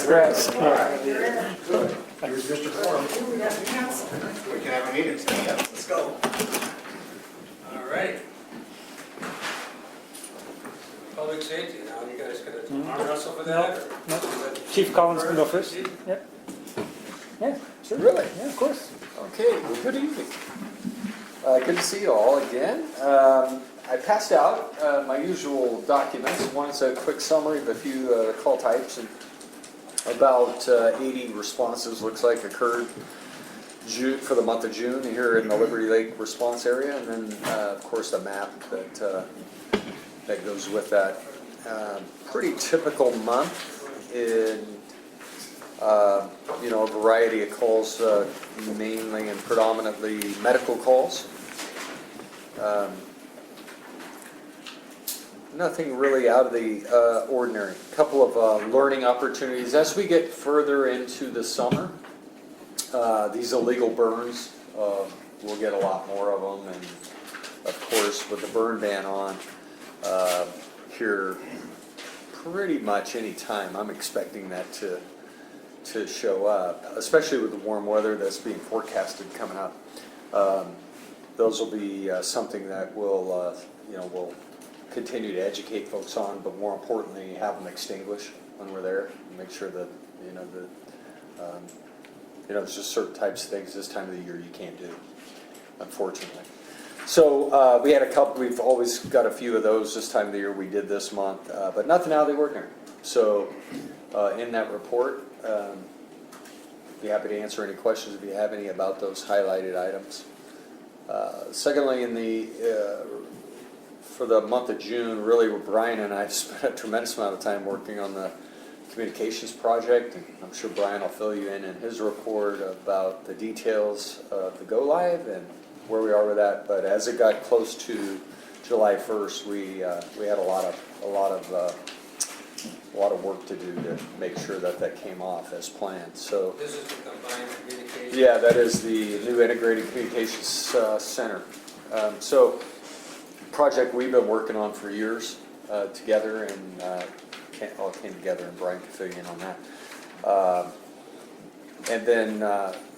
Congrats. Here's Mr. Forum. We can have a meeting. Let's go. All right. Public safety, now you guys gonna arm wrestle for that? or- No. Chief Collins can go first. Yeah. Yeah, sure. Really? Yeah, of course. Okay, well, good evening. Good to see you all again. I passed out my usual documents. One's a quick summary of a few call types, and about 80 responses looks like occurred for the month of June here in the Liberty Lake response area, and then of course the map that goes with that. Pretty typical month in a variety of calls, mainly and predominantly medical calls. Nothing really out of the ordinary. A couple of learning opportunities. As we get further into the summer, these illegal burns, we'll get a lot more of them. And of course, with the burn ban on here pretty much any time, I'm expecting that to show up, especially with the warm weather that's being forecasted coming up. Those will be something that we'll continue to educate folks on, but more importantly, have them extinguish when we're there, and make sure that there's just certain types of things this time of the year you can't do, unfortunately. So we had a couple. We've always got a few of those this time of the year. We did this month, but nothing out of the ordinary. So in that report, be happy to answer any questions if you have any about those highlighted items. Secondly, for the month of June, really, Brian and I spent a tremendous amount of time working on the communications project. And I'm sure Brian will fill you in his report about the details of the go live and where we are with that. But as it got close to July 1st, we had a lot of work to do to make sure that came off as planned. So This is the combined communication? yeah, that is the new integrated communications center. So project we've been working on for years together, and all came together, and Brian can fill you in on that. And then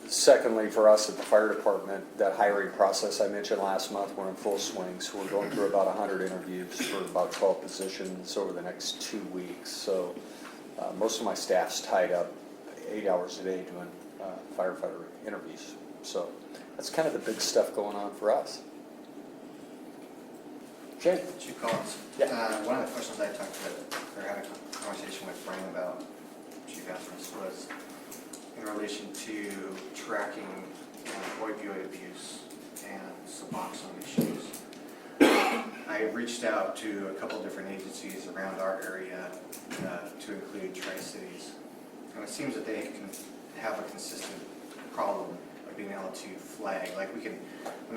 secondly, for us at the fire department, that hiring process I mentioned last month, we're in full swing. So we're going through about 100 interviews for about 12 positions over the next 2 weeks. So most of my staff's tied up 8 hours a day doing firefighter interviews. So that's kind of the big stuff going on for us. Jay? Chief Collins. Yeah. One of the questions I talked to, or had a conversation with Brian about, Chief Evans, was in relation to tracking opioid abuse and Suboxone issues. I reached out to a couple different agencies around our area to include Tri-Cities. And it seems that they can have a consistent problem of being able to flag. Like when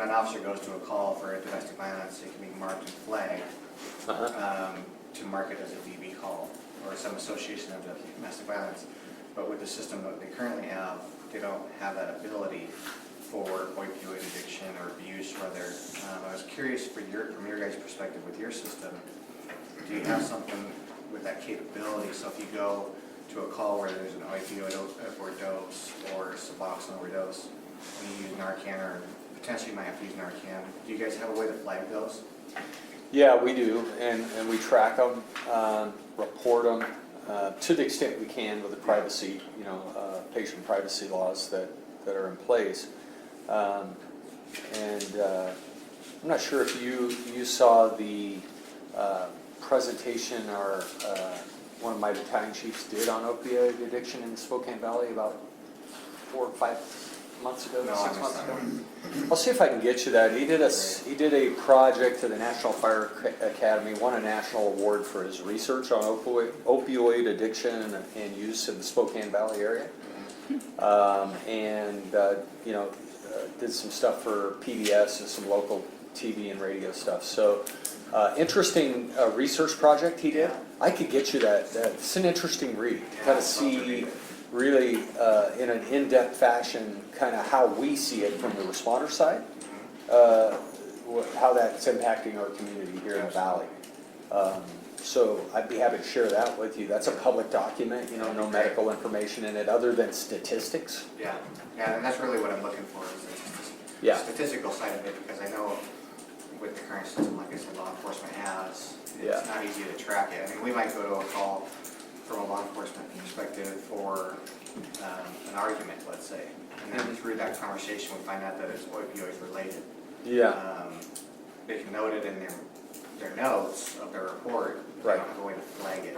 an officer goes to a call for a domestic violence, it can be marked and flagged to mark it as a DV call or some association of domestic violence. But with the system that they currently have, they don't have that ability for opioid addiction or abuse, rather. I was curious from your guys' perspective with your system, do you have something with that capability? So if you go to a call where there's an opioid overdose or Suboxone overdose, and you use Narcan, or potentially you might have to use Narcan, do you guys have a way to flag those? Yeah, we do, and we track them, report them to the extent we can with the privacy, patient privacy laws that are in place. I'm not sure if you saw the presentation or one of my battalion chiefs did on opioid addiction in Spokane Valley about 4 or 5 months ago, No, 6 months ago. I'll see if I can get you that. He did a project to the National Fire Academy, won a national award for his research on opioid addiction and use in the Spokane Valley area, did some stuff for PBS and some local TV and radio stuff. So interesting research project he did. I could get you that. It's an interesting read. Kind of see really in an in-depth fashion kind of how we see it from the responder side, how that's impacting our community here in the valley. So I'd be happy to share that with you. That's a public document, you know, no medical information in it other than statistics. Yeah, yeah, and that's really what I'm looking for, is the Yeah. statistical side of it, because I know with the current system, like I said, law enforcement has, Yeah. it's not easy to track it. I mean, we might go to a call from a law enforcement perspective for an argument, let's say, and then through that conversation, we find out that it's opioid related. Yeah, They can note it in their notes of their report, they Right. don't have a way to flag it.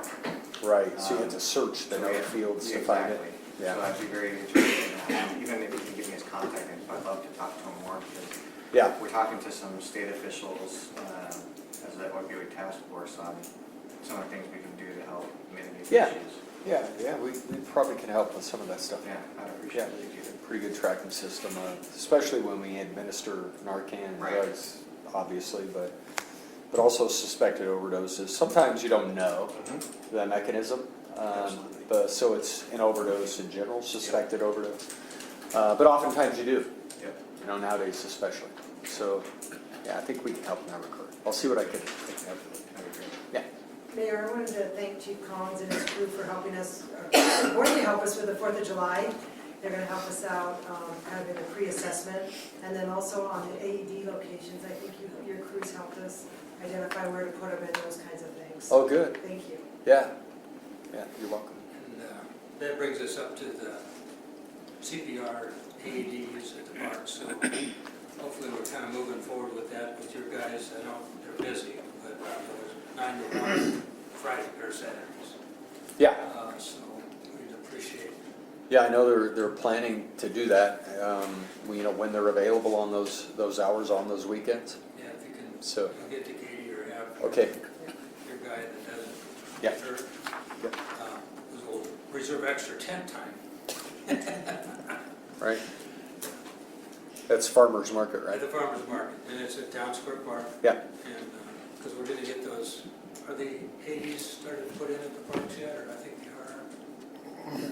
right. So you have to search the So, note yeah, fields to find it. exactly. Yeah. So I'd be very interested in that, even if you can give me his contact info, I'd love to talk to him more, because Yeah, we're talking to some state officials as the opioid task force on some of the things we can do to help mitigate Yeah. issues. yeah, we probably can help with some of that stuff. Yeah, I'd appreciate Yeah, it. we get a pretty good tracking system, especially when we administer Narcan and Right. drugs, obviously, but also suspected overdoses. Sometimes you don't know the mechanism, Absolutely. but so it's an overdose in general, suspected overdose. But oftentimes you do, Yep. you know, nowadays especially. So, yeah, I think we can help in that regard. I'll see what I can pick up. That'd be great. Yeah. Mayor, I wanted to thank Chief Collins and his crew for helping us, or going to help us with the 4th of July. They're going to help us out kind of in the pre-assessment. And then also on the AED locations, I think your crews helped us identify where to put them and those kinds of things. Oh, good. Thank you. Yeah. Yeah, you're welcome. And that brings us up to the CPR AEDs at the park, so hopefully we're kind of moving forward with that with your guys. I know they're busy, but there's 9 to 1 Friday or Saturdays. Yeah. So we'd appreciate it. Yeah, I know they're planning to do that, you know, when they're available on those hours on those weekends. Yeah, if you can So, get to Katie or have okay, your guy that does it. Yeah. Sure. Yep. We'll reserve extra tent time right? That's farmer's market, at right? the farmer's market, and it's at Town Square Park. Yeah. And, because we're gonna get those, are the 80s started to put in at the parks yet, or I think they are?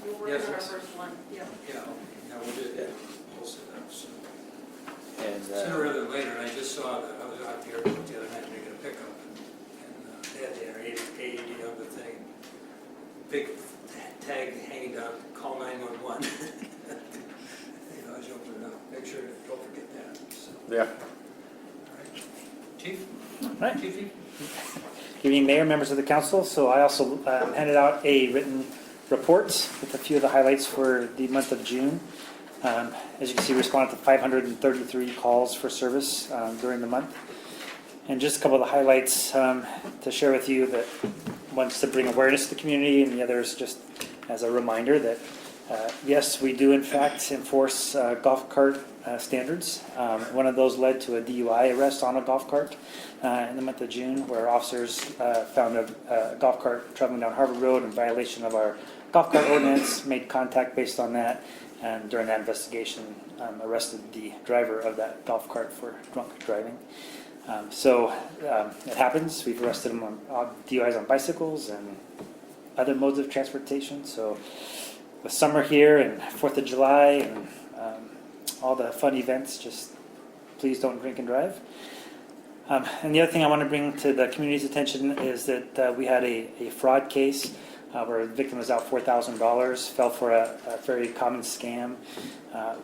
We're working Yes, on our yes. first one, yeah. Yeah, we did, Yeah. we'll set up, so. And, Sooner rather than later, and I just saw that, I was out the airport the other night making a pickup, and they had their AED on the thing. Big tag hanging down, call 911. You know, as you open it up, make sure, don't forget that, so. yeah, All right. Chief? Right. Chief? Good evening, Mayor, members of the council. So I also handed out a written report with a few of the highlights for the month of June. As you can see, we responded to 533 calls for service during the month. And just a couple of the highlights to share with you, that one's to bring awareness to the community, and the other is just as a reminder that yes, we do in fact enforce golf cart standards. One of those led to a DUI arrest on a golf cart in the month of June, where officers found a golf cart traveling down Harvard Road in violation of our golf cart ordinance, made contact based on that, and during that investigation arrested the driver of that golf cart for drunk driving. So it happens. We've arrested them on DUIs on bicycles and other modes of transportation. So with summer here and 4th of July and all the fun events, just please don't drink and drive. And the other thing I want to bring to the community's attention is that we had a fraud case where the victim was out $4,000, fell for a very common scam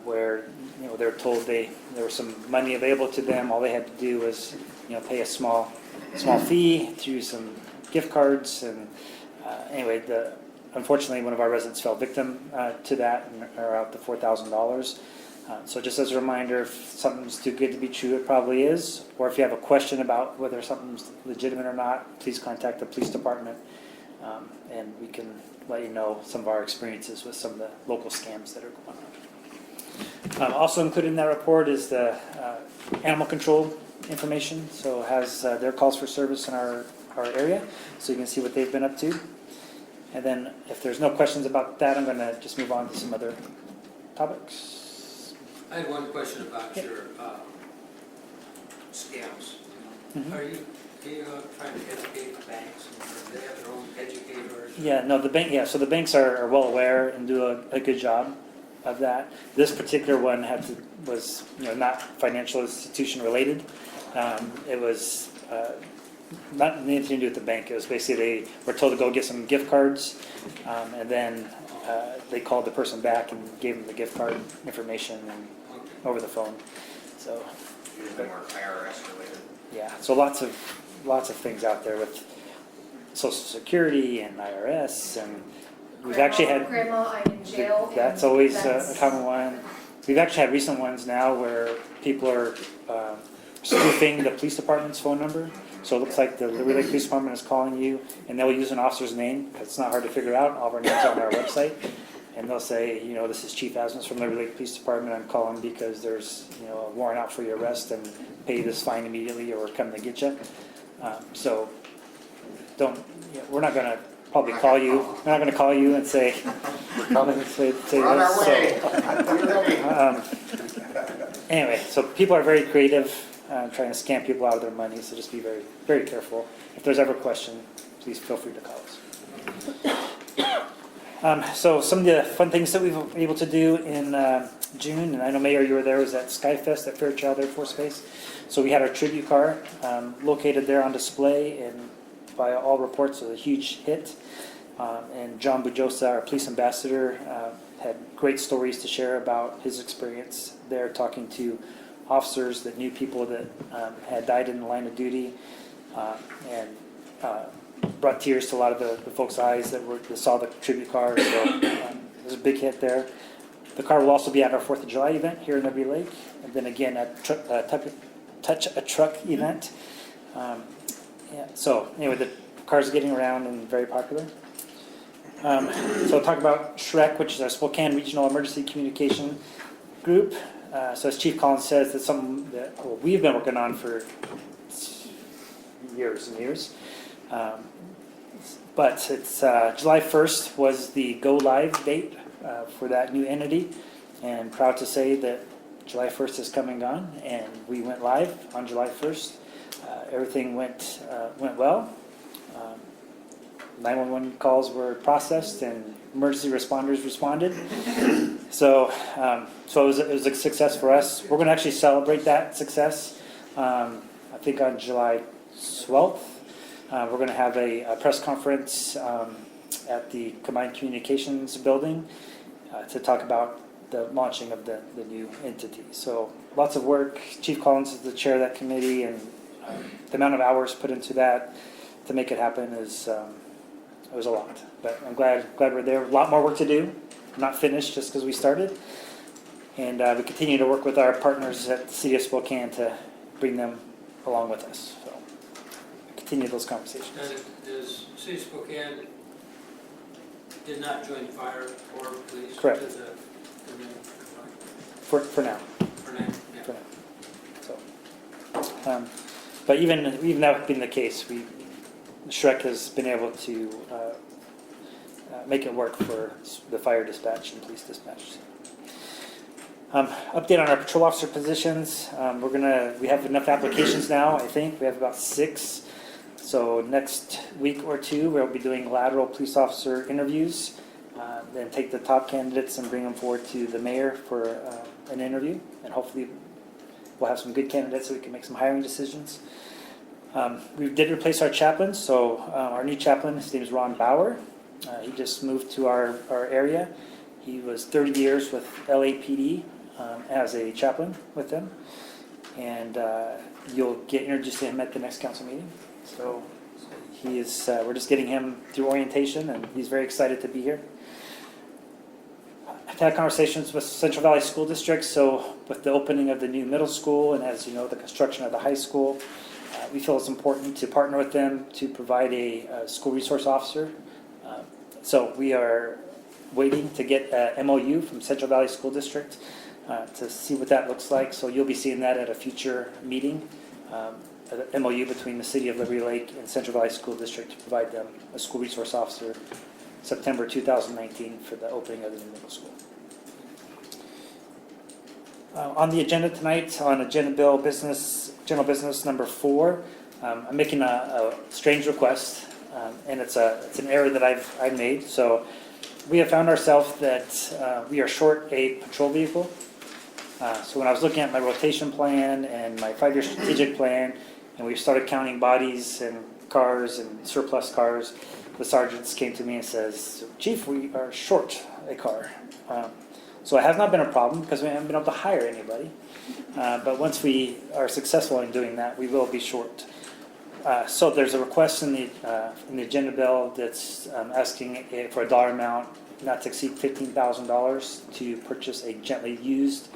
where they were told there was some money available to them. All they had to do was pay a small fee through some gift cards, and anyway, unfortunately one of our residents fell victim to that and are out the $4,000. So just as a reminder, if something's too good to be true, it probably is. Or if you have a question about whether something's legitimate or not, please contact the police department, and we can let you know some of our experiences with some of the local scams that are going on. Also included in that report is the animal control information. So it has their calls for service in our area, so you can see what they've been up to. And then if there's no questions about that, I'm going to just move on to some other topics. I had one question about your scams. Mhm. Are you trying to educate the banks, and do they have their own educators? Yeah, no, the bank. Yeah, so the banks are well aware and do a good job of that. This particular one was not financial institution related. It was not anything to do with the bank. It was basically they were told to go get some gift cards, and then they called the person back and gave them the gift card information and Okay. over the phone. So It would be more IRS related. yeah, so lots of things out there with Social Security and IRS, and we've actually had. Grandma, I'm in jail. and That's always a that's- common one. We've actually had recent ones now where people are spoofing the police department's phone number. So it looks like the Liberty Lake Police Department is calling you, and they'll use an officer's name, 'cause it's not hard to figure out. All of our names are on our website. And they'll say, you know, this is Chief Asmus from Liberty Lake Police Department. I'm calling because there's, you know, a warrant out for your arrest, and pay this fine immediately or come to get you. So don't, we're not gonna probably call you. We're not gonna call you and say, We're on our this. way. Anyway, so people are very creative, trying to scam people out of their money, so just be very, very careful. If there's ever a question, please feel free to call us. So some of the fun things that we've been able to do in June, and I know Mayor, you were there, was at Skyfest at Fairchild Air Force Base. So we had our tribute car located there on display, and by all reports, it was a huge hit. And John Bujosa, our police ambassador, had great stories to share about his experience there, talking to officers that knew people that had died in the line of duty, and brought tears to a lot of the folks' eyes that saw the tribute car. So it was a big hit there. The car will also be at our 4th of July event here in Liberty Lake, and then again at Touch a Truck event. Yeah, so anyway, the car's getting around and very popular. So I'll talk about SHREC, which is our Spokane Regional Emergency Communication Group. So as Chief Collins says, that's something that we've been working on for years and years. But it's July 1st was the go live date for that new entity, and proud to say that July 1st is come and gone, and we went live on July 1st. Everything went well. 911 calls were processed and emergency responders responded. So it was a success for us. We're going to actually celebrate that success. I think on July 12th, we're going to have a press conference at the Combined Communications building to talk about the launching of the new entity. So lots of work. Chief Collins is the chair of that committee, and the amount of hours put into that to make it happen is it was a lot. But I'm glad we're there. A lot more work to do. Not finished just because we started. And we continue to work with our partners at the City of Spokane to bring them along with us. So continue those conversations. And does City of Spokane did not join fire or police? Correct. To the new For now. for now? Yeah. For now. So, but even that being the case, SHREC has been able to make it work for the fire dispatch and police dispatch. Update on our patrol officer positions. We have enough applications now. I think we have about 6. So next week or 2, we'll be doing lateral police officer interviews. Then take the top candidates and bring them forward to the mayor for an interview, and hopefully we'll have some good candidates so we can make some hiring decisions. We did replace our chaplain, so our new chaplain, his name is Ron Bauer. He just moved to our area. He was 30 years with LAPD as a chaplain with them, and you'll get introduced to him at the next council meeting. So he is. We're just getting him through orientation, and he's very excited to be here. I've had conversations with Central Valley School District, so with the opening of the new middle school, and as you know, the construction of the high school, we feel it's important to partner with them to provide a school resource officer. So we are waiting to get a MOU from Central Valley School District to see what that looks like. So you'll be seeing that at a future meeting, an MOU between the City of Liberty Lake and Central Valley School District to provide them a school resource officer September 2019 for the opening of the new middle school. On the agenda tonight, on Agenda Bill General Business number 4, I'm making a strange request, and it's an error that I've made. So we have found ourselves that we are short a patrol vehicle. So when I was looking at my rotation plan and my 5-year strategic plan, and we started counting bodies and cars and surplus cars, the sergeants came to me and says, "Chief, we are short a car." So it has not been a problem because we haven't been able to hire anybody. But once we are successful in doing that, we will be short. So there's a request in the agenda bill that's asking for a dollar amount not to exceed $15,000 to purchase a gently used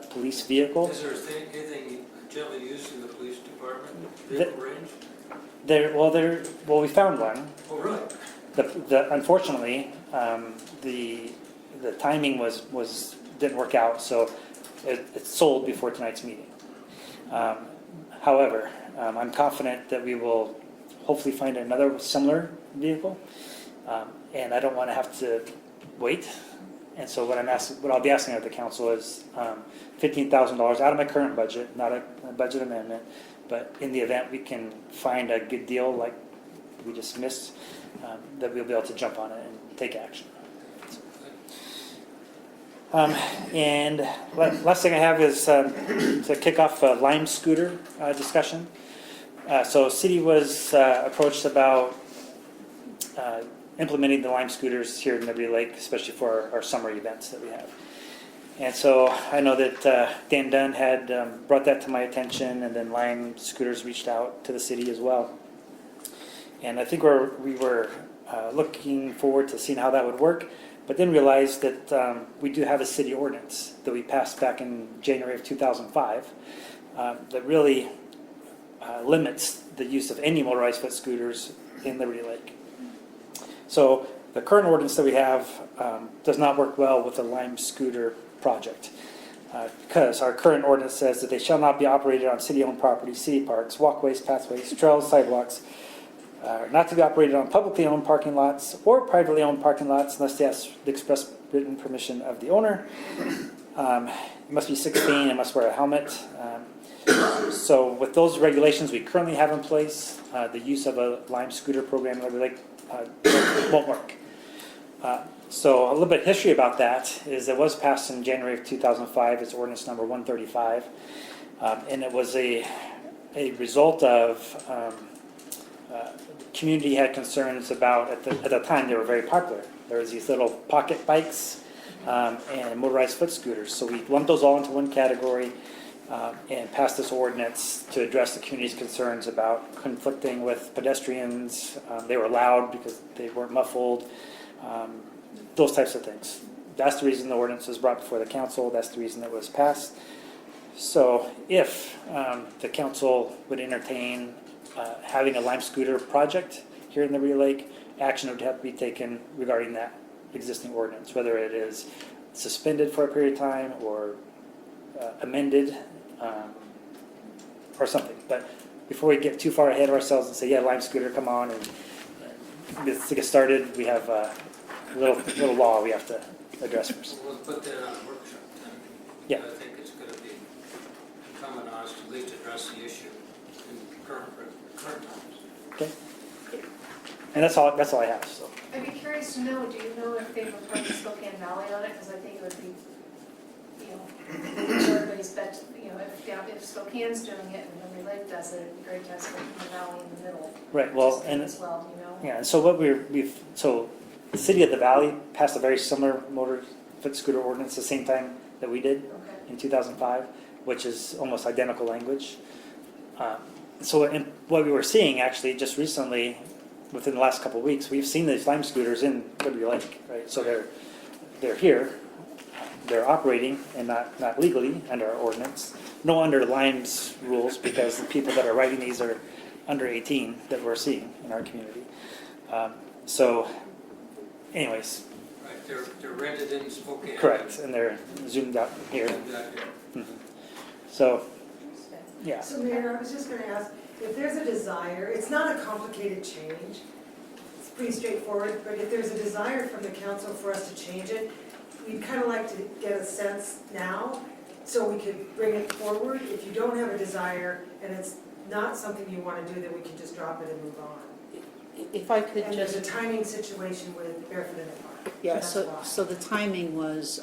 police vehicle. Is there anything generally used in the police department, The- vehicle range? Well, we found one. Oh, really? Unfortunately, the timing didn't work out, so it sold before tonight's meeting. However, I'm confident that we will hopefully find another similar vehicle, and I don't want to have to wait. And so what I'll be asking of the council is $15,000 out of my current budget, not a budget amendment, but in the event we can find a good deal like we just missed, that we'll be able to jump on it and take action. And last thing I have is to kick off a Lime scooter discussion. So city was approached about implementing the Lime scooters here in Liberty Lake, especially for our summer events that we have. And so I know that Dan Dunn had brought that to my attention, and then Lime Scooters reached out to the city as well. And I think we were looking forward to seeing how that would work, but then realized that we do have a city ordinance that we passed back in January of 2005 that really limits the use of any motorized foot scooters in Liberty Lake. So the current ordinance that we have does not work well with the Lime scooter project because our current ordinance says that they shall not be operated on city-owned property, city parks, walkways, pathways, trails, sidewalks, not to be operated on publicly owned parking lots or privately owned parking lots unless they ask the express written permission of the owner. You must be 16 and must wear a helmet. So with those regulations we currently have in place, the use of a Lime scooter program in Liberty Lake won't work. So a little bit of history about that is it was passed in January of 2005. It's ordinance number 135. And it was a result of community had concerns about, at the time they were very popular. There was these little pocket bikes and motorized foot scooters. So we lumped those all into one category and passed this ordinance to address the community's concerns about conflicting with pedestrians. They were loud because they weren't muffled, those types of things. That's the reason the ordinance was brought before the council. That's the reason it was passed. So if the council would entertain having a Lime scooter project here in Liberty Lake, action would have to be taken regarding that existing ordinance, whether it is suspended for a period of time or amended or something. But before we get too far ahead of ourselves and say, yeah, Lime scooter, come on, and to get started, we have a little law we have to address first. We'll put that on a workshop then. Yeah. I think it's going to be incumbent on us to at least address the issue in current times. Okay. And that's all I have. So I'd be curious to know, do you know if they've approached Spokane Valley on it? Because I think it would be, everybody's bet, if Spokane's doing it and Liberty Lake does it, it'd be great to have Spokane Valley in the middle. right. Well, and as well, yeah, and so what so the city of the Valley passed a very similar motor foot scooter ordinance the same time that we did Okay. in 2005, which is almost identical language. So what we were seeing actually just recently, within the last couple of weeks, we've seen these Lime scooters in Liberty Lake, right? So they're here, they're operating and not legally under our ordinance, no under Lime's rules because the people that are riding these are under 18 that we're seeing in our community. So, anyways, Right, they're rented in Spokane. correct, and they're zoomed out here. Exactly. Mhm. So, yeah. So Mayor, I was just gonna ask, if there's a desire, it's not a complicated change, it's pretty straightforward, but if there's a desire from the council for us to change it, we'd kind of like to get a sense now, so we could bring it forward. If you don't have a desire, and it's not something you want to do, then we can just drop it and move on. If I could And there's just, a timing situation with Barefoot in the Park. yeah, That's why. so the timing was,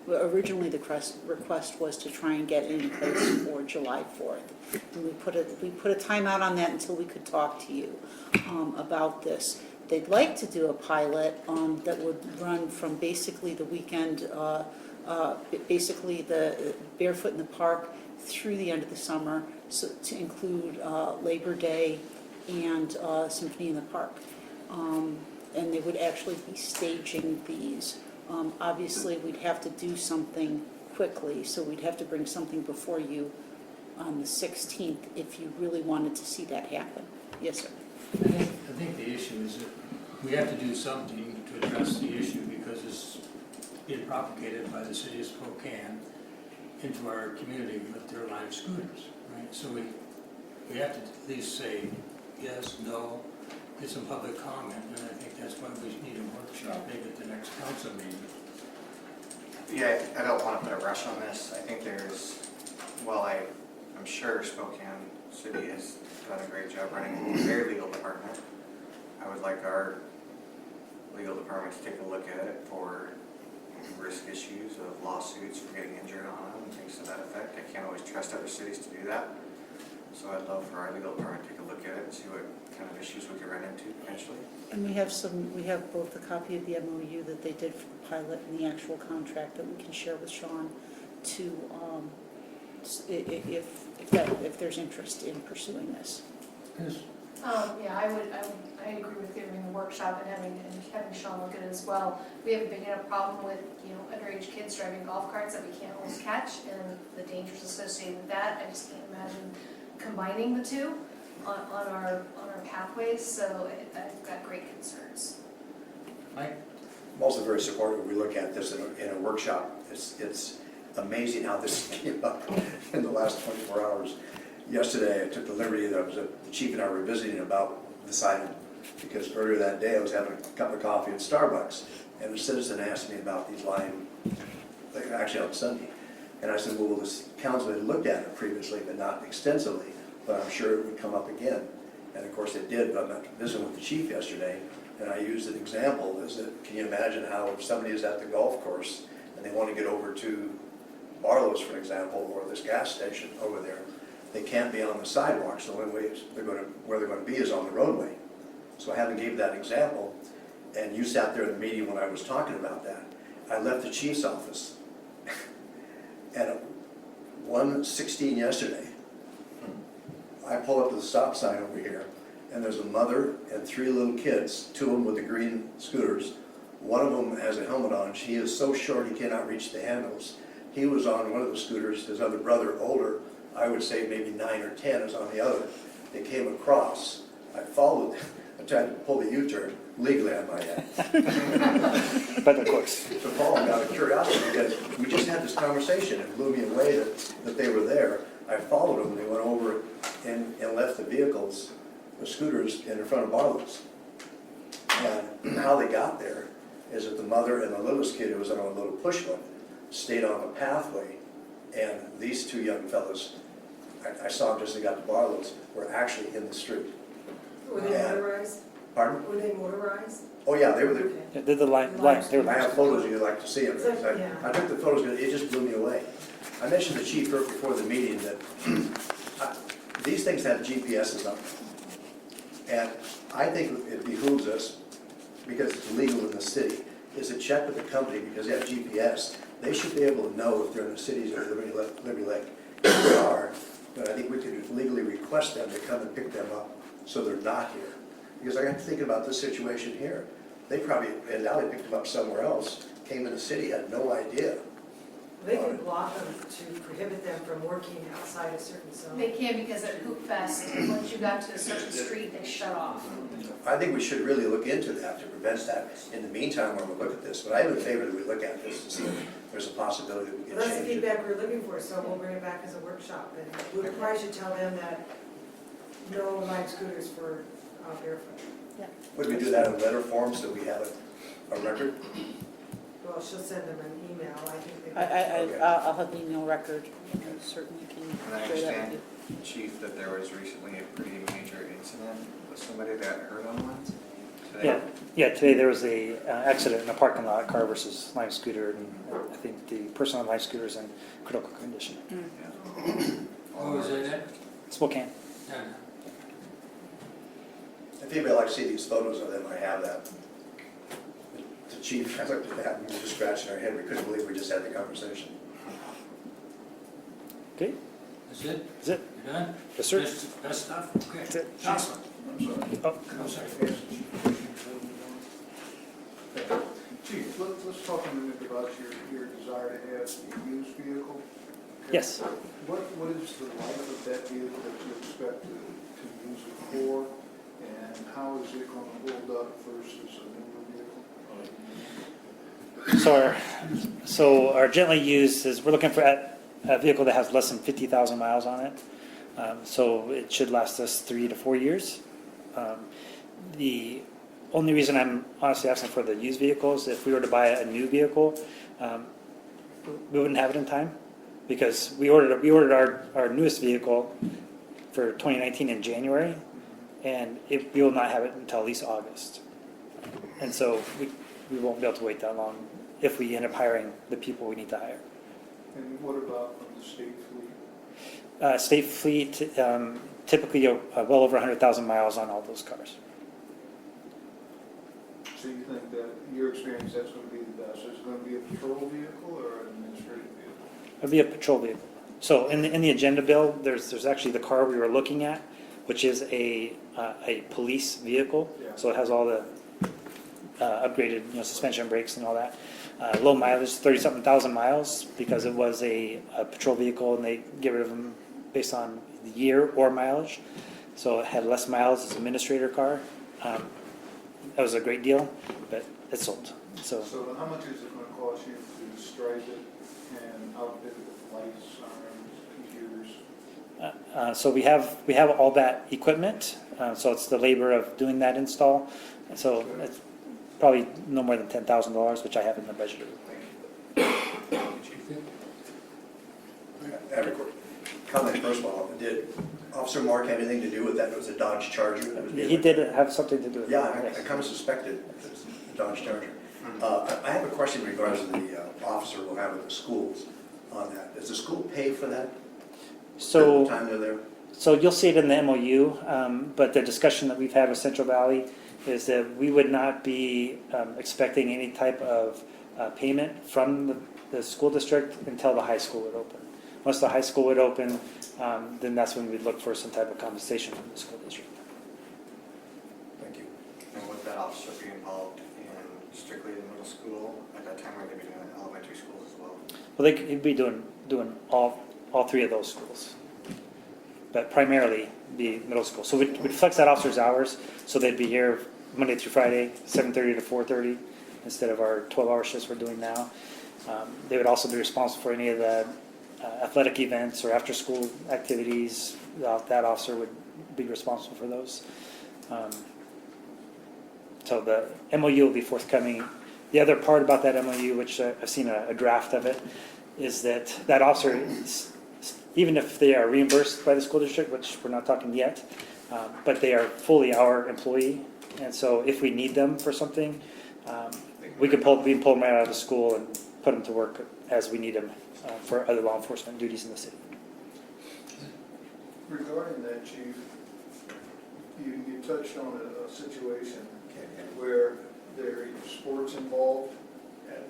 Originally, the request was to try and get it in place for July 4th. And we put a timeout on that until we could talk to you about this. They'd like to do a pilot that would run from basically the weekend, basically the Barefoot in the Park through the end of the summer, so to include Labor Day and Symphony in the Park. And they would actually be staging these. Obviously, we'd have to do something quickly, so we'd have to bring something before you on the 16th if you really wanted to see that happen. Yes, sir. I think the issue is that we have to do something to address the issue because it's being propagated by the city of Spokane into our community with their line of scooters, right? So we have to at least say yes, no, get some public comment, and I think that's why we need a workshop, maybe at the next council meeting. Yeah, I don't want to put a rush on this. I think there's, well, I'm sure Spokane City has done a great job running their legal department. I would like our legal department to take a look at it for risk issues of lawsuits for getting injured on them and things to that effect. I can't always trust other cities to do that. So I'd love for our legal department to take a look at it and see what kind of issues we could run into potentially. And we have both a copy of the MOU that they did for the pilot and the actual contract that we can share with Sean to, if there's interest in pursuing this. Yeah, I agree with giving the workshop and having Sean look at it as well. We have a big enough problem with, underage kids driving golf carts that we can't always catch and the dangers associated with that. I just can't imagine combining the two on our pathways, so I've got great concerns. Mike? I'm also very supportive. We look at this in a workshop. It's amazing how this came up in the last 24 hours. Yesterday, I took the liberty that the chief and I were visiting about this item because earlier that day I was having a cup of coffee at Starbucks and a citizen asked me about these line, actually on Sunday. And I said, well, this council had looked at it previously, but not extensively, but I'm sure it would come up again. And of course it did, but I'm visiting with the chief yesterday, and I used an example, is that, can you imagine how if somebody is at the golf course and they want to get over to Barlow's, for example, or this gas station over there, they can't be on the sidewalk, so the only way where they're going to be is on the roadway. So I haven't gave that example, and you sat there in the meeting when I was talking about that. I left the chief's office, and at 1:16 yesterday, I pull up to the stop sign over here, and there's a mother and 3 little kids, 2 of them with the green scooters. One of them has a helmet on. He is so short he cannot reach the handles. He was on one of the scooters. His other brother, older, I would say maybe 9 or 10, is on the other. They came across. I followed them. I tried to pull the U-turn, legally I might add. But of course. To follow them out of curiosity, because we just had this conversation. It blew me away that they were there. I followed them. They went over and left the vehicles, the scooters, in front of Barlow's. And how they got there is that the mother and the littlest kid, who was on a little push button, stayed on the pathway, and these 2 young fellas, I saw them just as they got to Barlow's, were actually in the street. Were they motorized? Pardon? Were they motorized? Oh yeah, they were there. Okay. Yeah, they're the line, they were I have photos if you'd like to see them. Yeah. I took the photos, and it just blew me away. I mentioned to the chief before the meeting that these things have GPSs on them. And I think it behooves us, because it's legal in the city, is to check with the company because they have GPS. They should be able to know if they're in the cities of Liberty Lake. If they are, then I think we could legally request them to come and pick them up so they're not here. Because I got thinking about this situation here. They probably, and now they picked them up somewhere else, came in the city, had no idea. They can block them to prohibit them from working outside a certain zone. They can because at Hoop Fest, once you got to a certain street, they shut off. I think we should really look into that to prevent that. In the meantime, we're going to look at this, but I'm in favor that we look at this to see if there's a possibility that we can Well, that's the change it. feedback we're looking for, so we'll bring it back as a workshop. And we probably should tell them that no light scooters for barefoot. Would we do that in letter form so we have a record? Well, she'll send them an email, I think they. I'll have the email record, and certainly can And I share that with understand, you. Chief, that there was recently a pretty major incident with somebody that hurt on one. Yeah, yeah, today there was a accident in a parking lot, car versus Lime scooter, and I think the person on the Lime scooter is in critical condition. What was it at? Spokane. Yeah. If anybody would like to see these photos of them, I have that. The chief, I looked at that and we were just scratching our head. We couldn't believe we just had the conversation. Okay, That's it? is it? You done? Yes, sir. That's stuff? Okay. That's it. Jocelyn? I'm sorry. Oh, I'm sorry. Chief, let's talk a minute about your desire to have a used vehicle. yes. What is the life of that vehicle that you expect to use it for? And how is it going to hold up versus a newer vehicle? So our gently used is, we're looking for a vehicle that has less than 50,000 miles on it. So it should last us 3 to 4 years. The only reason I'm honestly asking for the used vehicles, if we were to buy a new vehicle, we wouldn't have it in time, because we ordered our newest vehicle for 2019 in January, and we will not have it until at least August. And so we won't be able to wait that long if we end up hiring the people we need to hire. And what about from the state fleet? State fleet, typically well over 100,000 miles on all those cars. So you think that, your experience, that's going to be the best? Is it going to be a patrol vehicle or an administrative vehicle? It'd be a patrol vehicle. So in the agenda bill, there's actually the car we were looking at, which is a police vehicle. Yeah. So it has all the upgraded, suspension brakes and all that. Low mileage, 30-something thousand miles, because it was a patrol vehicle, and they get rid of them based on the year or mileage. So it had less miles as an administrator car. That was a great deal, but it sold. So So how much is it going to cost you to stripe it and outfit it with lights, sirens, computers? So we have all that equipment. So it's the labor of doing that install. And so it's probably no more than $10,000, which I have in the budget. I have a quick comment first of all. Did Officer Mark have anything to do with that? It was a Dodge Charger? That was He did have something to do with it. Yeah, yes. I kind of suspected it was a Dodge Charger. I have a question in regards to the officer we'll have at the schools on that. Does the school pay for that? The So, time they're there? so you'll see it in the MOU, but the discussion that we've had with Central Valley is that we would not be expecting any type of payment from the school district until the high school would open. Once the high school would open, then that's when we'd look for some type of compensation from the school district. Thank you. And would that officer be involved in strictly the middle school at that time, or would they be doing elementary schools as well? Well, he'd be doing all three of those schools, but primarily the middle school. So we'd flex that officer's hours, so they'd be here Monday through Friday, 7:30 to 4:30, instead of our 12-hour shifts we're doing now. They would also be responsible for any of the athletic events or after-school activities. That officer would be responsible for those. So the MOU will be forthcoming. The other part about that MOU, which I've seen a draft of it, is that officer, even if they are reimbursed by the school district, which we're not talking yet, but they are fully our employee. And so if we need them for something, we can pull them right out of the school and put them to work as we need them for other law enforcement duties in the city. Regarding that, Chief, you touched on a situation where there is sports involved at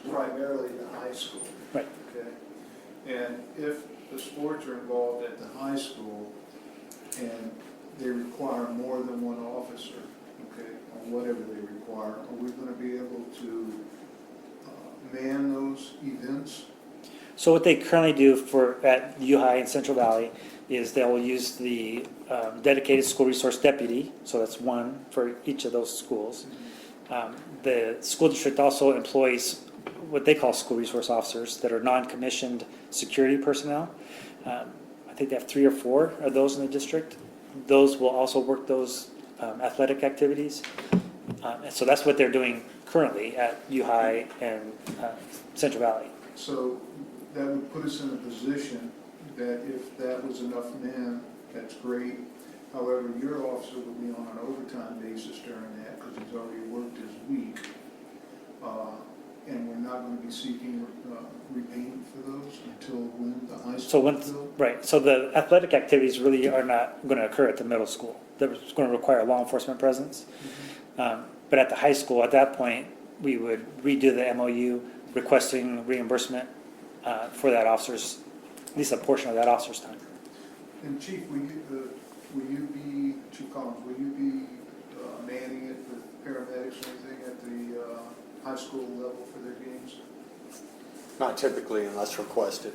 primarily the high school. Right. Okay? And if the sports are involved at the high school and they require more than one officer, okay, or whatever they require, are we going to be able to man those events? So what they currently do at U-High and Central Valley is they'll use the dedicated school resource deputy, so that's one for each of those schools. The school district also employs what they call school resource officers that are non-commissioned security personnel. I think they have 3 or 4 of those in the district. Those will also work those athletic activities. And so that's what they're doing currently at U-High and Central Valley. So that would put us in a position that if that was enough men, that's great. However, your officer will be on an overtime basis during that because he's already worked his week. And we're not going to be seeking repayment for those until when the high So school when, is built. right, so the athletic activities really are not going to occur at the middle school. They're going to require law enforcement presence. But at the high school, at that point, we would redo the MOU requesting reimbursement for that officer's, at least a portion of that officer's time. And Chief, Chief Collins, will you be manning it with paramedics or anything at the high school level for their games? Not typically unless requested.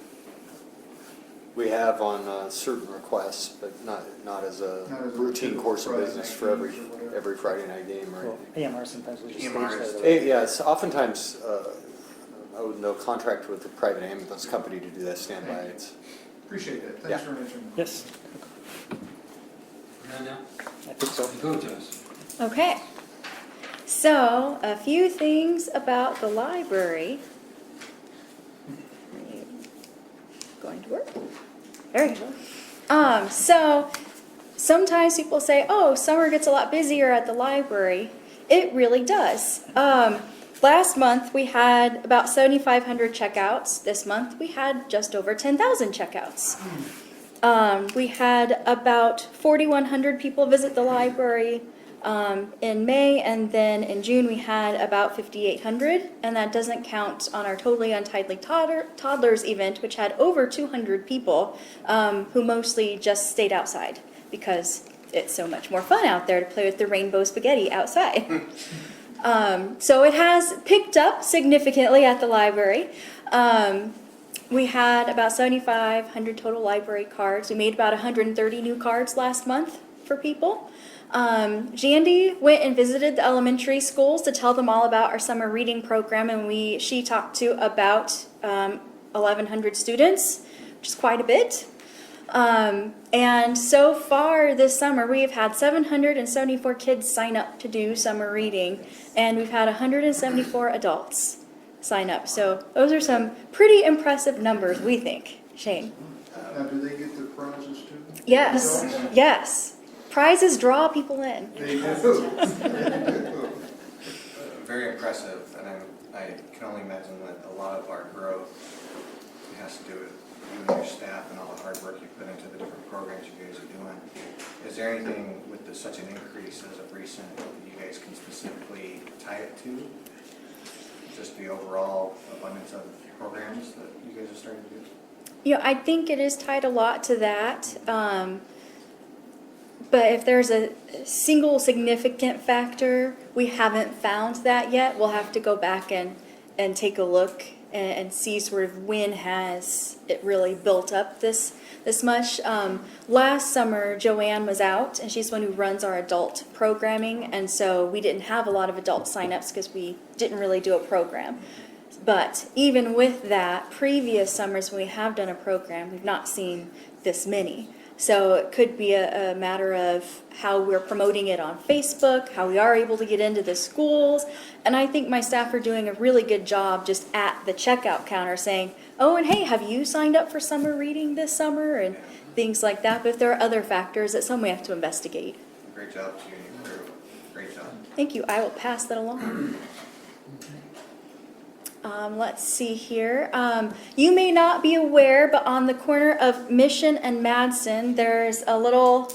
We have on certain requests, but not as a Not as a routine typical course of Friday business night for games or whatever. every Friday night game or Well, anything. AMR sometimes will just AMR stage is that. the- Yeah, it's oftentimes, they'll contract with a private ambulance company to do that standby. It's, Appreciate that. Yeah. Thanks for answering. Yes, And now, I think so. go, Jess. Okay, so a few things about the library. Are you going to work? There you go. So sometimes people say, oh, summer gets a lot busier at the library. It really does. Last month we had about 7,500 checkouts. This month we had just over 10,000 checkouts. We had about 4,100 people visit the library in May, and then in June we had about 5,800, and that doesn't count on our Totally Untitled Toddlers event, which had over 200 people who mostly just stayed outside because it's so much more fun out there to play with the rainbow spaghetti outside. So it has picked up significantly at the library. We had about 7,500 total library cards. We made about 130 new cards last month for people. Jandy went and visited the elementary schools to tell them all about our summer reading program, and she talked to about 1,100 students, which is quite a bit. And so far this summer, we have had 774 kids sign up to do summer reading, and we've had 174 adults sign up. So those are some pretty impressive numbers, we think. Shane? Now, do they get the prizes too? Yes, yes. Prizes draw people in. They do. Very impressive, and I can only imagine that a lot of our growth has to do with you and your staff and all the hard work you put into the different programs you guys are doing. Is there anything with such an increase as of recent that you guys can specifically tie it to? Just the overall abundance of programs that you guys are starting to do? You know, I think it is tied a lot to that. But if there's a single significant factor, we haven't found that yet. We'll have to go back and take a look and see sort of when has it really built up this much. Last summer, Joanne was out, and she's the one who runs our adult programming, and so we didn't have a lot of adult signups because we didn't really do a program. But even with that, previous summers when we have done a program, we've not seen this many. So it could be a matter of how we're promoting it on Facebook, how we are able to get into the schools. And I think my staff are doing a really good job just at the checkout counter saying, oh, and hey, have you signed up for summer reading this summer? And things like that. But if there are other factors, that's something we have to investigate. Great job to you and your crew. Great job. Thank you. I will pass that along. Let's see here. You may not be aware, but on the corner of Mission and Madsen, there's a little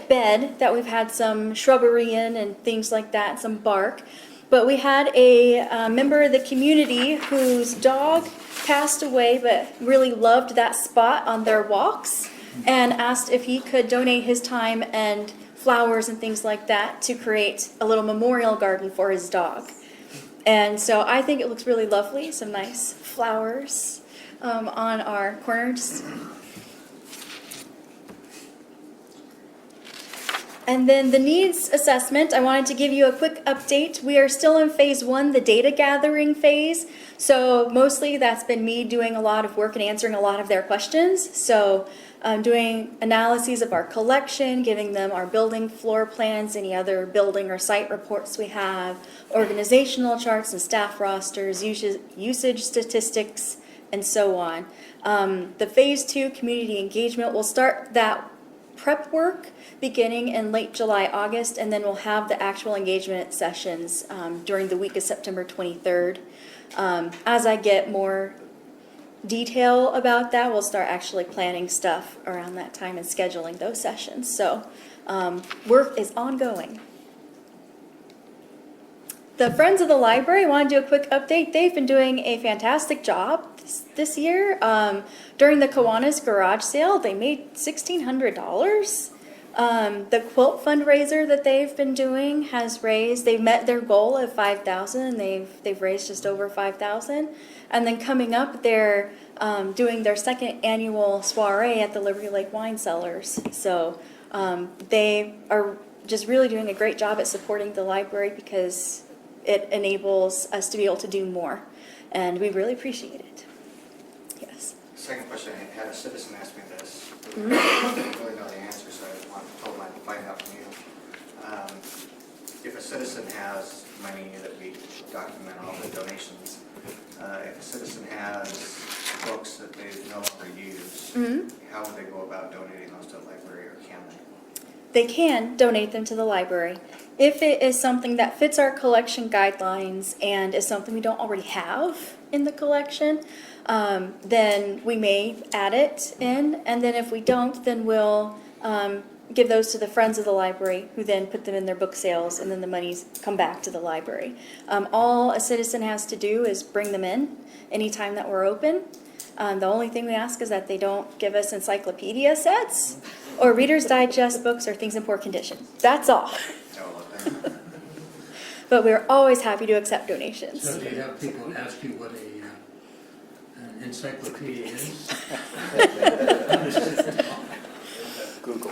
bed that we've had some shrubbery in and things like that, some bark. But we had a member of the community whose dog passed away, but really loved that spot on their walks, and asked if he could donate his time and flowers and things like that to create a little memorial garden for his dog. And so I think it looks really lovely, some nice flowers on our corners. And then the needs assessment, I wanted to give you a quick update. We are still in phase 1, the data gathering phase. So mostly that's been me doing a lot of work and answering a lot of their questions. So doing analyses of our collection, giving them our building floor plans, any other building or site reports we have, organizational charts and staff rosters, usage statistics, and so on. The phase 2 community engagement, we'll start that prep work beginning in late July, August, and then we'll have the actual engagement sessions during the week of September 23rd. As I get more detail about that, we'll start actually planning stuff around that time and scheduling those sessions. So work is ongoing. The Friends of the Library, want to do a quick update. They've been doing a fantastic job this year. During the Kiwanis garage sale, they made $1,600. The quilt fundraiser that they've been doing has raised, they've met their goal of $5,000, and they've raised just over $5,000. And then coming up, they're doing their second annual soiree at the Liberty Lake Wine Cellars. So they are just really doing a great job at supporting the library because it enables us to be able to do more. And we really appreciate it. Yes. Second question, I had a citizen ask me this. I don't really know the answer, so I told him I'd find out from you. If a citizen has money that we document all the donations, if a citizen has books that they no longer use, how would they go about donating those to the library, or can they? They can donate them to the library. If it is something that fits our collection guidelines and is something we don't already have in the collection, then we may add it in. And then if we don't, then we'll give those to the Friends of the Library, who then put them in their book sales, and then the monies come back to the library. All a citizen has to do is bring them in anytime that we're open. The only thing we ask is that they don't give us encyclopedia sets or Reader's Digest books or things in poor condition. That's all. But we're always happy to accept donations. So do you have people ask you what an encyclopedia is? Google.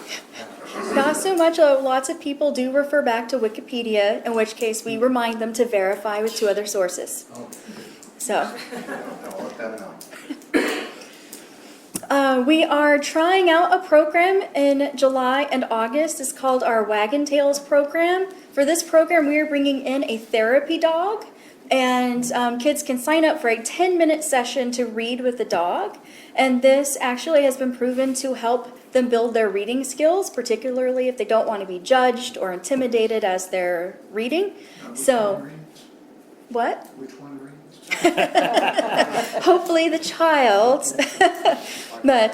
Not so much. Lots of people do refer back to Wikipedia, in which case we remind them to verify with 2 other sources. Oh, So. I'll let them know. We are trying out a program in July and August. It's called our Wagon Tails program. For this program, we are bringing in a therapy dog, and kids can sign up for a 10-minute session to read with the dog. And this actually has been proven to help them build their reading skills, particularly if they don't want to be judged or intimidated as they're reading. So, what? Which one reads? Hopefully the child. But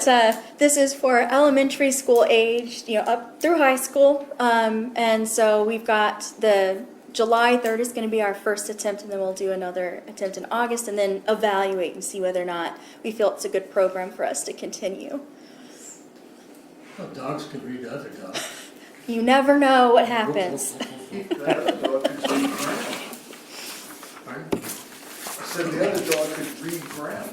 this is for elementary school age, up through high school. And so we've got the July 3rd is going to be our first attempt, and then we'll do another attempt in August, and then evaluate and see whether or not we feel it's a good program for us to continue. well, dogs can read to other dogs. You never know what happens. Pardon? I said the other dog could read ground.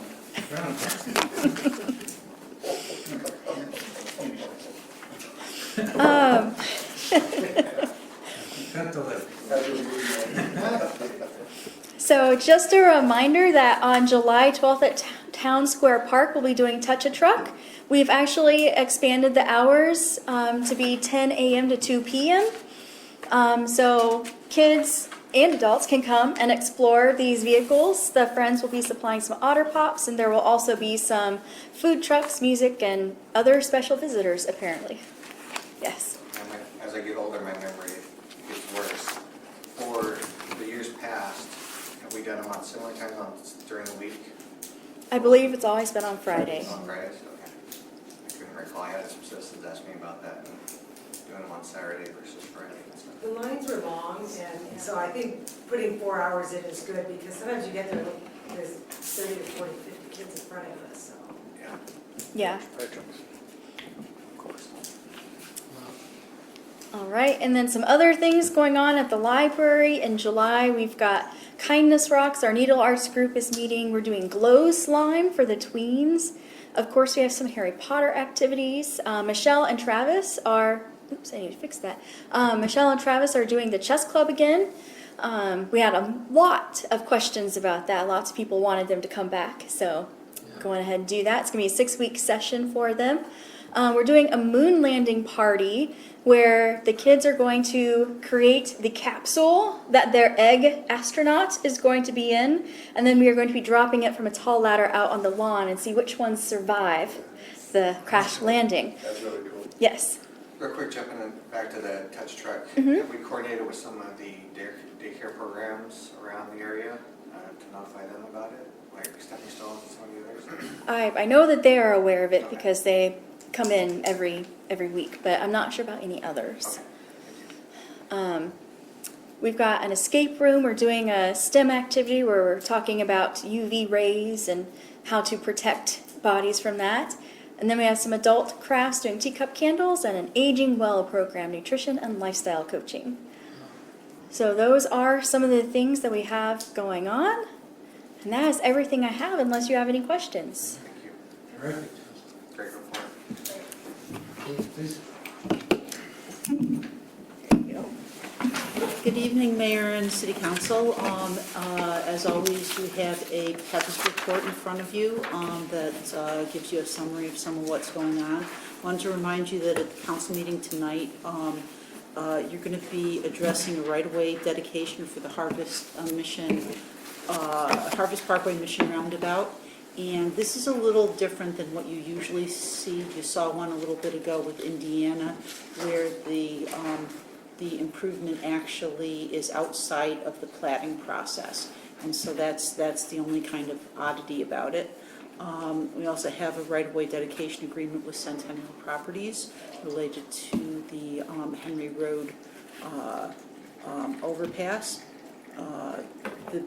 Cut the lip. So just a reminder that on July 12th at Town Square Park, we'll be doing Touch a Truck. We've actually expanded the hours to be 10 a.m. to 2 p.m. So kids and adults can come and explore these vehicles. The Friends will be supplying some Otter Pops, and there will also be some food trucks, music, and other special visitors, apparently. Yes. As I get older, my memory gets worse. For the years past, have we done them on similar times during the week? I believe it's always been on Friday. On Fridays, okay. I couldn't recall. I had some citizens ask me about that, and doing them on Saturday versus Friday and stuff. The lines were long, and so I think putting 4 hours in is good, because sometimes you get there, there's 30 to 40, 50 kids in front of us, so. Yeah. Yeah. Patrons. Of course. All right, and then some other things going on at the library. In July, we've got Kindness Rocks. Our Needle Arts group is meeting. We're doing glow slime for the tweens. Of course, we have some Harry Potter activities. Michelle and Travis are, oops, I need to fix that. Michelle and Travis are doing the chess club again. We had a lot of questions about that. Lots of people wanted them to come back, so going ahead and do that. It's going to be a 6-week session for them. We're doing a moon landing party where the kids are going to create the capsule that their egg astronaut is going to be in, and then we are going to be dropping it from a tall ladder out on the lawn and see which ones survive the crash landing. That's really cool. Yes. Real quick, jumping back to the touch truck. Mhm. Have we coordinated with some of the daycare programs around the area to notify them about it? Like Stepping Stones and some of the others? I know that they are aware of it because they come in every week, but I'm not sure about any others. Okay. We've got an escape room. We're doing a STEM activity where we're talking about UV rays and how to protect bodies from that. And then we have some adult crafts doing teacup candles and an aging well program, nutrition and lifestyle coaching. So those are some of the things that we have going on. And that is everything I have unless you have any questions. Thank you. Terrific. Great report. Please. There you go. Good evening, Mayor and City Council. As always, you have a PEPS report in front of you that gives you a summary of some of what's going on. I wanted to remind you that at the council meeting tonight, you're going to be addressing a right-of-way dedication for the Harvest Parkway Mission Roundabout. And this is a little different than what you usually see. You saw one a little bit ago with Indiana, where the improvement actually is outside of the platting process. And so that's the only kind of oddity about it. We also have a right-of-way dedication agreement with Centennial Properties related to the Henry Road overpass. The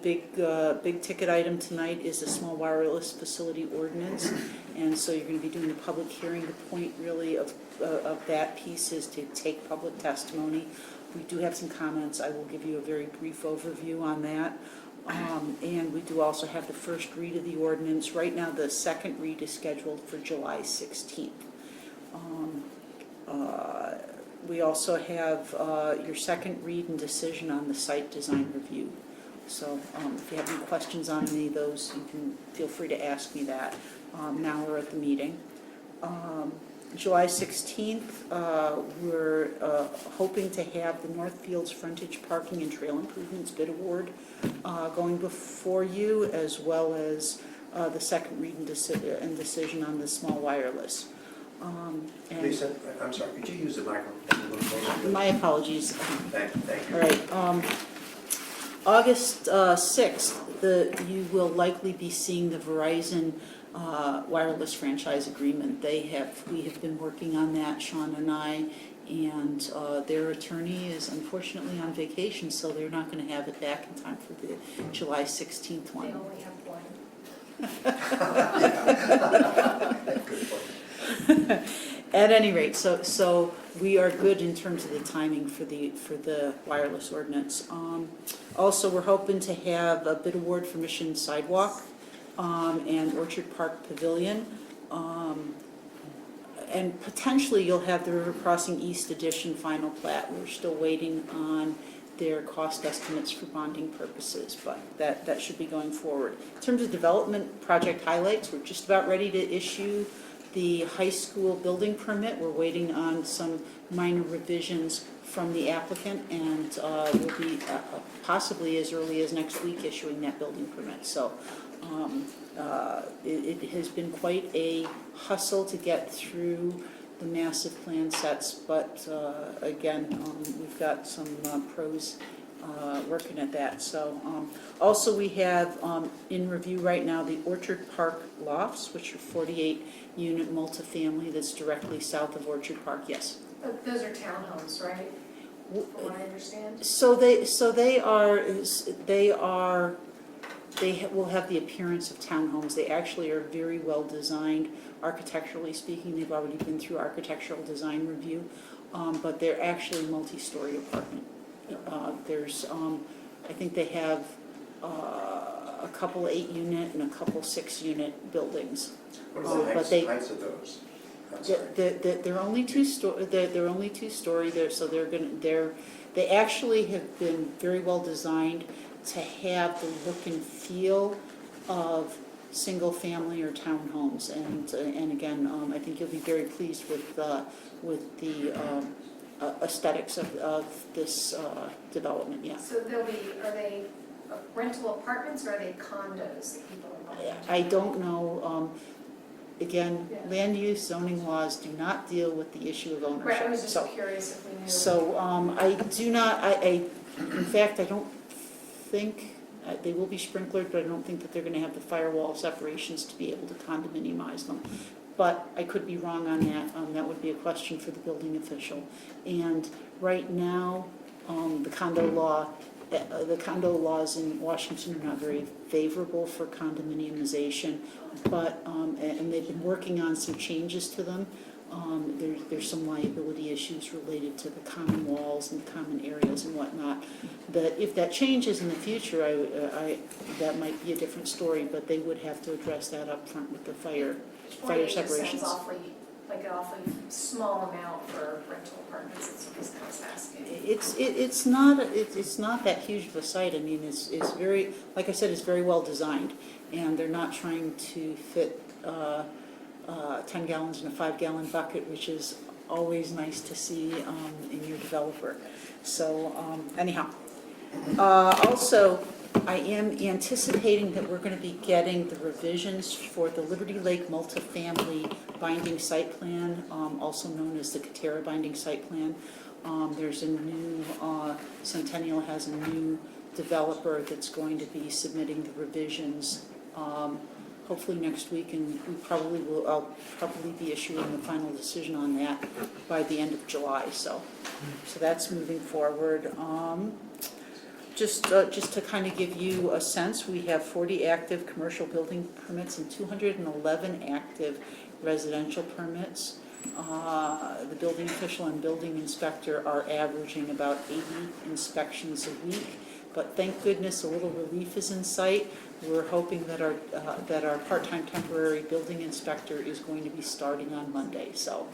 big ticket item tonight is a small wireless facility ordinance, and so you're going to be doing a public hearing. The point really of that piece is to take public testimony. We do have some comments. I will give you a very brief overview on that. And we do also have the first read of the ordinance. Right now, the second read is scheduled for July 16th. We also have your second read and decision on the site design review. So if you have any questions on any of those, you can feel free to ask me that. Now we're at the meeting. July 16th, we're hoping to have the Northfields Frontage Parking and Trail Improvements Bid Award going before you, as well as the second read and decision on the small wireless. And Lisa, I'm sorry, could you use the microphone a little closer? my apologies. Thank you. All right. August 6th, you will likely be seeing the Verizon wireless franchise agreement. We have been working on that, Sean and I, and their attorney is unfortunately on vacation, so they're not going to have it back in time for the July 16th They one. only have one. Good point. At any rate, so we are good in terms of the timing for the wireless ordinance. Also, we're hoping to have a bid award for Mission Sidewalk and Orchard Park Pavilion. And potentially you'll have the River Crossing East Edition final plat. We're still waiting on their cost estimates for bonding purposes, but that should be going forward. In terms of development project highlights, we're just about ready to issue the high school building permit. We're waiting on some minor revisions from the applicant, and we'll be possibly as early as next week issuing that building permit. So it has been quite a hustle to get through the massive plan sets, but again, we've got some pros working at that. So also we have in review right now the Orchard Park Lofts, which are 48-unit multifamily that's directly south of Orchard Park. Yes. Those are townhomes, right? From what I understand. So they will have the appearance of townhomes. They actually are very well designed. Architecturally speaking, they've already been through architectural design review, but they're actually multi-story apartment. There's, I think they have a couple 8-unit and a couple 6-unit buildings. What are the But they- heights of those? I'm sorry. They're only two-story. They're only two-story. So they actually have been very well designed to have the look and feel of single-family or townhomes. And again, I think you'll be very pleased with the aesthetics of this development. Yeah. So are they rental apartments or are they condos that people are buying? I don't know. again, Yeah. land use zoning laws do not deal with the issue of ownership. Right, I was So- just curious if we knew. So, I do not, in fact, I don't think, they will be sprinklered, but I don't think that they're gonna have the firewall separations to be able to condominiumize them. But I could be wrong on that, that would be a question for the building official. And right now, the condo laws in Washington are not very favorable for condominiumization, but, and they've been working on some changes to them. There's some liability issues related to the common walls and common areas and whatnot. But if that changes in the future, that might be a different story, but they would have to address that up front with the fire 48 just separations. sounds awfully, like an awfully small amount for rental apartments, that's what I was asking. It's not that huge of a site. I mean, it's very, like I said, it's very well designed, and they're not trying to fit 10 gallons in a 5-gallon bucket, which is always nice to see in your developer. So anyhow, also, I am anticipating that we're going to be getting the revisions for the Liberty Lake multifamily binding site plan, also known as the Katera binding site plan. There's a new, Centennial has a new developer that's going to be submitting the revisions hopefully next week, and I'll probably be issuing the final decision on that by the end of July. So that's moving forward. Just to kind of give you a sense, we have 40 active commercial building permits and 211 active residential permits. The building official and building inspector are averaging about 80 inspections a week, but thank goodness a little relief is in sight. We're hoping that our part-time temporary building inspector is going to be starting on Monday. So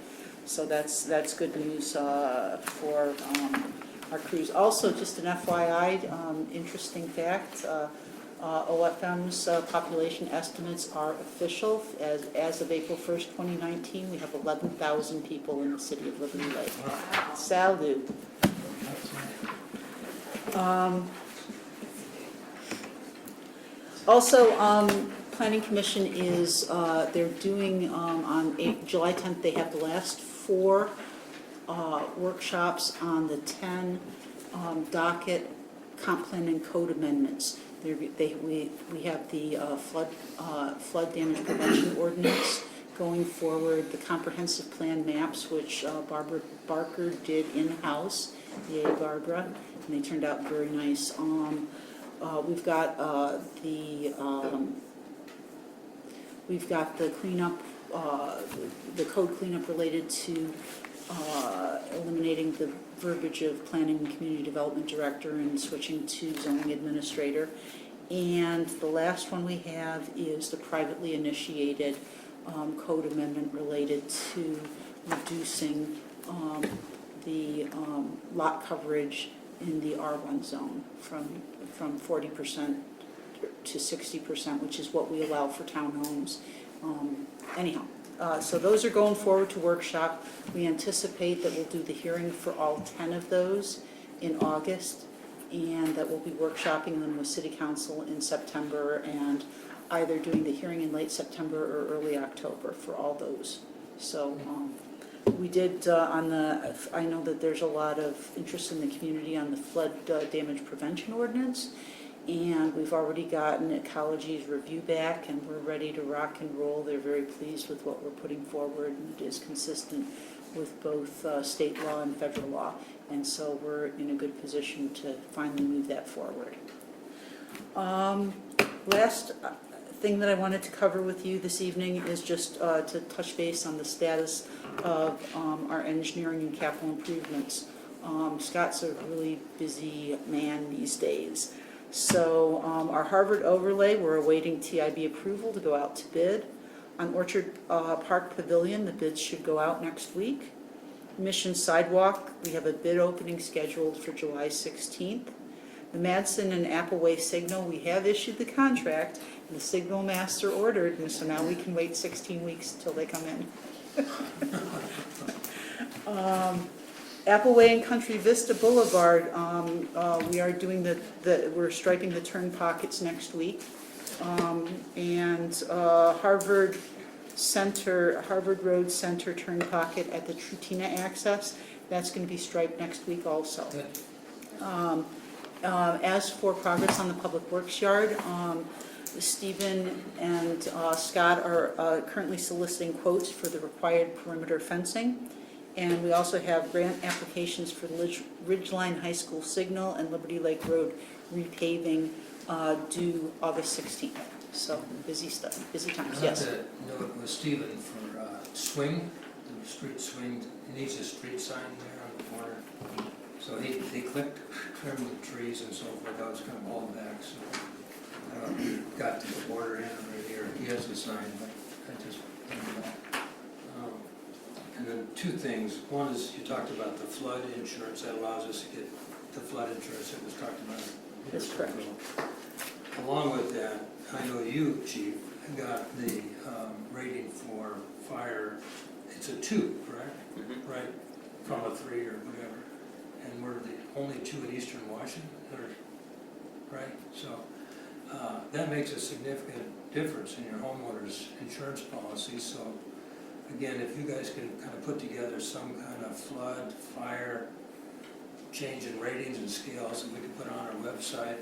that's good news for our crews. Also, just an FYI, interesting fact, OFM's population estimates are official. As of April 1st, 2019, we have 11,000 people in the city of Liberty Lake. Salute. Also, Planning Commission is, they're doing, on July 10th, they have the last 4 workshops on the 10 docket comp plan and code amendments. We have the flood damage prevention ordinance going forward, the comprehensive plan maps, which Barbara Barker did in-house, yay Barbara, and they turned out very nice. We've got the cleanup, the code cleanup related to eliminating the verbiage of planning and community development director and switching to zoning administrator. And the last one we have is the privately initiated code amendment related to reducing the lot coverage in the R1 zone from 40% to 60%, which is what we allow for townhomes. Anyhow, so those are going forward to workshop. We anticipate that we'll do the hearing for all 10 of those in August, and that we'll be workshopping them with City Council in September, and either doing the hearing in late September or early October for all those. So we did I know that there's a lot of interest in the community on the flood damage prevention ordinance, and we've already gotten Ecology's review back, and we're ready to rock and roll. They're very pleased with what we're putting forward, and it is consistent with both state law and federal law, and so we're in a good position to finally move that forward. Last thing that I wanted to cover with you this evening is just to touch base on the status of our engineering and capital improvements. Scott's a really busy man these days. So our Harvard overlay, we're awaiting TIB approval to go out to bid. On Orchard Park Pavilion, the bids should go out next week. Mission Sidewalk, we have a bid opening scheduled for July 16th. The Madsen and Appleway Signal, we have issued the contract, and the signal master ordered, and so now we can wait 16 weeks until they come in. Appleway and Country Vista Boulevard, we are doing we're striping the turn pockets next week. And Harvard Center, Harvard Road Center turn pocket at the Trutina access. That's going to be striped next week also. Good. As for progress on the Public Works Yard, Stephen and Scott are currently soliciting quotes for the required perimeter fencing. And we also have grant applications for Ridgeline High School signal and Liberty Lake Road repaving due August 16th. So busy stuff, busy times, yes. I'd like to note with Stephen for swing, the street swing, he needs a street sign there on the corner. So he clicked, trimmed the trees and so forth, I was kind of hauled back, so got to the border end right here. He has the sign, but I just, and then two things. One is you talked about the flood insurance that allows us to get the flood insurance that was talked about. That's correct. Along with that, I know you, Chief, got the rating for fire. It's a 2, correct? Right, from a 3 or whatever. And we're the only 2 in Eastern Washington, right? So that makes a significant difference in your homeowner's insurance policy. So again, if you guys can kind of put together some kind of flood, fire, change in ratings and scales that we can put on our website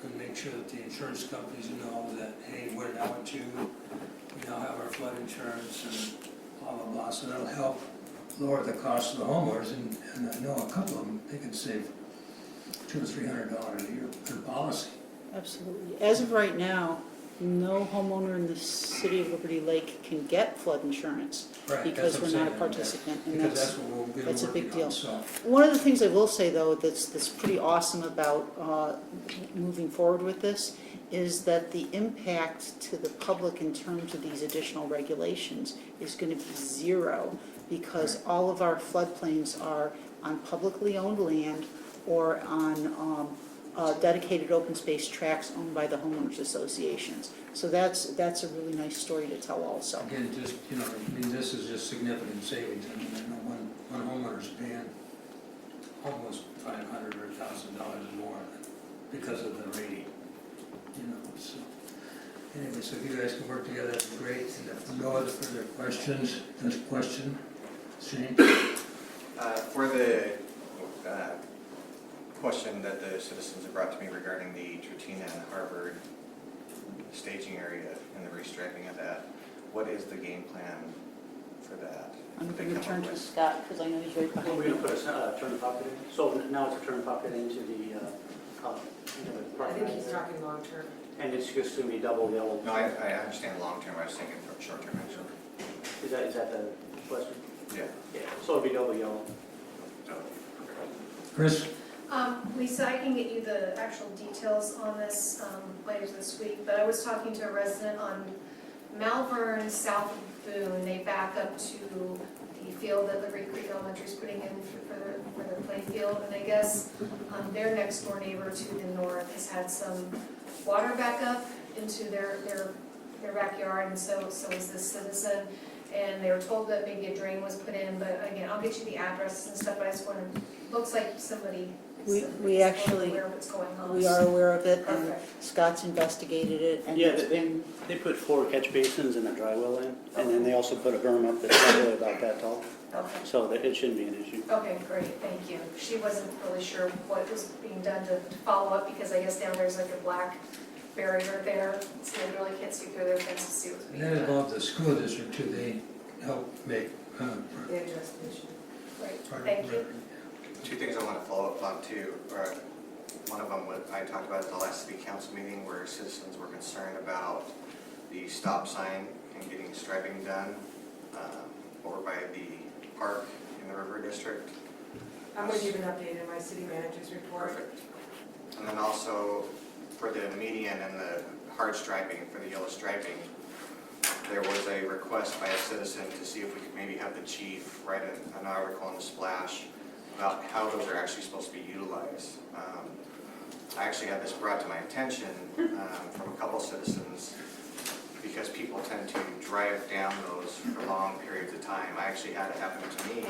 and make sure that the insurance companies know that, hey, we're now at 2, we now have our flood insurance and blah, blah, blah. So that'll help lower the cost of the homeowners, and I know a couple of them, they can save $200 to $300 a year per policy. Absolutely. As of right now, no homeowner in the city of Liberty Lake can get flood insurance Right, because that's what we're I'm not a saying, participant. And Because that's what we'll be that's a big working deal. on, so. One of the things I will say, though, that's pretty awesome about moving forward with this is that the impact to the public in terms of these additional regulations is going to be 0 because all of our floodplains are on publicly owned land or on dedicated open space tracts owned by the homeowners associations. So that's a really nice story to tell also. Again, just, I mean, this is just significant savings. I mean, I know one owner's paying almost $500 or $1,000 more because of the rating, so. Anyway, so if you guys can work together, that'd be great. And if no other further questions, this question, Shane? For the question that the citizens have brought to me regarding the Trutina and Harvard staging area and the restriping of that, what is the game plan for that? I'm They going to come turn up to with- Scott because I know he's right Well, behind we're me. going to put a turn pocket in, so now it's a turn pocket into the, the I parking think he's lot. talking long-term. And it's just going to be double yellow. No, I understand long-term, I was thinking from short-term, actually. Is that the question? Yeah. Yeah, so it'll be double yellow. So, Chris? Lisa, I can get you the actual details on this later this week, but I was talking to a resident on Malvern, south of Boone. They back up to the field that Liberty Creek Elementary is putting in for their play field, and I guess their next door neighbor to the north has had some water back up into their backyard, and so is this citizen. And they were told that maybe a drain was put in, but again, I'll get you the addresses and stuff, but I just wanted, looks like somebody We actually- aware of what's going on. We are aware of it, and Perfect. Scott's investigated it, and Yeah, it's been, they put 4 catch basins and a dry well in, and then they also put a berm up that's probably about that tall, Okay. so that it shouldn't be an issue. Okay, great, thank you. She wasn't really sure what was being done to follow up, because I guess down there's like a black barrier there, so they really can't see through their fence to see what's And being that done. involved the school district too, they help make. They addressed the issue. Great, part of thank the you. record. Two things I want to follow up on too, or one of them, I talked about at the last city council meeting where citizens were concerned about the stop sign and getting striping done over by the park in the River District. I'm going to give an update in my city manager's report. Perfect. And then also for the median and the hard striping, for the yellow striping, there was a request by a citizen to see if we could maybe have the chief write an article on the Splash about how those are actually supposed to be utilized. I actually had this brought to my attention from a couple citizens because people tend to drive down those for long periods of time. I actually had it happen to me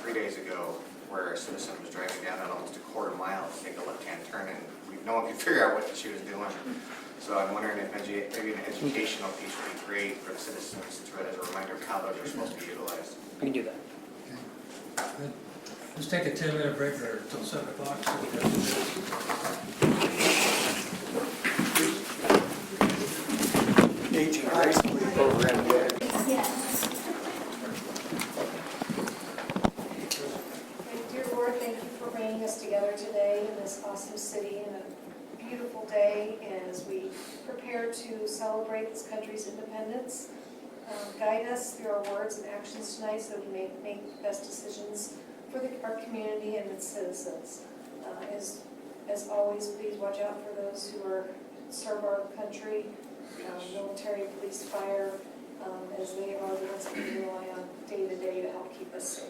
3 days ago where a citizen was driving down at almost a quarter mile to take a left-hand turn and no one could figure out what she was doing. So I'm wondering if maybe an educational piece would be great for the citizens to read as a reminder of how those are supposed to be utilized. We can do that. Let's take a 10-minute break or until 7 o'clock. So we have Aging gracefully program yet. Dear Lord, thank you for bringing us together today in this awesome city and a beautiful day as we prepare to celebrate this country's independence. Guide us through our words and actions tonight so that we may make the best decisions for our community and its citizens. As always, please watch out for those who serve our country, military, police, fire, as they are the ones that we rely on day to day to help keep us safe.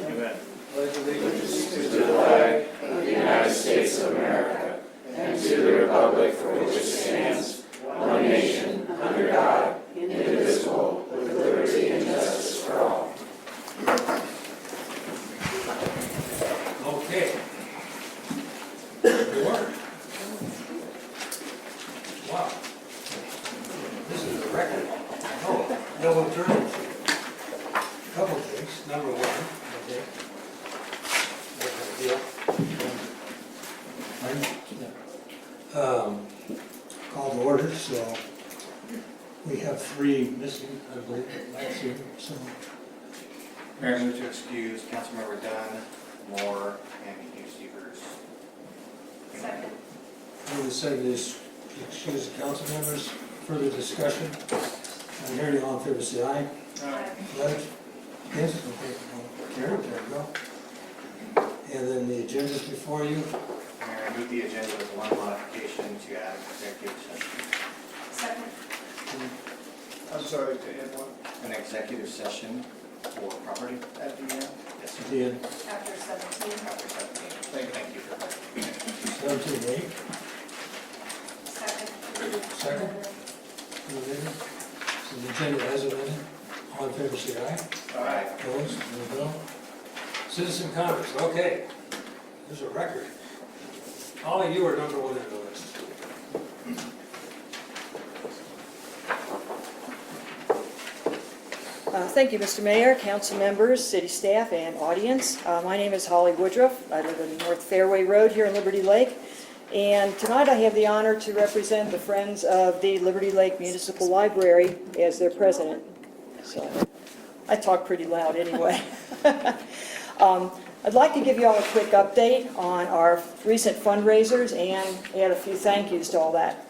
Amen. Pledge allegiance to the flag of the United States of America and to the republic for which it stands, one nation, under God, indivisible, with liberty and justice for all. Okay. Order. Wow. This is a record. Oh, no alternatives. Couple things. Number one, okay. Call to order, so we have 3 missing, I believe, last year, so. Mayor, move to excuse Councilmember Dunn, Moore, and Hugh Stevers. Second. Move the second is excuse the council members. Further discussion? I'm hearing all in favor, say aye. Pledge? Yes, okay. Carried, there we go. And then the agenda is before you. Mayor, I move the agenda with one modification to add executive session. Second. I'm sorry, to add one An executive session for property? at the end. Yes, At sir. the end, After 17. After 17. Thank you for that. 17, 8. Second. Second. So the agenda as amended. All in favor, say aye. Aye. Opposed? No bill. Citizen comments, okay. There's a record. All of you are number 1 in the list. Thank you, Mr. Mayor, council members, city staff, and audience. My name is Holly Woodruff. I live in North Fairway Road here in Liberty Lake. And tonight I have the honor to represent the Friends of the Liberty Lake Municipal Library as their president. So I talk pretty loud anyway. I'd like to give you all a quick update on our recent fundraisers and add a few thank yous to all that.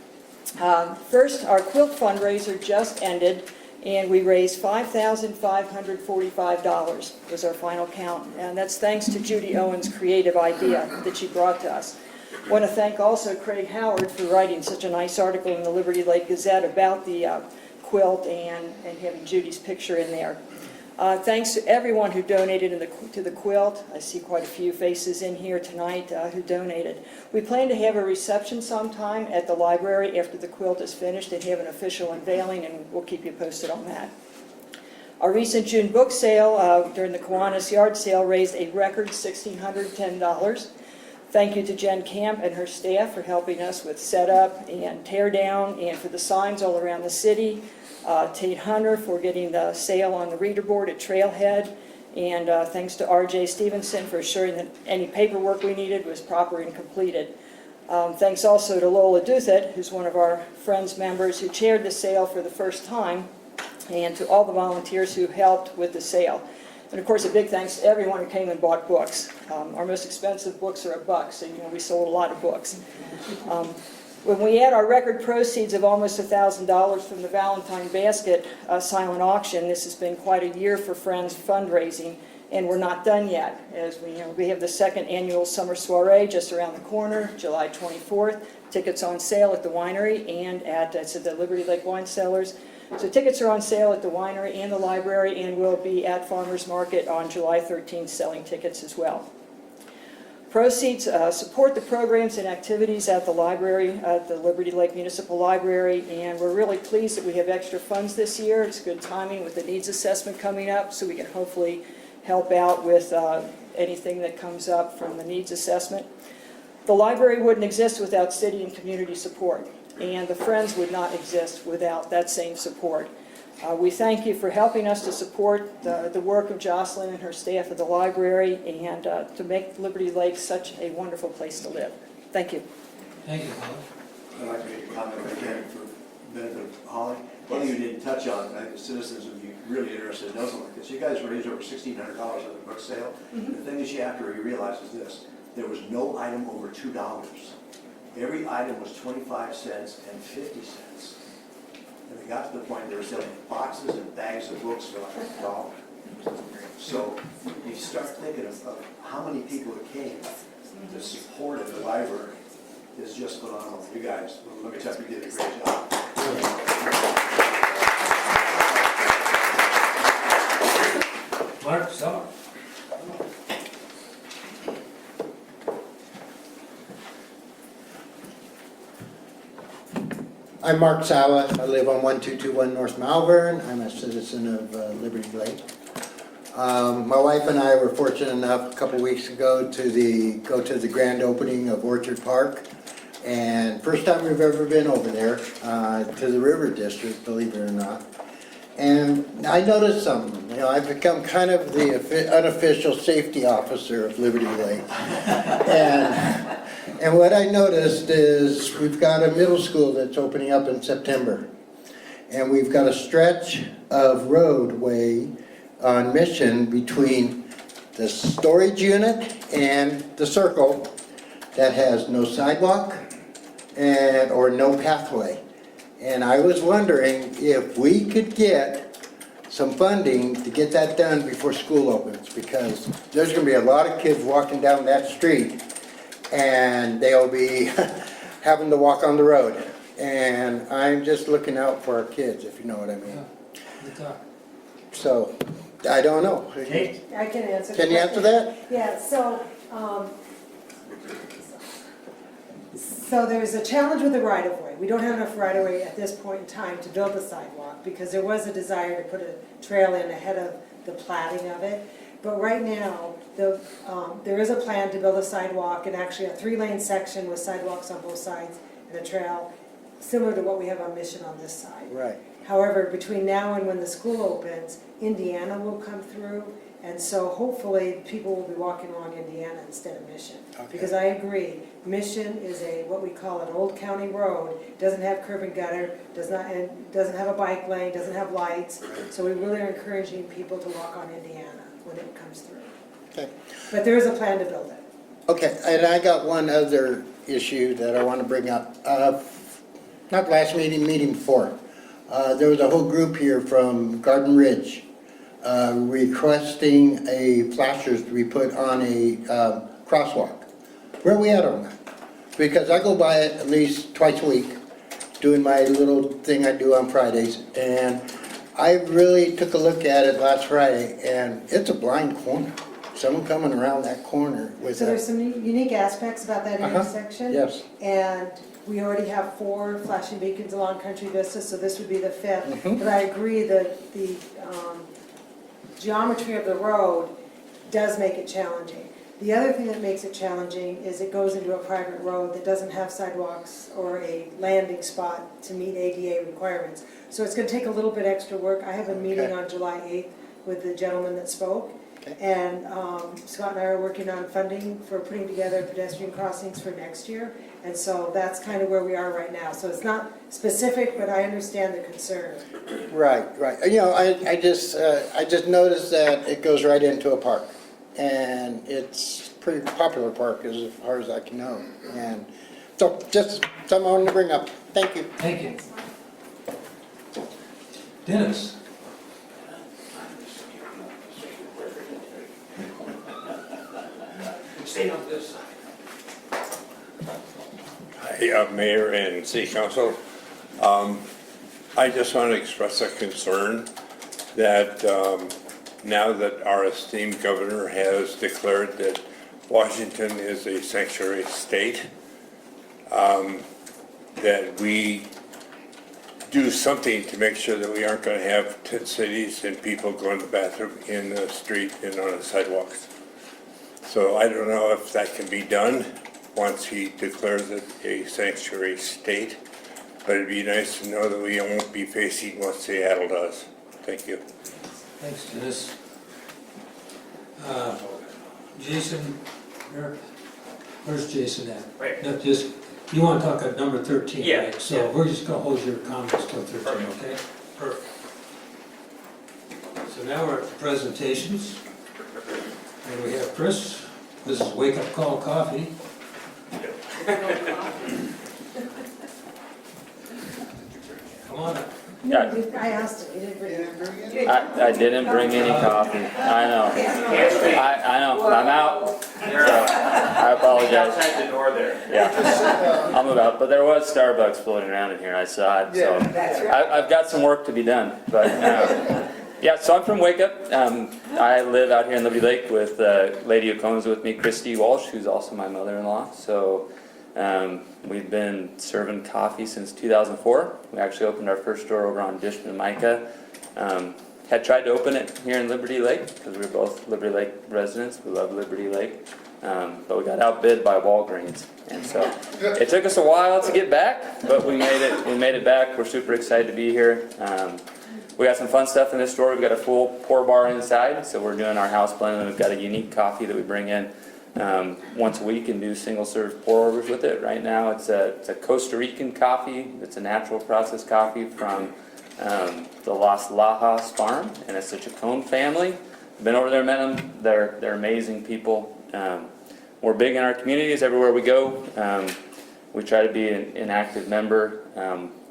First, our quilt fundraiser just ended, and we raised $5,545 was our final count. And that's thanks to Judy Owen's creative idea that she brought to us. I want to thank also Craig Howard for writing such a nice article in the Liberty Lake Gazette about the quilt and having Judy's picture in there. Thanks to everyone who donated to the quilt. I see quite a few faces in here tonight who donated. We plan to have a reception sometime at the library after the quilt is finished and have an official unveiling, and we'll keep you posted on that. Our recent June book sale during the Kiwanis yard sale raised a record $1,610. Thank you to Jen Camp and her staff for helping us with setup and tear down and for the signs all around the city. Tate Hunter for getting the sale on the reader board at Trailhead. And thanks to R.J. Stevenson for assuring that any paperwork we needed was proper and completed. Thanks also to Lola Duthet, who's one of our Friends members who chaired the sale for the first time, and to all the volunteers who helped with the sale. And of course, a big thanks to everyone who came and bought books. Our most expensive books are $1, so we sold a lot of books. When we add our record proceeds of almost $1,000 from the Valentine Basket silent auction, this has been quite a year for Friends fundraising, and we're not done yet. As we have the second annual summer soiree just around the corner, July 24th. Tickets on sale at the winery and at the Liberty Lake Wine Cellars. So tickets are on sale at the winery and the library, and will be at Farmers Market on July 13th selling tickets as well. Proceeds support the programs and activities at the library, at the Liberty Lake Municipal Library, and we're really pleased that we have extra funds this year. It's good timing with the needs assessment coming up, so we can hopefully help out with anything that comes up from the needs assessment. The library wouldn't exist without city and community support, and the Friends would not exist without that same support. We thank you for helping us to support the work of Jocelyn and her staff at the library and to make Liberty Lake such a wonderful place to live. Thank you. Thank you, Holly. I'd like to make a comment again for the benefit of Holly. One thing you didn't touch on, and I think citizens would be really interested in those like this. You guys raised over $1,600 on the book sale. The thing that you have to realize is this: there was no item over $2. Every item was 25 cents and 50 cents. And they got to the point they were selling boxes and bags of books for like $1. So you start thinking of how many people that came to support the library is just phenomenal. You guys, let me tell you, you did a great job. Mark, Summer. I'm Mark Sawa. I live on 1221 North Malvern. I'm a citizen of Liberty Lake. My wife and I were fortunate enough a couple weeks ago to go to the grand opening of Orchard Park. And first time we've ever been over there to the River District, believe it or not. And I noticed something. You know, I've become kind of the unofficial safety officer of Liberty Lake. And what I noticed is we've got a middle school that's opening up in September. And we've got a stretch of roadway on Mission between the storage unit and the circle that has no sidewalk or no pathway. And I was wondering if we could get some funding to get that done before school opens, because there's going to be a lot of kids walking down that street and they'll be having to walk on the road. And I'm just looking out for our kids, if you know what I mean. So, I don't know. Kate? I can answer. Can you answer that? Yeah, so there's a challenge with the right-of-way. We don't have enough right-of-way at this point in time to build the sidewalk, because there was a desire to put a trail in ahead of the platting of it. But right now, there is a plan to build a sidewalk, and actually a 3-lane section with sidewalks on both sides and a trail, similar to what we have on Mission on this side. Right. However, between now and when the school opens, Indiana will come through, and so hopefully people will be walking along Indiana instead of Mission. Okay. Because I agree, Mission is what we call an old county road, doesn't have curb and gutter, doesn't have a bike lane, doesn't have lights, so we really are encouraging people to walk on Indiana when it comes through. Okay. But there is a plan to build it. Okay, and I got one other issue that I want to bring up. Not last meeting, meeting before. There was a whole group here from Garden Ridge requesting flashers to be put on a crosswalk. Where are we at on that? Because I go by it at least twice a week, doing my little thing I do on Fridays, and I really took a look at it last Friday, and it's a blind corner. Someone coming around that corner with So there's some unique aspects about that intersection. Yes. And we already have 4 flashing beacons along Country Vista, so this would be the 5th. But I agree that the geometry of the road does make it challenging. The other thing that makes it challenging is it goes into a private road that doesn't have sidewalks or a landing spot to meet ADA requirements. So it's going to take a little bit extra work. I have a meeting on July 8th with the gentleman that spoke. Okay. And Scott and I are working on funding for putting together pedestrian crossings for next year. And so that's kind of where we are right now. So it's not specific, but I understand the concern. Right, right. You know, I just noticed that it goes right into a park. And it's a pretty popular park as far as I can know. And so just something I wanted to bring up. Thank you. Thank you. Dennis? Stay on this side. Hi, Mayor and City Council. I just want to express a concern that now that our esteemed governor has declared that Washington is a sanctuary state, that we do something to make sure that we aren't going to have tent cities and people going to the bathroom in the street and on the sidewalks. So I don't know if that can be done once he declares it a sanctuary state. But it'd be nice to know that we won't be facing what Seattle does. Thank you. Thanks, Dennis. Jason, where's Jason at? Right. No, just, you want to talk at number 13, Yeah, right? So yeah. we're just going to hold your comments till 13, Perfect. okay? Perfect. So now we're at the presentations. And we have Chris. This is Wake Up Call Coffee. Come on up. No, I asked him, he didn't bring it. I didn't bring any coffee. I know. I know. I'm out. So I apologize. Outside the door there. Yeah. I'll move out. But there was Starbucks floating around in here. I saw it. So I've got some work to be done. But yeah, so I'm from Wake Up. I live out here in Liberty Lake with a lady who comes with me, Christy Walsh, who's also my mother-in-law. So we've been serving coffee since 2004. We actually opened our first store over on Dishman and Micah. Had tried to open it here in Liberty Lake because we were both Liberty Lake residents. We love Liberty Lake. But we got outbid by Walgreens. And so it took us a while to get back, but we made it. We made it back. We're super excited to be here. We got some fun stuff in this store. We've got a full pour bar inside, so we're doing our house blend, and we've got a unique coffee that we bring in once a week and do single serve pour overs with it. Right now it's a Costa Rican coffee. It's a natural processed coffee from the Las Lajas farm, and it's the Chacon family. Been over there, met them. They're amazing people. We're big in our communities everywhere we go. We try to be an active member.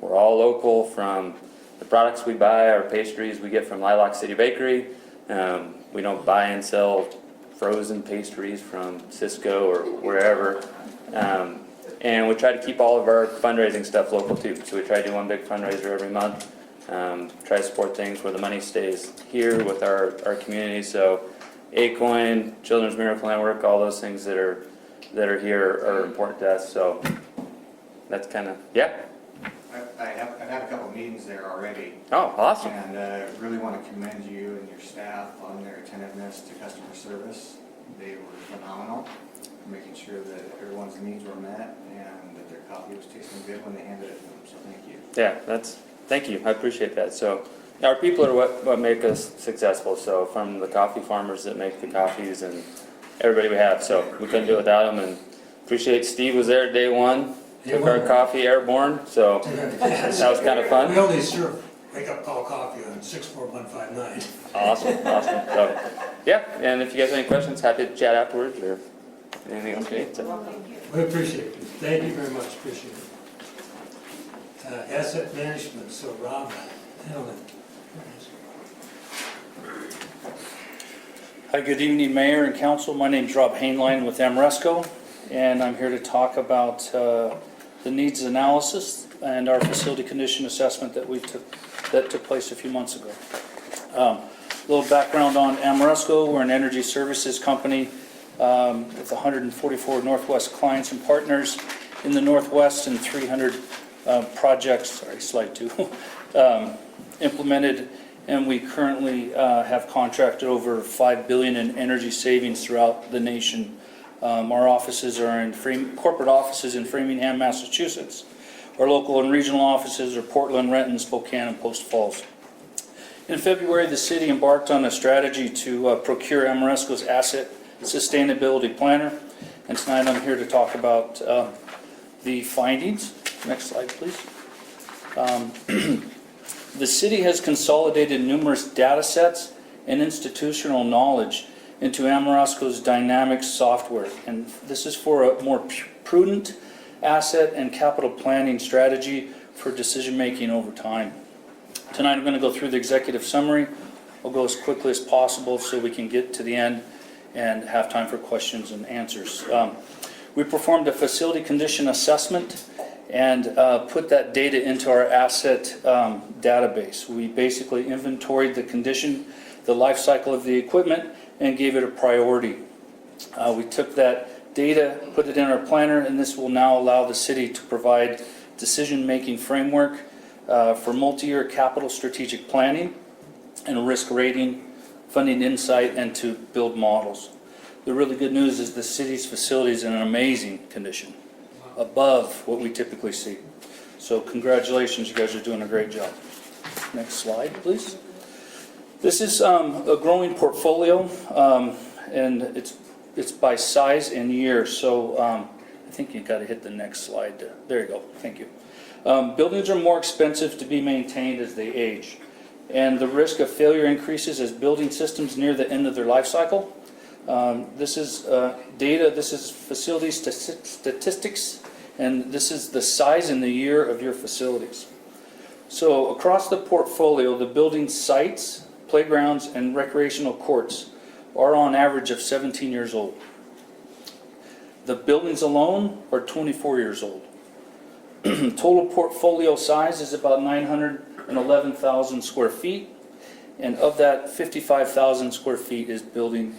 We're all local. From the products we buy, our pastries we get from Lilac City Bakery. We don't buy and sell frozen pastries from Cisco or wherever. And we try to keep all of our fundraising stuff local too. So we try to do one big fundraiser every month. Try to support things where the money stays here with our community. So ACOIN, Children's Miracle Network, all those things that are here are important to us. So that's kind of, yeah. I've had a couple meetings there already. Oh, awesome. And really want to commend you and your staff on their attentiveness to customer service. They were phenomenal, making sure that everyone's needs were met and that their coffee was tasting good when they handed it to them. So thank you. Yeah, thank you. I appreciate that. So our people are what make us successful. So from the coffee farmers that make the coffees and everybody we have. So we couldn't do it without them. And appreciate Steve was there day one. Took our coffee airborne. So that was kind of fun. We only serve Wake Up Call Coffee on 64159. Awesome. So yeah, and if you guys have any questions, happy to chat afterwards or anything else you need. So. We appreciate it. Thank you very much. Appreciate it. Asset management. So Rob Hellman. Hi, good evening, Mayor and Council. My name is Rob Hainline with Amoresco, and I'm here to talk about the needs analysis and our facility condition assessment that took place a few months ago. A little background on Amoresco. We're an energy services company with 144 Northwest clients and partners in the Northwest and 300 projects, slide 2, implemented, and we currently have contracted over $5 billion in energy savings throughout the nation. Our offices are in corporate offices in Framingham, Massachusetts. Our local and regional offices are Portland, Renton, Spokane, and Post Falls. In February, the city embarked on a strategy to procure Amoresco's asset sustainability planner, and tonight I'm here to talk about the findings. Next slide, please. The city has consolidated numerous data sets and institutional knowledge into Amoresco's Dynamics software, and this is for a more prudent asset and capital planning strategy for decision-making over time. Tonight I'm going to go through the executive summary. I'll go as quickly as possible so we can get to the end and have time for questions and answers. We performed a facility condition assessment and put that data into our asset database. We basically inventoried the condition, the life cycle of the equipment, and gave it a priority. We took that data, put it in our planner, and this will now allow the city to provide decision-making framework for multi-year capital strategic planning and risk rating, funding insight, and to build models. the really good news is the city's facility is in an amazing condition, above what we typically see. So congratulations, you guys are doing a great job. Next slide, please. This is a growing portfolio, and it's by size and year. So I think you got to hit the next slide. There you go. Thank you. Buildings are more expensive to be maintained as they age, and the risk of failure increases as building systems near the end of their life cycle. This is data. This is facility statistics, and this is the size and the year of your facilities. So across the portfolio, the building sites, playgrounds, and recreational courts are on average of 17 years old. The buildings alone are 24 years old. Total portfolio size is about 911,000 square feet, and of that, 55,000 square feet is building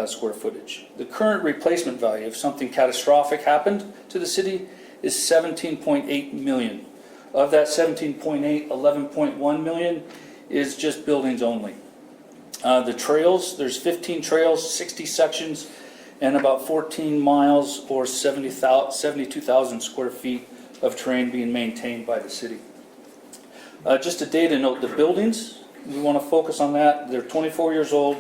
square footage. The current replacement value, if something catastrophic happened to the city, is $17.8 million. Of that 17.8, 11.1 million is just buildings only. The trails, there's 15 trails, 60 sections, and about 14 miles or 72,000 square feet of terrain being maintained by the city. Just a data note, the buildings, we want to focus on that. They're 24 years old,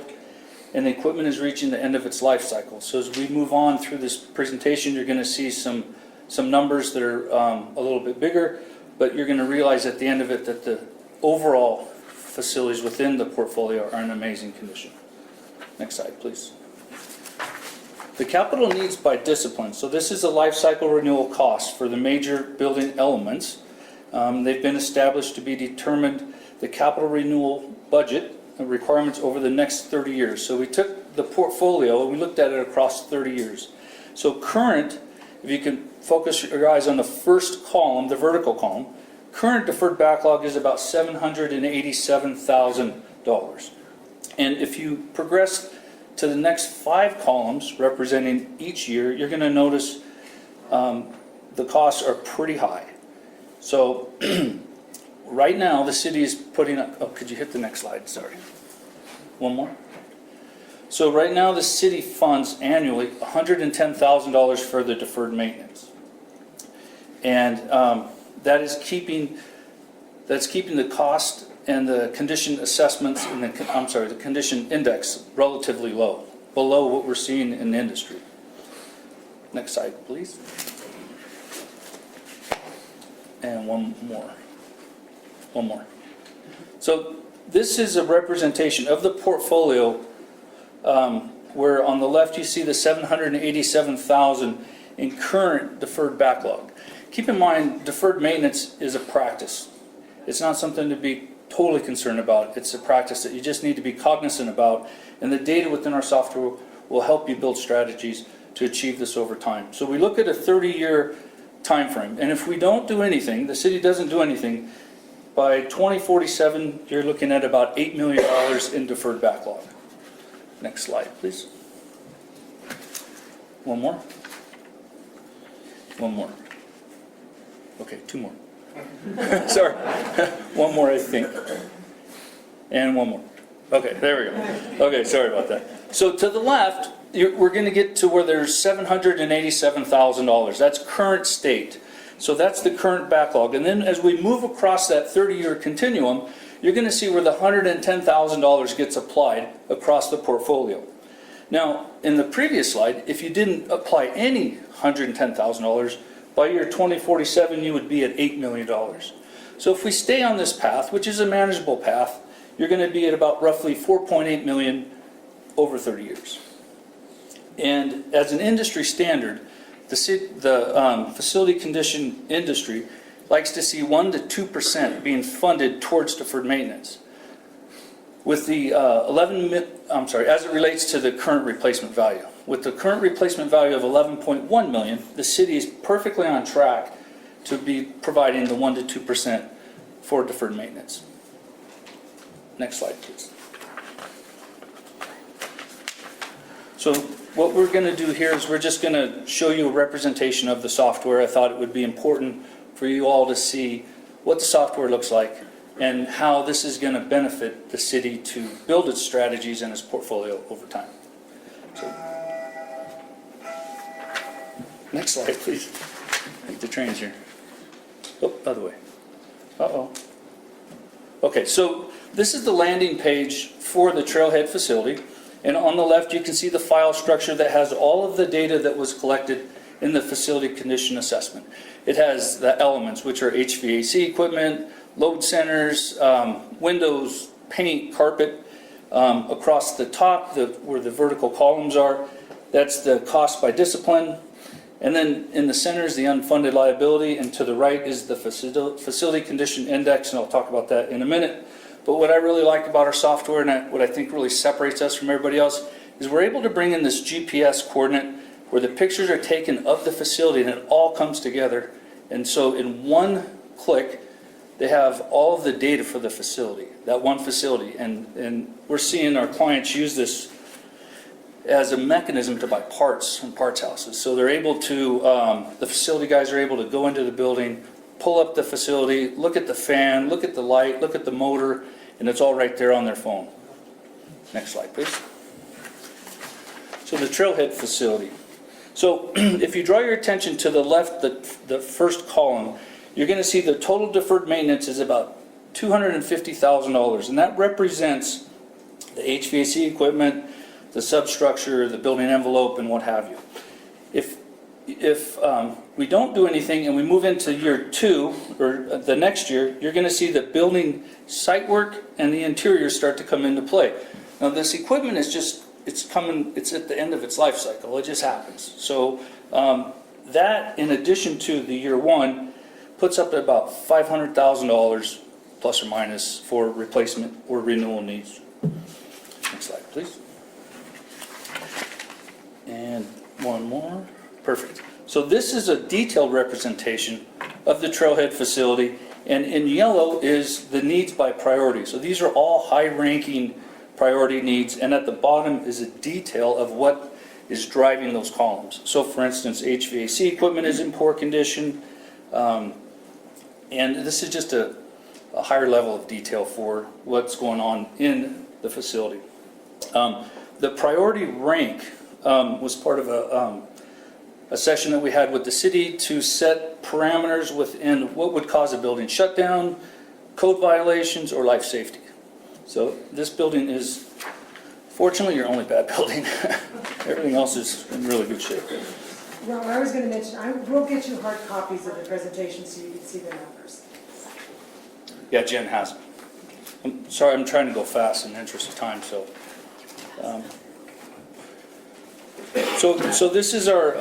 and the equipment is reaching the end of its life cycle. So as we move on through this presentation, you're going to see some numbers that are a little bit bigger, but you're going to realize at the end of it that the overall facilities within the portfolio are in amazing condition. Next slide, please. The capital needs by discipline. So this is a life cycle renewal cost for the major building elements. They've been established to be determined the capital renewal budget requirements over the next 30 years. So we took the portfolio and we looked at it across 30 years. So current, if you can focus your eyes on the first column, the vertical column, current deferred backlog is about $787,000. And if you progress to the next 5 columns representing each year, you're going to notice the costs are pretty high. So right now the city is putting up, oh, could you hit the next slide? Sorry. One more. So right now the city funds annually $110,000 for the deferred maintenance. And that's keeping the cost and the condition assessments and the condition index relatively low, below what we're seeing in the industry. Next slide, please. And one more. So this is a representation of the portfolio where on the left you see the $787,000 in current deferred backlog. Keep in mind, deferred maintenance is a practice. It's not something to be totally concerned about. It's a practice that you just need to be cognizant about, and the data within our software will help you build strategies to achieve this over time. So we look at a 30-year time frame, and if we don't do anything, the city doesn't do anything, by 2047 you're looking at about $8 million in deferred backlog. Next slide, please. One more. Okay, 2 more. Sorry. One more, I think. And one more. Okay, there we go. Okay, sorry about that. So to the left, we're going to get to where there's $787,000. That's current state. So that's the current backlog. And then as we move across that 30-year continuum, you're going to see where the $110,000 gets applied across the portfolio. Now, in the previous slide, if you didn't apply any $110,000, by year 2047, you would be at $8 million. So if we stay on this path, which is a manageable path, you're going to be at about roughly $4.8 million over 30 years. And as an industry standard, the facility condition industry likes to see 1% to 2% being funded towards deferred maintenance. With the as it relates to the current replacement value. With the current replacement value of $11.1 million, the city is perfectly on track to be providing the 1% to 2% for deferred maintenance. Next slide, please. So what we're going to do here is we're just going to show you a representation of the software. I thought it would be important for you all to see what the software looks like and how this is going to benefit the city to build its strategies and its portfolio over time. So Next slide, please. I think the train's here. Oh, other way. Uh-oh. Okay, so this is the landing page for the Trailhead facility. And on the left, you can see the file structure that has all of the data that was collected in the facility condition assessment. It has the elements, which are HVAC equipment, load centers, windows, paint, carpet. Across the top, where the vertical columns are, that's the cost by discipline. And then in the center is the unfunded liability, and to the right is the facility condition index, and I'll talk about that in a minute. But what I really like about our software, and what I think really separates us from everybody else, is we're able to bring in this GPS coordinate where the pictures are taken of the facility and it all comes together. And so in one click, they have all of the data for the facility, that one facility. And we're seeing our clients use this as a mechanism to buy parts in parts houses. So they're able to, the facility guys are able to go into the building, pull up the facility, look at the fan, look at the light, look at the motor, and it's all right there on their phone. Next slide, please. So the Trailhead facility. So if you draw your attention to the left, the first column, you're going to see the total deferred maintenance is about $250,000, and that represents the HVAC equipment, the substructure, the building envelope, and what have you. If we don't do anything and we move into year 2, or the next year, you're going to see the building site work and the interior start to come into play. Now this equipment is just, it's at the end of its life cycle. It just happens. So that, in addition to the year 1, puts up at about $500,000 plus or minus for replacement or renewal needs. Next slide, please. And one more. Perfect. So this is a detailed representation of the Trailhead facility, and in yellow is the needs by priority. So these are all high-ranking priority needs, and at the bottom is a detail of what is driving those columns. So for instance, HVAC equipment is in poor condition, and this is just a higher level of detail for what's going on in the facility. The priority rank was part of a session that we had with the city to set parameters within what would cause a building shutdown, code violations, or life safety. So this building is, fortunately, your only bad building. Everything else is in really good shape. Well, I was going to mention, we'll get you hard copies of the presentation so you can see the numbers. Yeah, Jen has them. I'm sorry, I'm trying to go fast in the interest of time, so. So this is our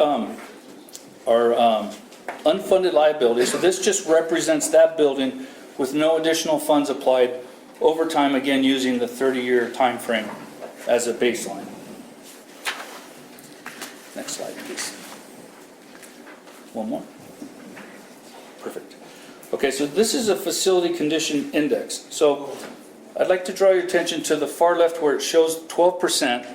unfunded liability. So this just represents that building with no additional funds applied over time, again, using the 30-year time frame as a baseline. Next slide, please. One more. Perfect. Okay, so this is a facility condition index. So I'd like to draw your attention to the far left where it shows 12%.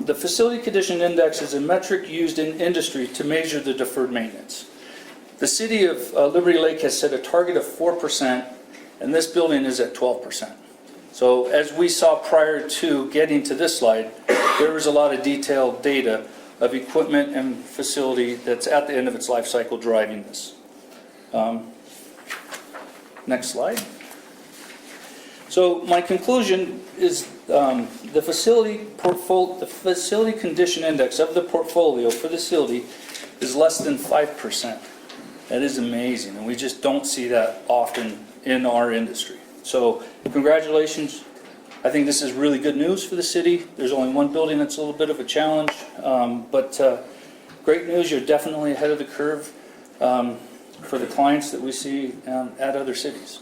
The facility condition index is a metric used in industry to measure the deferred maintenance. The city of Liberty Lake has set a target of 4%, and this building is at 12%. So as we saw prior to getting to this slide, there was a lot of detailed data of equipment and facility that's at the end of its life cycle driving this. Next slide. So my conclusion is the facility condition index of the portfolio for the facility is less than 5%. That is amazing, and we just don't see that often in our industry. So congratulations. I think this is really good news for the city. There's only one building that's a little bit of a challenge, but great news. You're definitely ahead of the curve for the clients that we see at other cities.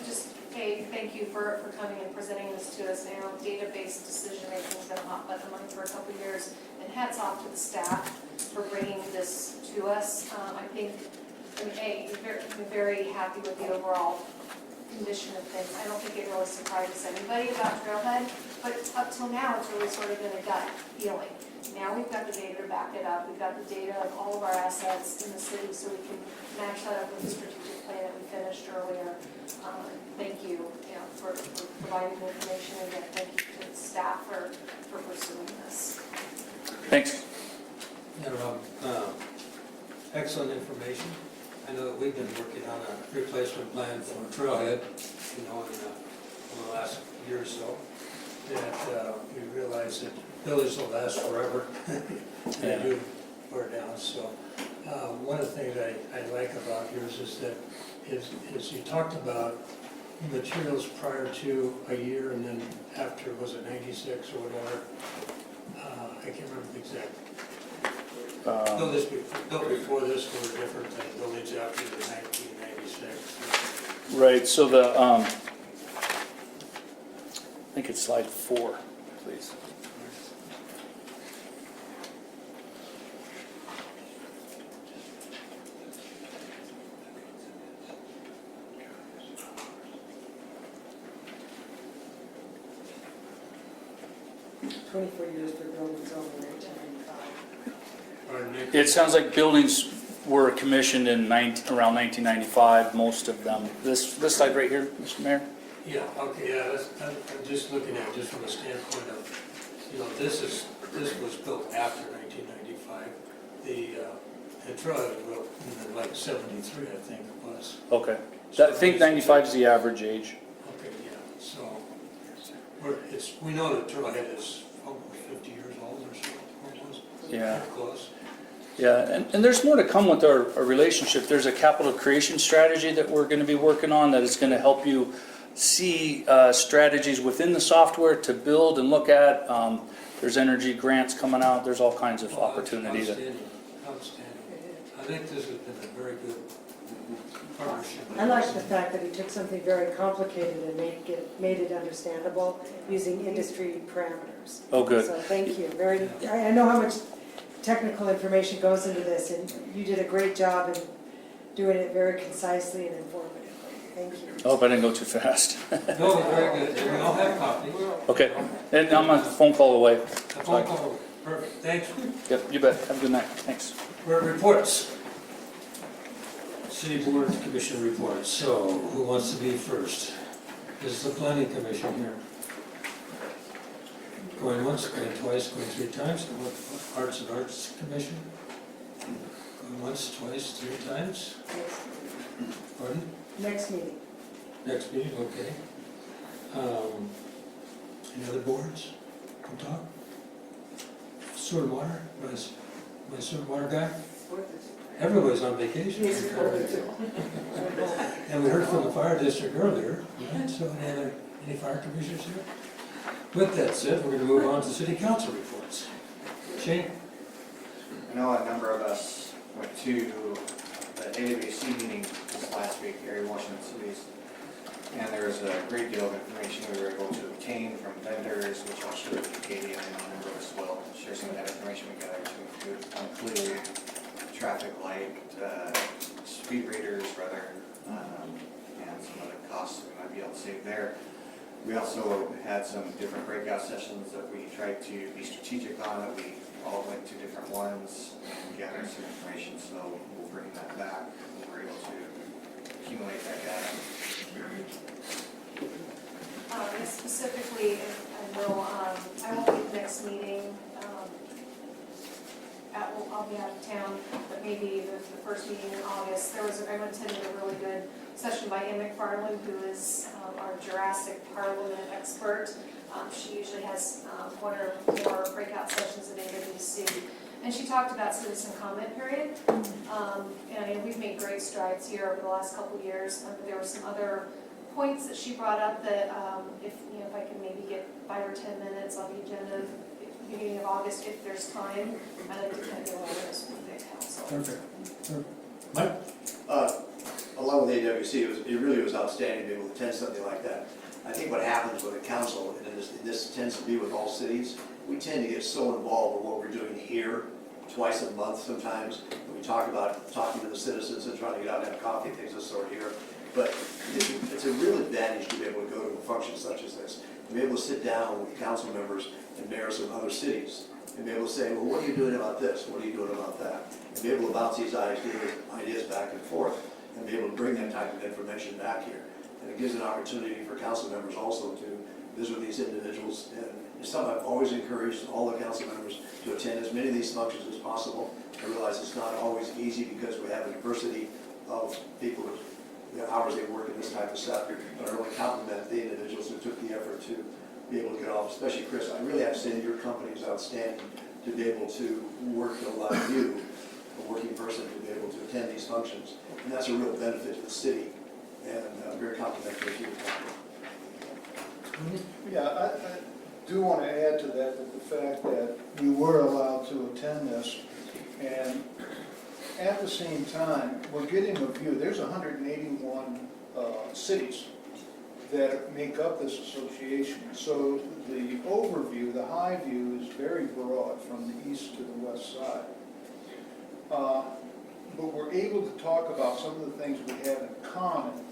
Just, hey, thank you for coming and presenting this to us. I know database decision-making has been a hot button for a couple of years, and hats off to the staff for bringing this to us. I think, I'm very happy with the overall condition of things. I don't think it really surprises anybody about Trailhead, but up till now, it's really sort of been a gut feeling. Now we've got the data to back it up. We've got the data of all of our assets in the city, so we can match that up with the strategic plan that we finished earlier. Thank you, for providing the information, and again, thank you to the staff for pursuing this. Thanks. Yeah, Rob, excellent information. I know that we've been working on a replacement plan for Trailhead, in the last year or so, that we realize that buildings will last forever. They do wear down, so one of the things I like about yours is that is you talked about materials prior to a year and then after, was it 96 or whatever? I can't remember the exact. Buildings built before this were different than buildings after the 1996. Right, so I think it's slide 4, please. Twenty-four years for buildings over 1995. It sounds like buildings were commissioned in around 1995, most of them. This slide right here, Mr. Mayor? Yeah, okay, yeah, I'm just looking at it just from a standpoint of, this was built after 1995. The Trailhead was built in like 73, I think it was. Okay. I think 95 is the average age. Okay, yeah, so we know that Trailhead is almost 50 years old or so, almost. Yeah. Close. Yeah, and there's more to come with our relationship. There's a capital creation strategy that we're going to be working on that is going to help you see strategies within the software to build and look at. There's energy grants coming out. There's all kinds of opportunity. Outstanding. I think this has been a very good partnership. I like the fact that he took something very complicated and made it understandable using industry parameters. Oh, good. So thank you. I know how much technical information goes into this, and you did a great job in doing it very concisely and informatively. Thank you. I hope I didn't go too fast. No, very good. We all have copies. Okay, and I'm a phone call away. A phone call. Perfect. Thanks. Yep, you bet. Have a good night. Thanks. Reports. City Board Commission reports. So, who wants to be first? This is the Planning Commission here. Going once, going twice, going 3 times. Arts and Arts Commission. Going once, twice, 3 times. Pardon? Next meeting. Next meeting, okay. Any other boards? Come talk? Sewer and water, my sewer and water guy? Everybody's on vacation. And we heard from the fire district earlier, right? So any fire commissioners here? With that said, we're going to move on to city council reports. Shane? I know a number of us went to the AWC meeting this last week, area Washington cities, and there was a great deal of information we were able to obtain from vendors, which I'll share with Katie and a number of us will share some of that information we got to include traffic light, speed readers rather, and some other costs we might be able to save there. We also had some different breakout sessions that we tried to be strategic on, that we all went to different ones and gathered some information, so we'll bring that back when we're able to accumulate that data. Specifically, I won't be at the next meeting. I'll be out of town, but maybe the first meeting in August. I attended a really good session by Ann McFarland, who is our Jurassic Parliament expert. She usually has 1 or more breakout sessions at AWC. And she talked about citizen comment period. And we've made great strides here over the last couple of years. There were some other points that she brought up that if I can maybe get 5 or 10 minutes on the agenda at the beginning of August, if there's time, I'd like to kind of go over this with the council. Perfect. Mike? Along with AWC, it really was outstanding to be able to attend something like that. I think what happens with the council, and this tends to be with all cities, we tend to get so involved with what we're doing here, twice a month sometimes, when we talk about talking to the citizens and trying to get out and have coffee, things of the sort here. But it's a real advantage to be able to go to a function such as this, to be able to sit down with council members and mayors of other cities, and be able to say, well, what are you doing about this? What are you doing about that? And be able to bounce these ideas back and forth, and be able to bring that type of information back here. And it gives an opportunity for council members also to visit with these individuals and It's something I've always encouraged all the council members to attend as many of these functions as possible. I realize it's not always easy because we have a diversity of people, the hours they work in this type of stuff, but I really compliment the individuals who took the effort to be able to get off, especially Chris. I really have to say your company is outstanding to be able to work to allow you, a working person, to be able to attend these functions. And that's a real benefit to the city, and very complimentary to your company. Yeah, I do want to add to that the fact that you were allowed to attend this, and at the same time, we're getting a view. There's 181 cities that make up this association. So the overview, the high view, is very broad from the east to the west side. But we're able to talk about some of the things we have in common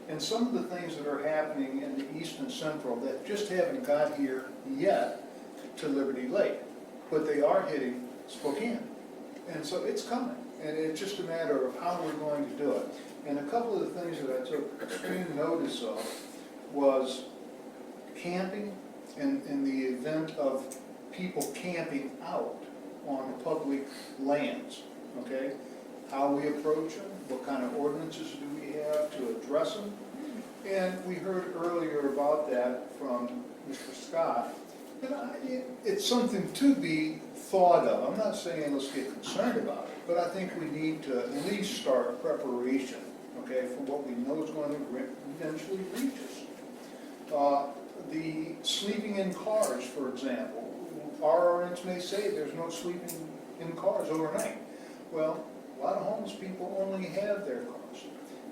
and some of the things that are happening in the east and central that just haven't got here yet to Liberty Lake, but they are hitting Spokane. And so it's coming, and it's just a matter of how we're going to do it. And a couple of the things that I took extreme notice of was camping in the event of people camping out on public lands, okay? How we approach them, what kind of ordinances do we have to address them? And we heard earlier about that from Mr. Scott. And it's something to be thought of. I'm not saying let's get concerned about it, but I think we need to at least start preparation, okay, for what we know is going to eventually reach us. The sleeping in cars, for example. Our ordinance may say there's no sleeping in cars overnight. Well, a lot of homeless people only have their cars,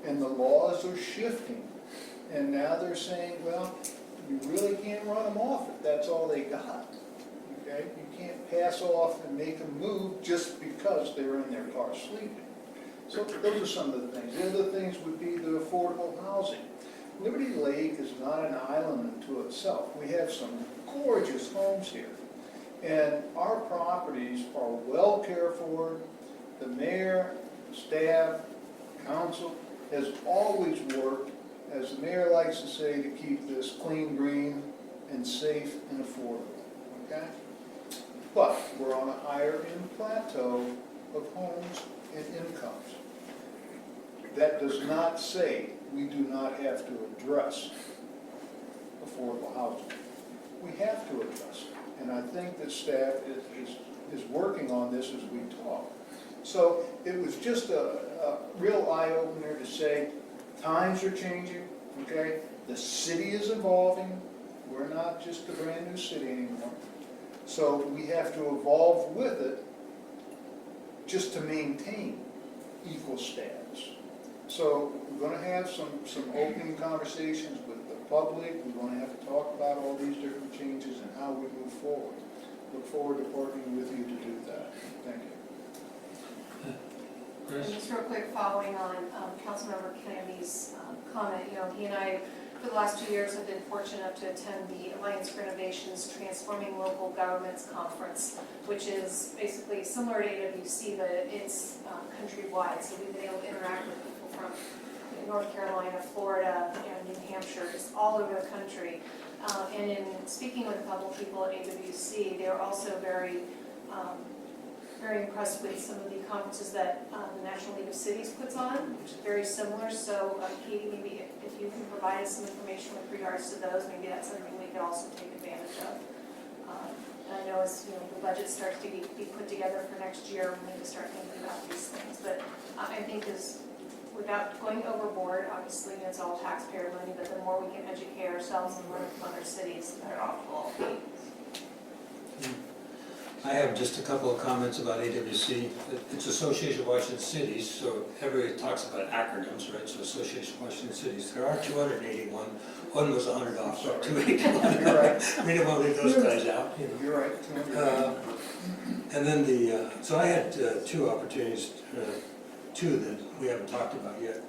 and the laws are shifting. And now they're saying, well, you really can't run them off if that's all they got. Okay? You can't pass off and make them move just because they're in their car sleeping. So those are some of the things. The other things would be the affordable housing. Liberty Lake is not an island unto itself. We have some gorgeous homes here. And our properties are well cared for. The mayor, staff, council has always worked, as the mayor likes to say, to keep this clean, green, and safe and affordable, okay? But we're on a higher end plateau of homes and incomes. That does not say we do not have to address affordable housing. We have to address it, and I think that staff is working on this as we talk. So it was just a real eye-opener to say, times are changing, okay? The city is evolving. We're not just a brand new city anymore. So we have to evolve with it just to maintain equal status. So we're going to have some opening conversations with the public. We're going to have to talk about all these different changes and how we move forward. Look forward to partnering with you to do that. Thank you. And just real quick, following on Councilmember Kennedy's comment, he and I, for the last 2 years, have been fortunate enough to attend the Alliance for Innovations Transforming Local Governments Conference, which is basically similar to AWC, but it's countrywide. So we've been able to interact with people from North Carolina, Florida, New Hampshire, just all over the country. And in speaking with a couple people at AWC, they were also very impressed with some of the conferences that the National League of Cities puts on, which is very similar. So Katie, maybe if you can provide us some information with regards to those, maybe that's something we could also take advantage of. And I know as the budget starts to be put together for next year, we need to start thinking about these things. But I think without going overboard, obviously it's all taxpayer money, but the more we can educate ourselves and learn from other cities, the better off we'll all be. I have just a couple of comments about AWC. It's Association of Washington Cities, so everybody talks about acronyms, right? So Association of Washington Cities. There are 281. One was 100 off, so 281. You're right. We don't want to leave those guys out. You're right. And then so I had two opportunities, two that we haven't talked about yet.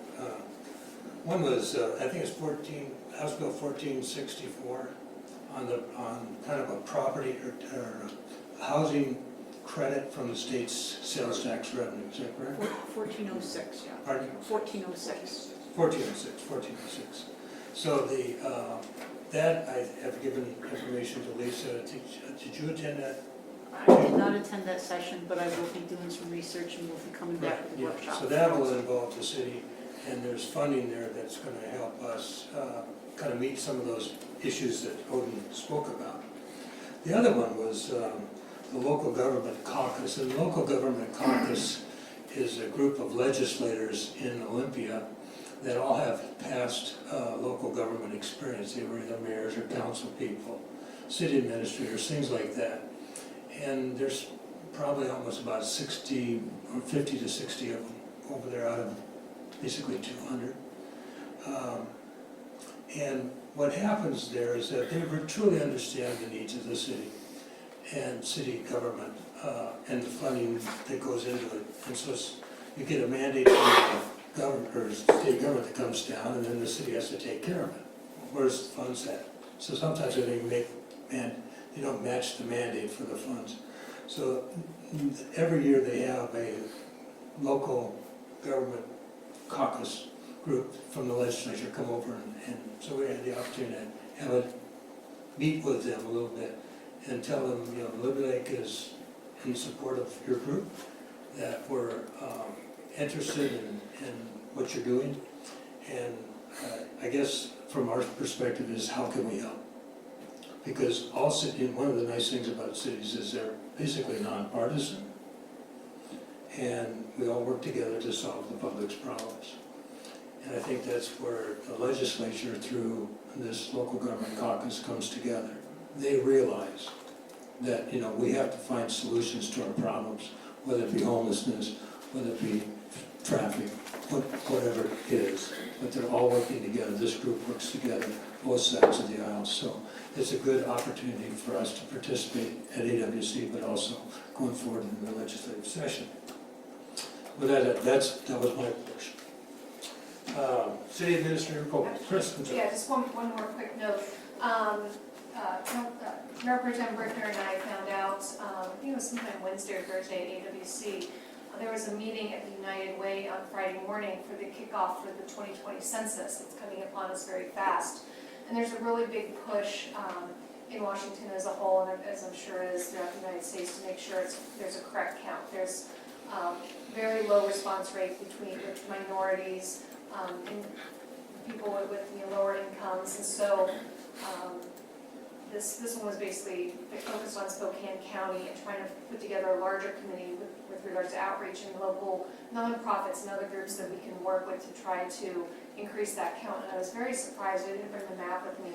One was, I think it's House Bill 1464 on kind of a property or housing credit from the state's sales tax revenue, is that correct? 1406, yeah. Pardon? 1406. 1406. So That, I have given information to Lisa. Did you attend that? I did not attend that session, but I will be doing some research and we'll be coming back with a Yeah, workshop. so that will involve the city, and there's funding there that's going to help us kind of meet some of those issues that Odin spoke about. The other one was the local government caucus, and the local government caucus is a group of legislators in Olympia that all have past local government experience. They were either mayors or council people, city administrators, things like that. And there's probably almost about 60 or 50 to 60 of them over there out of basically 200. And what happens there is that they truly understand the needs of the city and city government and the funding that goes into it. And so you get a mandate from the government or state government that comes down, and then the city has to take care of it. Where's the funds at? So sometimes they don't match the mandate for the funds. So every year they have a local government caucus group from the legislature come over, and so we had the opportunity to have a meet with them a little bit and tell them, you know, Liberty Lake is in support of your group, that we're interested in what you're doing, and I guess from our perspective is how can we help? Because one of the nice things about cities is they're basically nonpartisan, and we all work together to solve the public's problems. And I think that's where the legislature, through this local government caucus, comes together. They realize that, you know, we have to find solutions to our problems, whether it be homelessness, whether it be traffic, whatever it is. But they're all working together. This group works together, both sides of the aisle. So it's a good opportunity for us to participate at AWC, but also going forward in the legislative session. With that was my portion. City Administrator Cole. Chris, I'm sorry. Yeah, just one more quick note. Mayor Pro Tem Brickner and I found out, I think it was sometime Wednesday or Thursday at AWC, there was a meeting at the United Way on Friday morning for the kickoff for the 2020 census. It's coming upon us very fast. And there's a really big push in Washington as a whole, and as I'm sure is throughout the United States, to make sure there's a correct count. There's very low response rate with minorities, and people with lower incomes, and so this one was basically focused on Spokane County and trying to put together a larger committee with regards to outreach and local nonprofits and other groups that we can work with to try to increase that count. And I was very surprised, I didn't bring the map with me,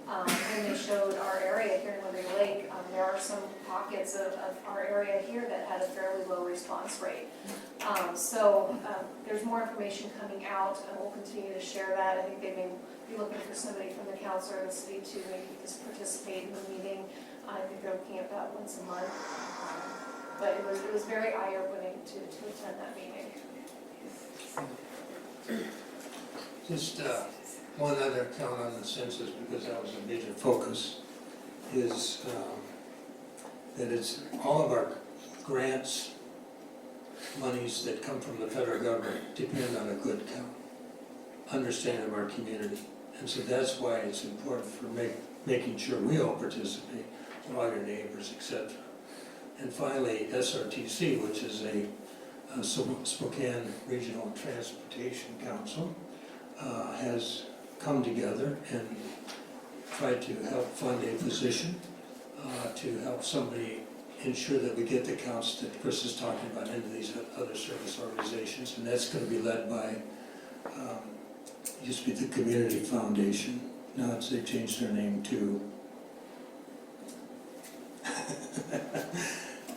when they showed our area here in Liberty Lake. There are some pockets of our area here that had a fairly low response rate. So there's more information coming out, and we'll continue to share that. I think they may be looking for somebody from the council or the city to maybe just participate in the meeting. I think they're looking at that once a month. But it was very eye-opening to attend that meeting. Just one other count on the census, because that was a major focus, is that it's all of our grants, monies that come from the federal government depend on a good count, understanding of our community. And so that's why it's important for making sure we all participate, all your neighbors, etc. And finally, SRTC, which is a Spokane Regional Transportation Council, has come together and tried to help fund a position to help somebody ensure that we get the counts that Chris is talking about into these other service organizations. And that's going to be led by, used to be the Community Foundation. Now they changed their name to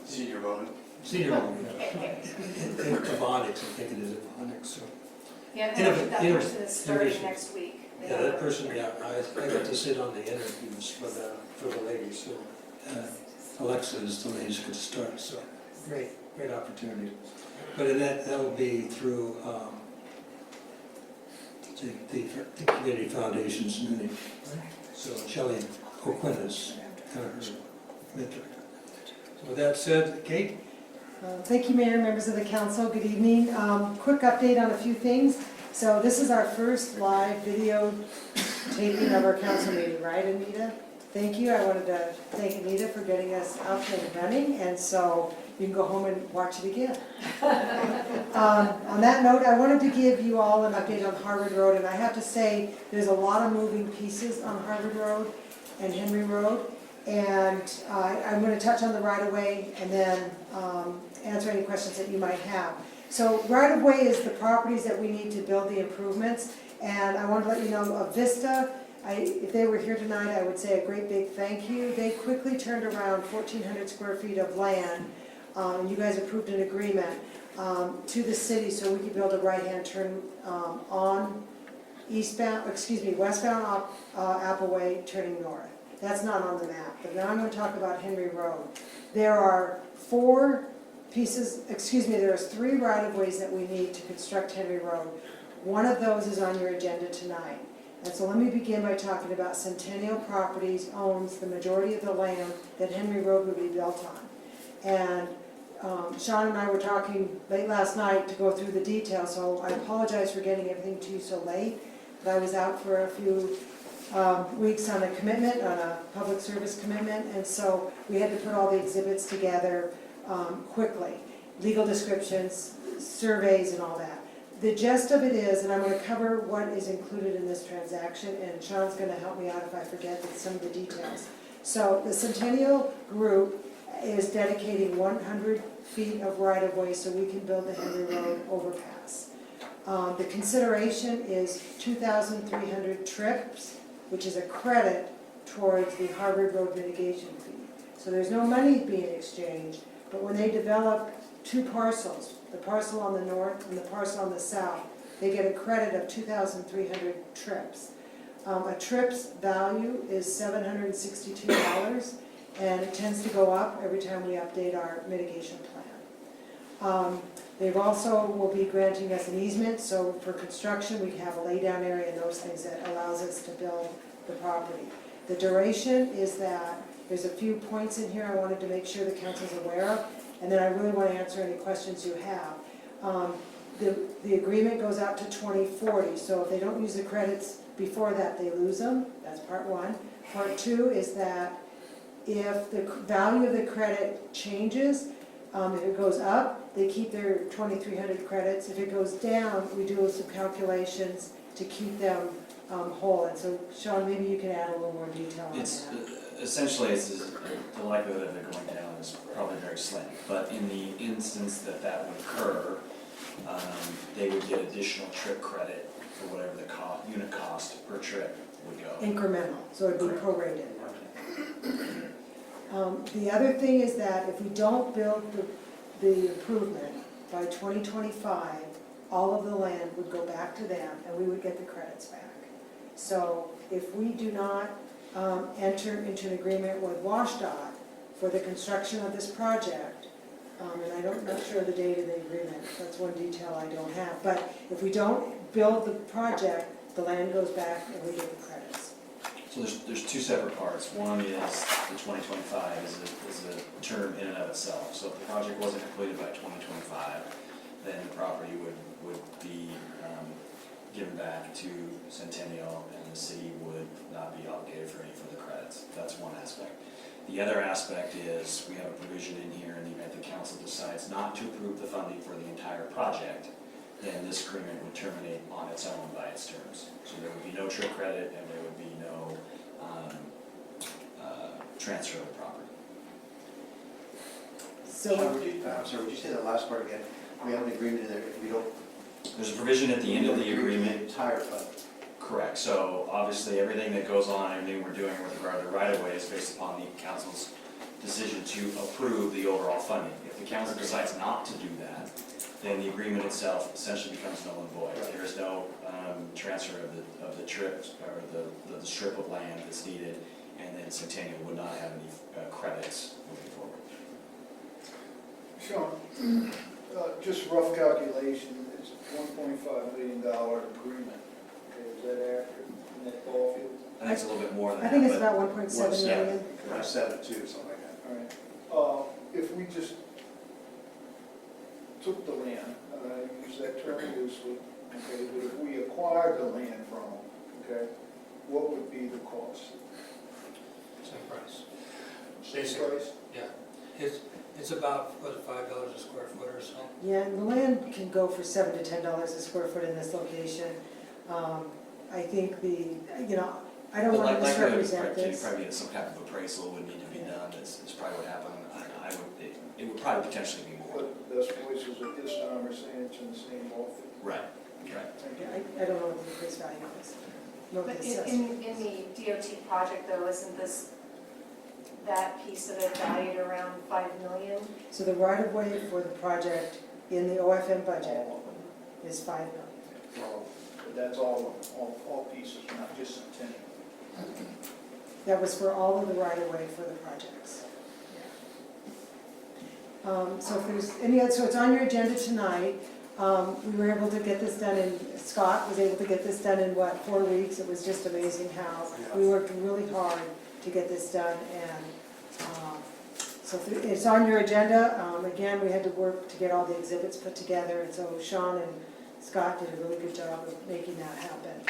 Senior Moment. Senior Moment, yeah. Avonix, I think it is Avonix, so. Yeah, that person is starting next week. Yeah, that person, yeah, I got to sit on the interviews for the ladies, so Alexa is the ladies could start, so great opportunity. But in that will be through the Community Foundation's meeting. So Shelley O'Quinn is kind of her mentor. So with that said, Kate? Thank you, Mayor, members of the council. Good evening. Quick update on a few things. So this is our first live video taping of our council meeting, right, Anita? Thank you. I wanted to thank Anita for getting us up and running, and so you can go home and watch it again. On that note, I wanted to give you all an update on Harvard Road, and I have to say, there's a lot of moving pieces on Harvard Road and Henry Road, and I'm going to touch on the right-of-way and then answer any questions that you might have. So right-of-way is the properties that we need to build the improvements, and I want to let you know of Vista. If they were here tonight, I would say a great big thank you. They quickly turned around 1,400 square feet of land, and you guys approved an agreement to the city so we could build a right-hand turn on westbound Appleway turning north. That's not on the map, but now I'm going to talk about Henry Road. There are there's 3 right-of-ways that we need to construct Henry Road. One of those is on your agenda tonight. And so let me begin by talking about Centennial Properties owns the majority of the land that Henry Road would be built on. And Sean and I were talking late last night to go through the details, so I apologize for getting everything to you so late. But I was out for a few weeks on a commitment, on a public service commitment, and so we had to put all the exhibits together quickly. Legal descriptions, surveys, and all that. The gist of it is, and I'm going to cover what is included in this transaction, and Sean's going to help me out if I forget some of the details. So the Centennial Group is dedicating 100 feet of right-of-way so we can build the Henry Road overpass. The consideration is 2,300 trips, which is a credit towards the Harvard Road mitigation fee. So there's no money being exchanged, but when they develop 2 parcels, the parcel on the north and the parcel on the south, they get a credit of 2,300 trips. A trip's value is $762, and it tends to go up every time we update our mitigation plan. They've also will be granting us an easement, so for construction, we have a laydown area and those things that allows us to build the property. The duration is that there's a few points in here I wanted to make sure the council's aware of, and then I really want to answer any questions you have. The agreement goes out to 2040, so if they don't use the credits before that, they lose them. That's part 1. Part 2 is that if the value of the credit changes, if it goes up, they keep their 2,300 credits. If it goes down, we do some calculations to keep them whole. And so, Sean, maybe you can add a little more detail on that. Essentially, the likelihood of it going down is probably very slim. But in the instance that that would occur, they would get additional trip credit for whatever the unit cost per trip would go. Incremental, so it'd be prorated. The other thing is that if we don't build the improvement by 2025, all of the land would go back to them and we would get the credits back. So if we do not enter into an agreement with WashDOT for the construction of this project, and I'm not sure of the date of the agreement, that's one detail I don't have, but if we don't build the project, the land goes back and we get the credits. So there's 2 separate parts. One is the 2025 is a term in and of itself. So if the project wasn't completed by 2025, then the property would be given back to Centennial, and the city would not be obligated for any further credits. That's one aspect. The other aspect is we have a provision in here in the event the council decides not to approve the funding for the entire project, then this agreement would terminate on its own by its terms. So there would be no trip credit and there would be no transfer of the property. So, would you say that last part again? We have an agreement in there, if we don't. There's a provision at the end of the agreement. Entire fund. Correct. So obviously everything that goes on, everything we're doing with regard to right-of-way is based upon the council's decision to approve the overall funding. If the council decides not to do that, then the agreement itself essentially becomes null and void. There is no transfer of the trip or the strip of land that's needed, and then Centennial would not have any credits moving forward. Sean, just rough calculation, it's a $1.5 million agreement. Okay, is that accurate in that ball field? I think it's a little bit more than that. I think it's but- about 1.7 million. 1.72, something like that. All right. If we just took the land, use that term loosely, okay, but if we acquired the land from them, okay, what would be the cost? Same price. Same Basically. price? Yeah, it's about, what, $5 a square foot or so? Yeah, and the land can go for $7 to $10 a square foot in this location. I think I don't want to misrepresent this. Probably some kind of appraisal would need to be done, is probably what happened. It would probably potentially be more. But Best Voices at this time are saying it's in the same ballpark. Right. I don't know what the appraised value is. Nor the But assessment. in the DOT project though, isn't that piece of it valued around 5 million? So the right-of-way for the project in the OFM budget is $5 million. But that's all pieces, not just Centennial. That was for all of the right-of-way for the projects. So if there's any other, so it's on your agenda tonight. We were able to get this done Scott was able to get this done in 4 weeks? It was just amazing how we worked really hard to get this done, and so it's on your agenda. Again, we had to work to get all the exhibits put together, and so Sean and Scott did a really good job of making that happen.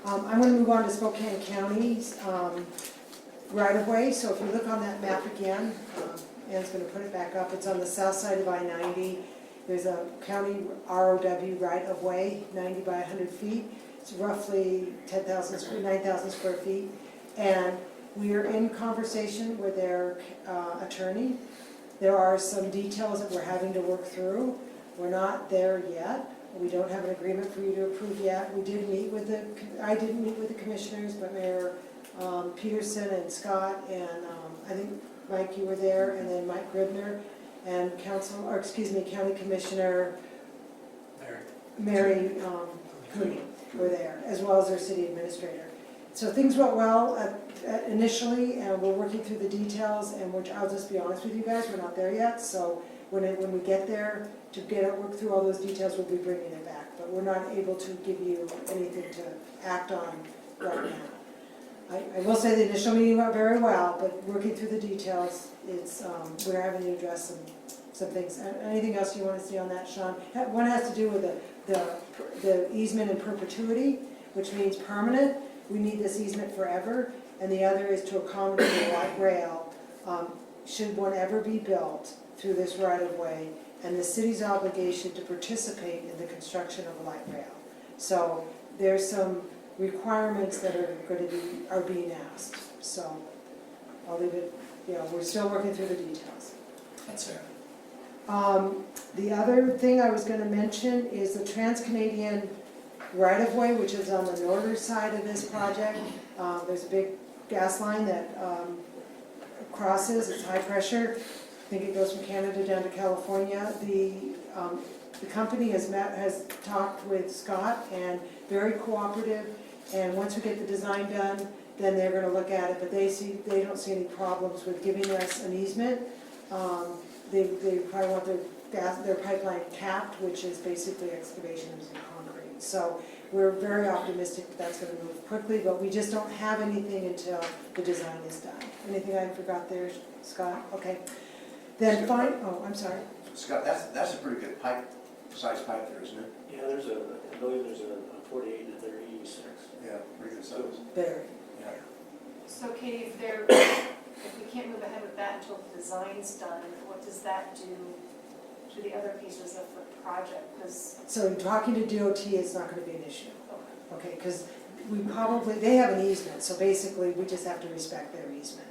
I'm going to move on to Spokane County's right-of-way. So if you look on that map again, Ann's going to put it back up. It's on the south side of I-90. There's a county ROW right-of-way, 90 by 100 feet. It's roughly 9,000 square feet. And we are in conversation with their attorney. There are some details that we're having to work through. We're not there yet. We don't have an agreement for you to approve yet. I didn't meet with the commissioners, but Mayor Peterson and Scott and I think Mike, you were there, and then Mike Gribner and County Commissioner Mary Cooney were there, as well as their city administrator. So things went well initially, and we're working through the details, and I'll just be honest with you guys, we're not there yet. So when we get there to work through all those details, we'll be bringing it back. But we're not able to give you anything to act on right now. I will say the initial meeting went very well, but working through the details, we're having to address some things. Anything else you want to see on that, Sean? One has to do with the easement in perpetuity, which means permanent. We need this easement forever. And the other is to accommodate a light rail, should one ever be built through this right-of-way, and the city's obligation to participate in the construction of a light rail. So there's some requirements that are being asked. So I'll leave it, we're still working through the details. That's fair. The other thing I was going to mention is the Trans-Canadian right-of-way, which is on the northern side of this project. There's a big gas line that crosses, it's high pressure. I think it goes from Canada down to California. The company has talked with Scott, and very cooperative, and once we get the design done, then they're going to look at it, but they don't see any problems with giving us an easement. They probably want their pipeline capped, which is basically excavation using concrete. So we're very optimistic that that's going to move quickly, but we just don't have anything until the design is done. Anything I forgot there, Scott? Okay. Then I'm sorry. Scott, that's a pretty good size pipe there, isn't it? Yeah, I believe there's a 48 and a 36. Yeah, pretty good size. Very. Yeah. So Katie, if we can't move ahead with that until the design's done, what does that do to the other pieces of the project? So talking to DOT is not going to be an issue. Okay, because they have an easement, so basically we just have to respect their easement.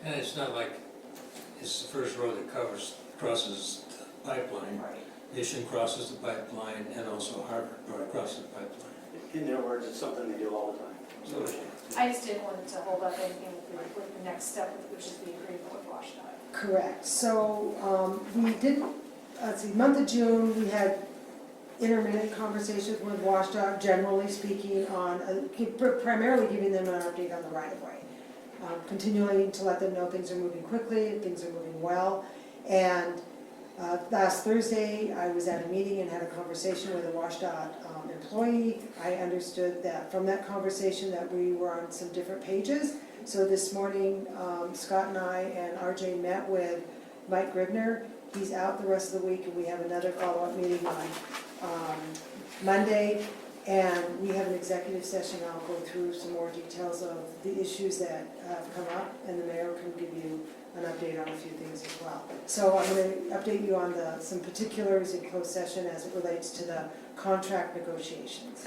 And it's not like it's the first road that crosses the pipeline. Mission crosses the pipeline, and also Harvard crosses the pipeline. In their words, it's something they do all the time. I just didn't want it to hold up anything with the next step, which is the agreement with WashDOT. Correct. So we didn't, month of June, we had intermittent conversations with WashDOT, generally speaking, on primarily giving them an update on the right-of-way. Continuing to let them know things are moving quickly, things are moving well. And last Thursday, I was at a meeting and had a conversation with a WashDOT employee. I understood that from that conversation that we were on some different pages. So this morning, Scott and I and RJ met with Mike Gribner. He's out the rest of the week, and we have another follow-up meeting on Monday. And we have an executive session, I'll go through some more details of the issues that have come up, and the mayor can give you an update on a few things as well. So I'm going to update you on some particulars in closed session as it relates to the contract negotiations.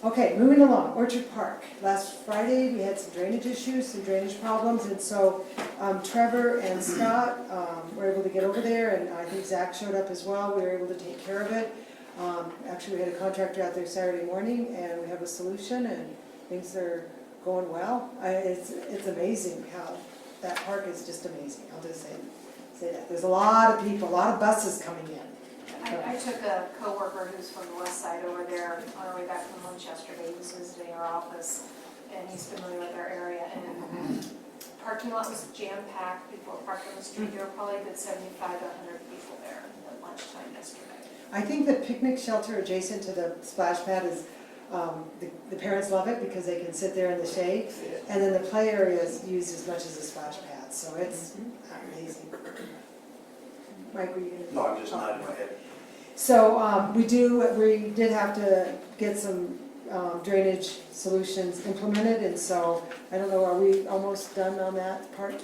Okay, moving along, Orchard Park. Last Friday, we had some drainage issues, some drainage problems, and so Trevor and Scott were able to get over there, and I think Zach showed up as well. We were able to take care of it. Actually, we had a contractor out there Saturday morning, and we have a solution, and things are going well. It's amazing how that park is just amazing. I'll just say that. There's a lot of people, a lot of buses coming in. I took a coworker who's from the west side over there on our way back from lunch yesterday. He was visiting our office, and he's familiar with our area. And parking lot was jam-packed. People were parked on the street. There were probably a good 75 to 100 people there at lunchtime yesterday. I think the picnic shelter adjacent to the splash pad is, the parents love it because they can sit there in the shade. And then the play area is used as much as the splash pad, so it's amazing. Mike, were you going to? No, I'm just nodding my head. So we did have to get some drainage solutions implemented, and so, I don't know, are we almost done on that part?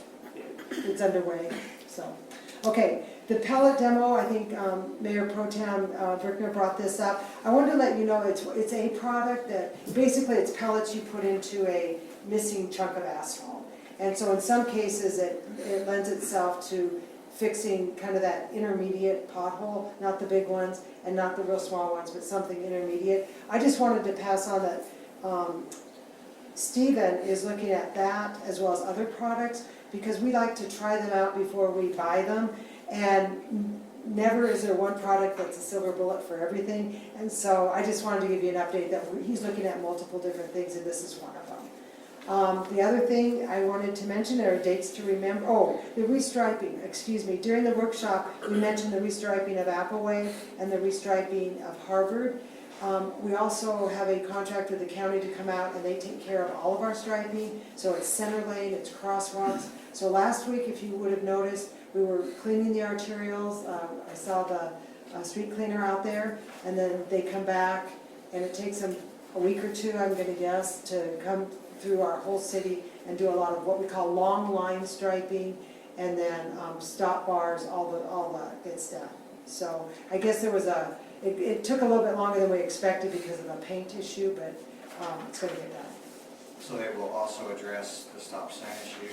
It's underway, so. Okay, the pellet demo, I think Mayor Pro Tem Brickner brought this up. I wanted to let you know it's a product that, basically it's pellets you put into a missing chunk of asphalt. And so in some cases, it lends itself to fixing kind of that intermediate pothole, not the big ones and not the real small ones, but something intermediate. I just wanted to pass on that Stephen is looking at that as well as other products, because we like to try them out before we buy them. And never is there one product that's a silver bullet for everything. And so I just wanted to give you an update that he's looking at multiple different things, and this is one of them. The other thing I wanted to mention are dates to remember. Oh, the restriping, excuse me. During the workshop, we mentioned the restriping of Appleway and the restriping of Harvard. We also have a contract with the county to come out, and they take care of all of our striping. So it's center lane, it's crosswalks. So last week, if you would have noticed, we were cleaning the arterials. I saw the street cleaner out there, and then they come back, and it takes them a week or two, I'm going to guess, to come through our whole city and do a lot of what we call long line striping, and then stop bars, all that good stuff. So I guess there was it took a little bit longer than we expected because of a paint issue, but it's going to get done. So they will also address the stop sign issue?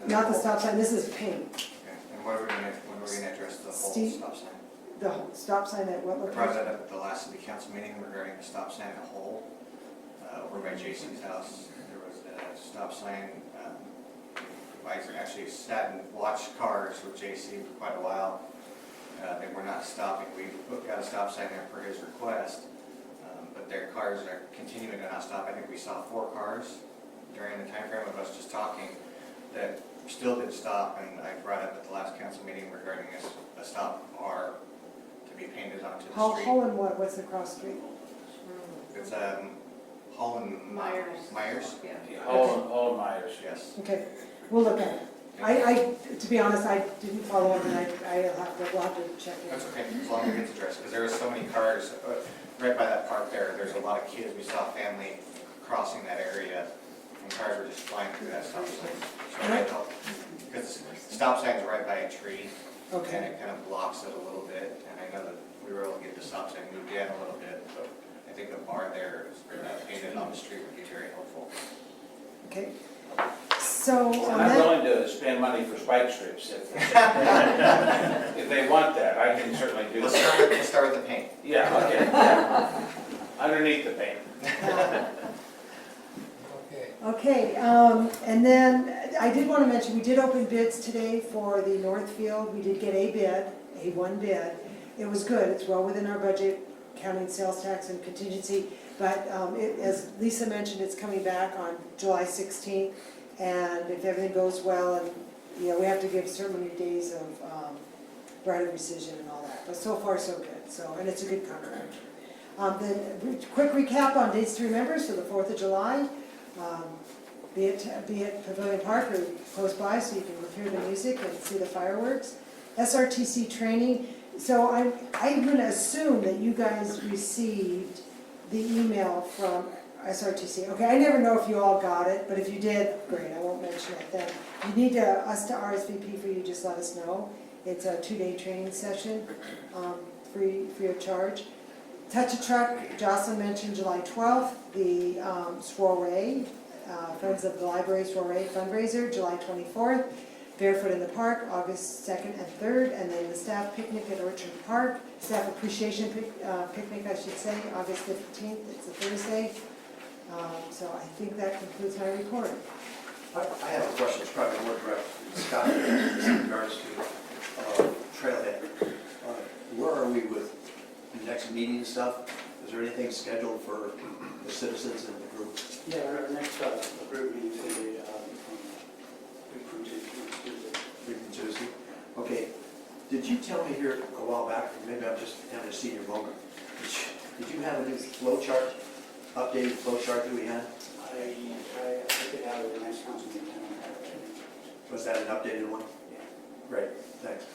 Not the stop sign, this is paint. Okay. And when are we gonna address the whole Steve? stop sign? The stop sign at what I brought location? that up at the last city council meeting regarding the stop sign at whole. Over by Jason's house, there was a stop sign. I actually sat and watched cars with JC for quite a while. They were not stopping. We got a stop sign there per his request, but their cars are continuing to not stop. I think we saw 4 cars during the time frame of us just talking that still didn't stop, and I brought up at the last council meeting regarding a stop bar to be painted onto the street. Hall and what? What's the cross street? It's Hall and Myers. Hall and Myers. Yes. Okay, we'll look at it. To be honest, I didn't follow up, and we'll have to check it. That's okay, as long as it gets addressed, because there was so many cars, right by that park there's a lot of kids. We saw a family crossing that area, and cars were just flying through that stop sign. So I helped, because the stop sign's right by a tree, and Okay. it kind of blocks it a little bit, and I know that we were able to get the stop sign moved in a little bit, but I think the bar there painted on the street would be very helpful. Okay. So on And I'm that, willing to spend money for spike strips if they want that, I can certainly do Let's that. start with the paint. Yeah, okay, yeah. Underneath the paint. okay, and then I did want to mention, we did open bids today for the Northfield. We did get one bid. It was good, it's well within our budget, counting sales tax and contingency, but as Lisa mentioned, it's coming back on July 16th, and if everything goes well, and we have to give certain days of right of rescission and all that, but so far so good. So, and it's a good contract. Then quick recap on dates to remember. So the 4th of July, be it Pavilion Park or close by, so you can hear the music and see the fireworks. SRTC training So I'm gonna assume that you guys received the email from SRTC. Okay, I never know if you all got it, but if you did, great, I won't mention it then. If you need us to RSVP for you, just let us know. It's a 2-day training session, free of charge. Touch a Truck, Jocelyn mentioned July 12th, the soiree, Friends of the Library soiree fundraiser, July 24th. Barefoot in the Park, August 2nd and 3rd, and then the staff picnic at Orchard Park, staff appreciation picnic, I should say, August 15th, it's a Thursday. So I think that concludes my report. I have a question, it's probably more direct to Scott in regards to Trailhead. Where are we with the next meeting and stuff? Is there anything scheduled for the citizens and the group? Yeah, our next group meeting is going to be Week from Tuesday? Okay, did you tell me here a while back, or maybe I'm just having a senior moment, did you have a new flow chart, updated flow chart that we had? I could have the next council meeting. Was that an updated one? Yeah. Great, thanks.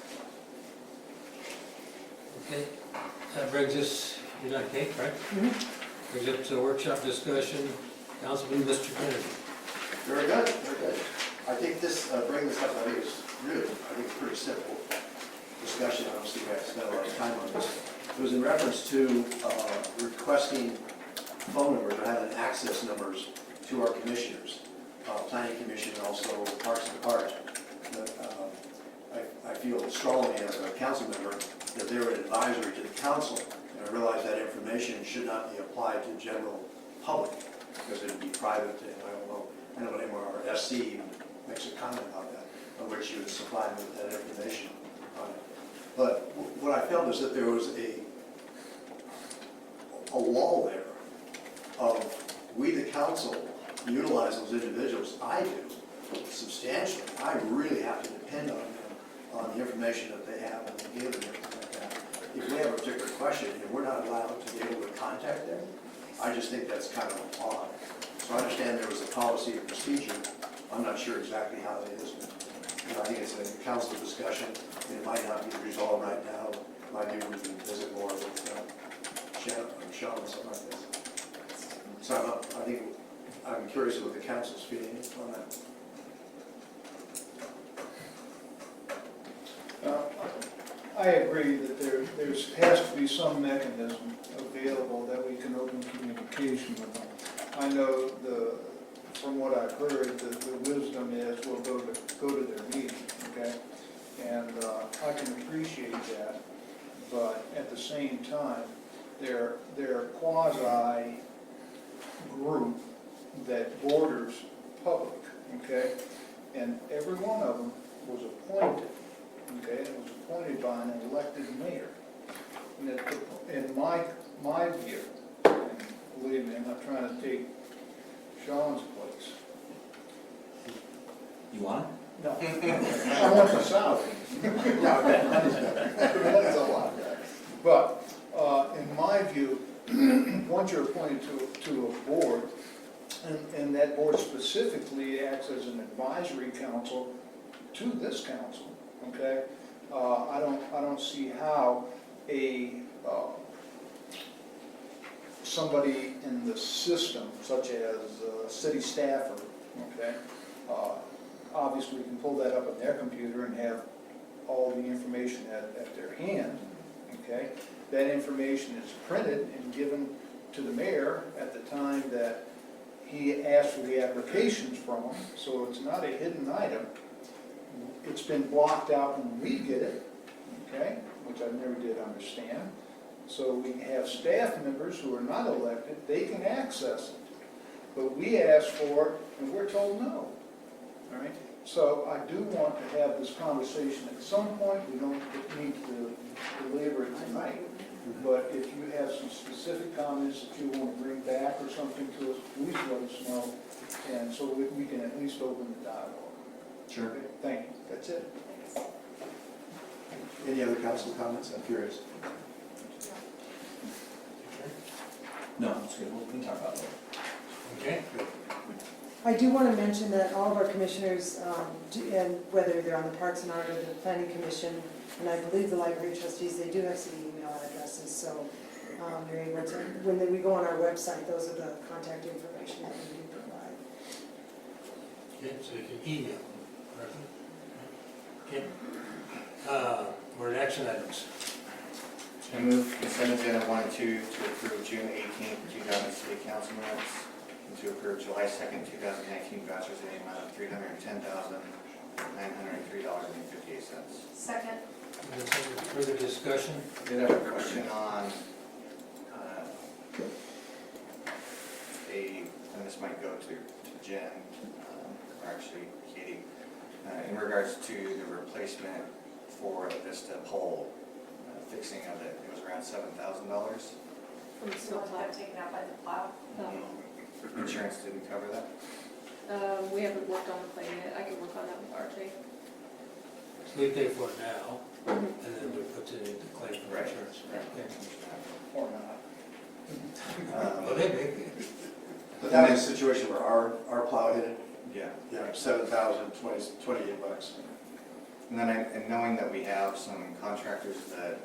Okay, that brings us, you got Kate, right? Brings up to workshop discussion, Councilman Mr. Kennedy. Very good, very good. I think this, bringing this up, I think it's really, I think it's pretty simple discussion. I don't see why I spent a lot of time on this. It was in reference to requesting phone numbers or having access numbers to our commissioners, Planning Commission and also Parks and Parks. I feel strongly as a council member that they're an advisory to the council, and I realize that information should not be applied to general public because it would be private, and I don't know, I know MRSC makes a comment about that, on which you would supply me with that information on it. But what I felt is that there was a lull there of we, the council, utilize those individuals. I do substantially. I really have to depend on them, on the information that they have and they give and everything like that. If we have a particular question and we're not allowed to be able to contact them, I just think that's kind of odd. So I understand there was a policy or procedure. I'm not sure exactly how it is, but I think it's a council discussion, and it might not be resolved right now. Might be we can visit more with Shannon or Sean or something like this. So I think I'm curious what the council's feeling on that. I agree that there has to be some mechanism available that we can open communication with them. I know from what I've heard, the wisdom is we'll go to their meeting, okay? And I can appreciate that, but at the same time, they're a quasi group that borders public, okay? And every one of them was appointed, okay? It was appointed by an elected mayor. And in my view, and believe me, I'm not trying to take Sean's place. You want it? No. I want the salary. Yeah, that is better. That's a lot. But in my view, once you're appointed to a board, and that board specifically acts as an advisory council to this council, okay? I don't see how somebody in the system, such as a city staffer, okay, obviously can pull that up on their computer and have all the information at their hand, okay? That information is printed and given to the mayor at the time that he asks for the applications from them, so it's not a hidden item. It's been blocked out when we get it, okay, which I never did understand. So we have staff members who are not elected, they can access it. But we ask for it, and we're told no, all right? So I do want to have this conversation at some point. We don't need to belabor it tonight. But if you have some specific comments that you want to bring back or something to us, please let us know. And so we can at least open the dialogue. Sure. Okay, thank you. That's it. Any other council comments? I'm curious. No, it's good, we can talk about that. Okay. I do want to mention that all of our commissioners, and whether they're on the Parks and Art or the Planning Commission, and I believe the library trustees, they do have city email addresses, so they're able to, when we go on our website, those are the contact information that we do provide. Okay, so you can email them, Martha. Okay. We're in action items. I move consent agenda 1 and 2 to approve June 18th, 2000 city council minutes, and to approve July 2nd, 2019 vouchers in the amount of $310,903.58. Second. Further discussion? I did have a question on and this might go to Jen, or actually Katie, in regards to the replacement for the Vista pole, fixing of it. It was around $7,000. From the snowplow taken out by the plow. Insurance didn't cover that? We haven't worked on the claim yet. I can work on that with RJ. So we pay for it now, and then we put it into claim for Right. insurance. Okay. Or not. Well, they make it. But that was a situation where our plow hit it, Yeah. $7,028. And then and knowing that we have some contractors that,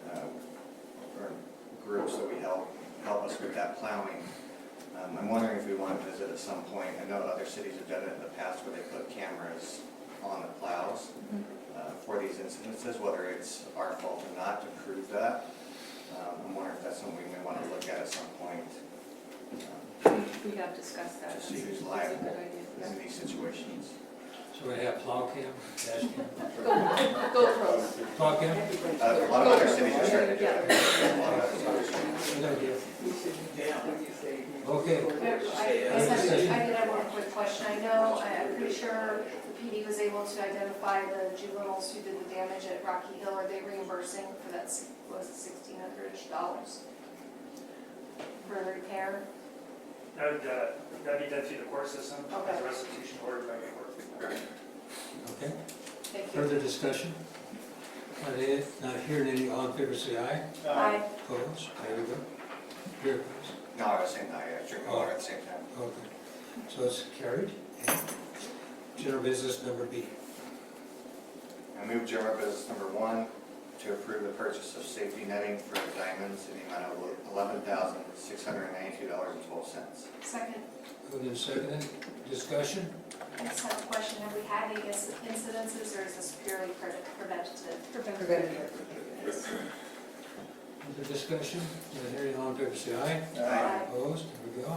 or groups that we help us with that plowing, I'm wondering if we want to visit at some point. I know other cities have done it in the past where they put cameras on the plows for these incidences, whether it's our fault or not, to prove that. I'm wondering if that's something we may want to look at some point. We have discussed that. To see who's It's a liable good idea. in these situations. So we have plow cam, dash cam, GoPros. plow cam? A lot of other cities are starting to do it. A lot of other cities. Good idea. Okay. I did have one quick question. I'm pretty sure the PD was able to identify the juveniles who did the damage at Rocky Hill. Are they reimbursing for that, was it $1,600-ish for the repair? That'd be done through the court system, Okay. as a restitution ordered by the court. Okay. Thank you. Further discussion? Not hearing any, all in favor, say aye. Aye. Opposed? There we go. Here, please. No, I was saying, I drink water at the same time. Okay. So it's carried. General business number B. I move general business number 1 to approve the purchase of safety netting for diamonds in the amount of $11,692.12. Second. Moved and seconded. Discussion? I just have a question. Have we had any incidences, or is this purely preventative? Preventative. Further discussion? Not hearing, all in favor, say aye. Aye. Opposed? There we go. I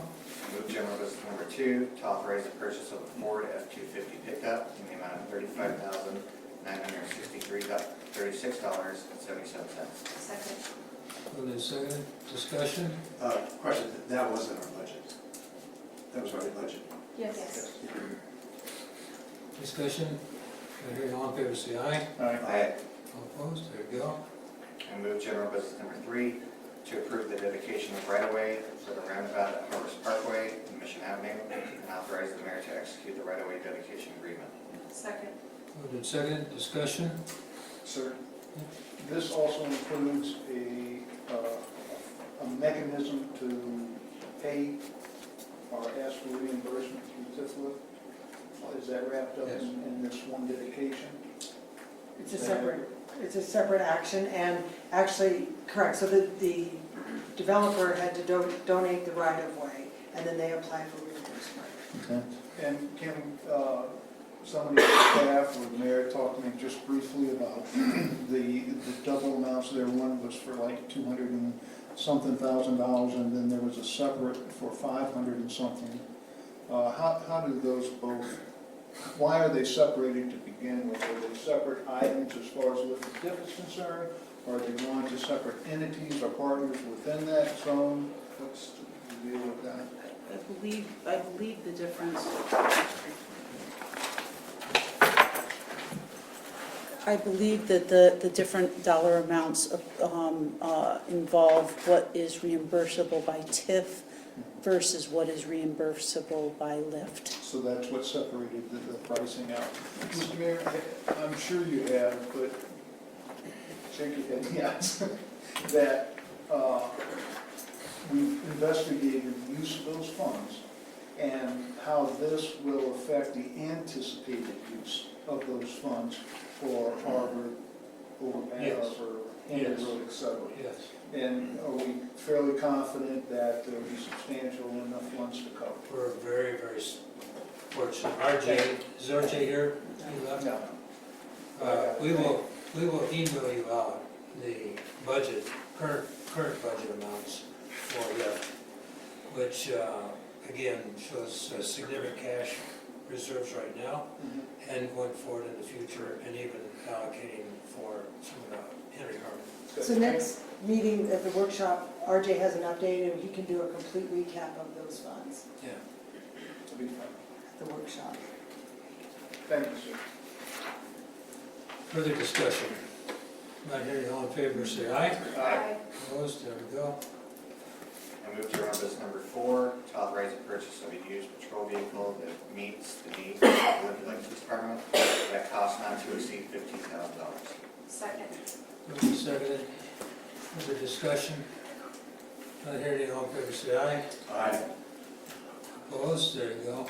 move general business number 2 to authorize the purchase of a Ford F-250 pickup in the amount of $35,936.37. Second. Moved and seconded. Discussion? Question, that wasn't our budget. That was already budgeted. Yes. Discussion? Not hearing, all in favor, say aye. Aye. All opposed? There we go. I move general business number 3 to approve the dedication of right-of-way for the roundabout at Harvest Parkway and Mission Avenue, and authorize the mayor to execute the right-of-way dedication agreement. Second. Moved and seconded. Discussion? Sir, this also includes a mechanism to pay or ask for reimbursement through TIFLA. Is that wrapped up in this one dedication? It's a separate action, and actually, correct, so the developer had to donate the right-of-way, and then they apply for reimbursement. Okay. And can somebody on staff or the mayor talk to me just briefly about the double amounts there? One was for like $200 and something thousand, and then there was a separate for 500 and something. How do those both, why are they separated to begin with? Are they separate items as far as what the TIF is concerned? Or are they going to separate entities or partners within that zone? What's the deal with that? I believe the difference. I believe that the different dollar amounts involve what is reimbursable by TIF versus what is reimbursable by LIFT. So that's what separated the pricing out. Mr. Mayor, I'm sure you have, but shake your head, yes, that we've investigated the use of those funds and how this will affect the anticipated use of those funds for Harvard, Overman, Yes. or Henry Yes. Road, et cetera. Yes. And are we fairly confident that there will be substantial enough funds to cover? We're very, very fortunate. RJ, is RJ here? He left? No. We will email you out the budget, current budget amounts for that, which, again, shows significant cash reserves right now and going forward in the future, and even allocating for some of the Henry Harbor. So next meeting at the workshop, RJ has an update and he can do a complete recap of those funds Yeah. It'll be fun. at the workshop. Thank you, sir. Further discussion? Not hearing, all in favor, say aye. Aye. Opposed, there we go. I move to run business number 4, to authorize the purchase of a used patrol vehicle that meets the needs of the Liberty Lake Police Department at cost not to exceed $15,000. Second. Moved and seconded. Further discussion? Not hearing, all in favor, say aye. Aye. Opposed, there you go.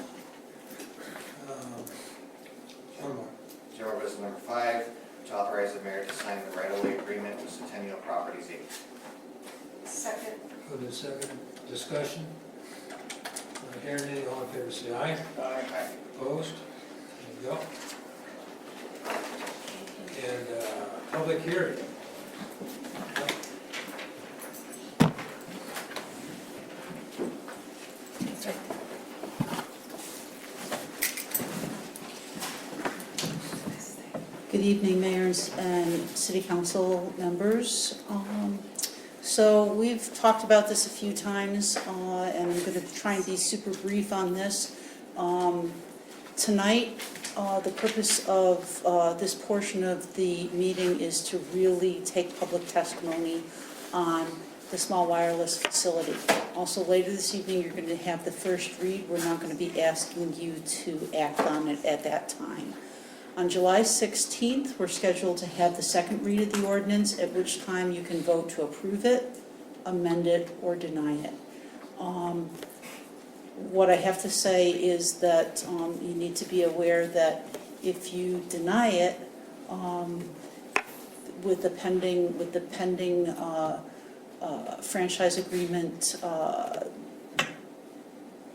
One more. General business number 5, to authorize the mayor to sign the right-of-way agreement with Centennial Properties Inc. Second. Moved and seconded. Discussion? Not hearing any, all in favor, say aye. Aye. Opposed? There you go. And public hearing. Good evening, mayors and city council members. So we've talked about this a few times, and I'm going to try and be super brief on this. Tonight, the purpose of this portion of the meeting is to really take public testimony on the small wireless facility. Also, later this evening, you're going to have the first read. We're not going to be asking you to act on it at that time. On July 16th, we're scheduled to have the second read of the ordinance, at which time you can vote to approve it, amend it, or deny it. What I have to say is that you need to be aware that if you deny it, with the pending franchise agreement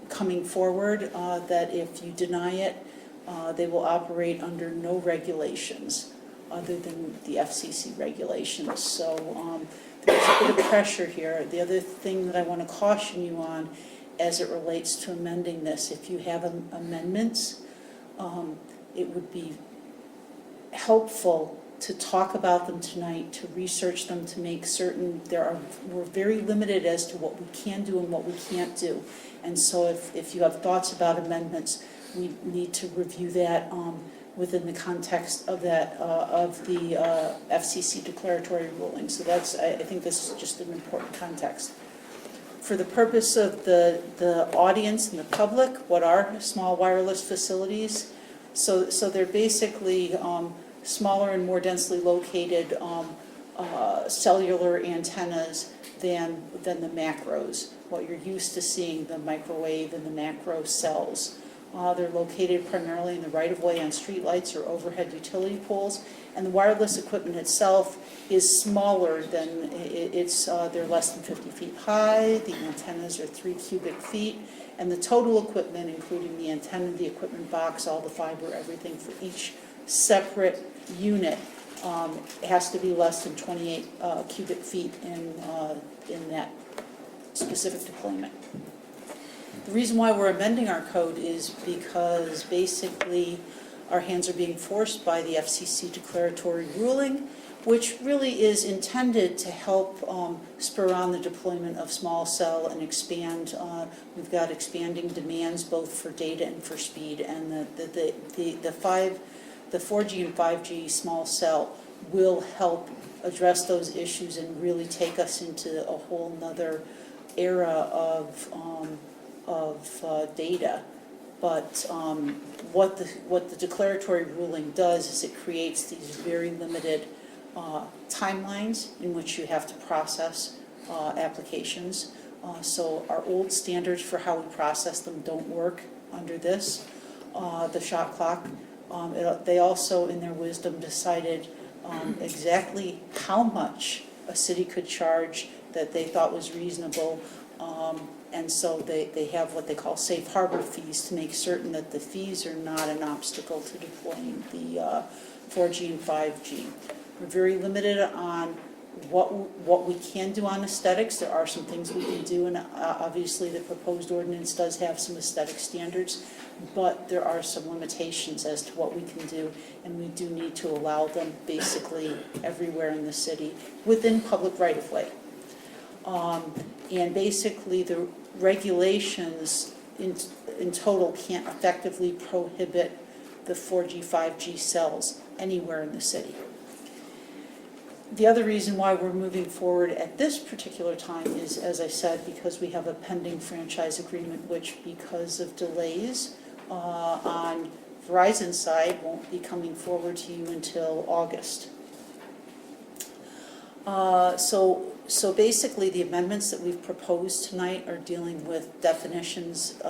coming forward, that if you deny it, they will operate under no regulations other than the FCC regulations. So there's a bit of pressure here. The other thing that I want to caution you on as it relates to amending this, if you have amendments, it would be helpful to talk about them tonight, to research them, to make certain we're very limited as to what we can do and what we can't do. And so if you have thoughts about amendments, we need to review that within the context of that of the FCC declaratory ruling. So I think this is just an important context. For the purpose of the audience and the public, what are small wireless facilities? So they're basically smaller and more densely located cellular antennas than the macros, what you're used to seeing, the microwave and the macro cells. They're located primarily in the right-of-way on streetlights or overhead utility poles, and the wireless equipment itself is smaller than they're less than 50 feet high. The antennas are 3 cubic feet, and the total equipment, including the antenna, the equipment box, all the fiber, everything for each separate unit, has to be less than 28 cubic feet in that specific deployment. The reason why we're amending our code is because basically our hands are being forced by the FCC declaratory ruling, which really is intended to help spur on the deployment of small cell and expand. We've got expanding demands both for data and for speed, and the 4G and 5G small cell will help address those issues and really take us into a whole nother era of data. But what the declaratory ruling does is it creates these very limited timelines in which you have to process applications. So our old standards for how we process them don't work under this, the shot clock. They also, in their wisdom, decided exactly how much a city could charge that they thought was reasonable. And so they have what they call safe harbor fees to make certain that the fees are not an obstacle to deploying the 4G and 5G. We're very limited on what we can do on aesthetics. There are some things we can do, and obviously the proposed ordinance does have some aesthetic standards, but there are some limitations as to what we can do, and we do need to allow them basically everywhere in the city within public right-of-way. And basically the regulations in total can't effectively prohibit the 4G, 5G cells anywhere in the city. The other reason why we're moving forward at this particular time is, as I said, because we have a pending franchise agreement, which because of delays on Verizon's side won't be coming forward to you until August. So basically the amendments that we've proposed tonight are dealing with definitions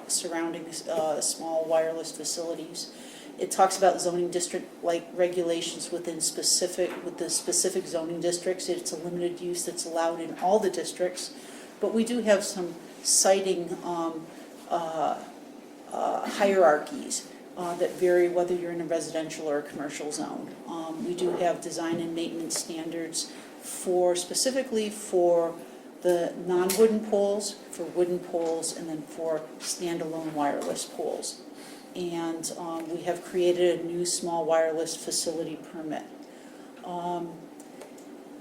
surrounding small wireless facilities. It talks about zoning district-like regulations with the specific zoning districts. It's a limited use that's allowed in all the districts, but we do have some siting hierarchies that vary whether you're in a residential or a commercial zone. We do have design and maintenance standards specifically for the non-wooden poles, for wooden poles, and then for standalone wireless poles. And we have created a new small wireless facility permit.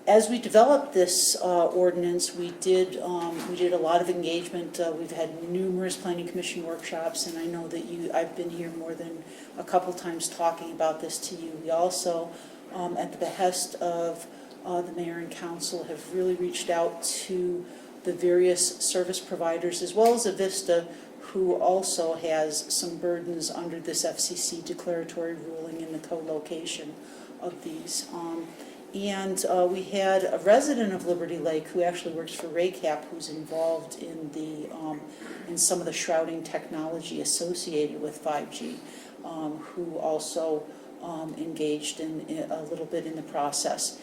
As we developed this ordinance, we did a lot of engagement. We've had numerous planning commission workshops, and I know that I've been here more than a couple times talking about this to you. We also, at the behest of the mayor and council, have really reached out to the various service providers, as well as Avista, who also has some burdens under this FCC declaratory ruling in the co-location of these. And we had a resident of Liberty Lake who actually works for RayCap, who's involved in some of the shrouding technology associated with 5G, who also engaged in a little bit in the process.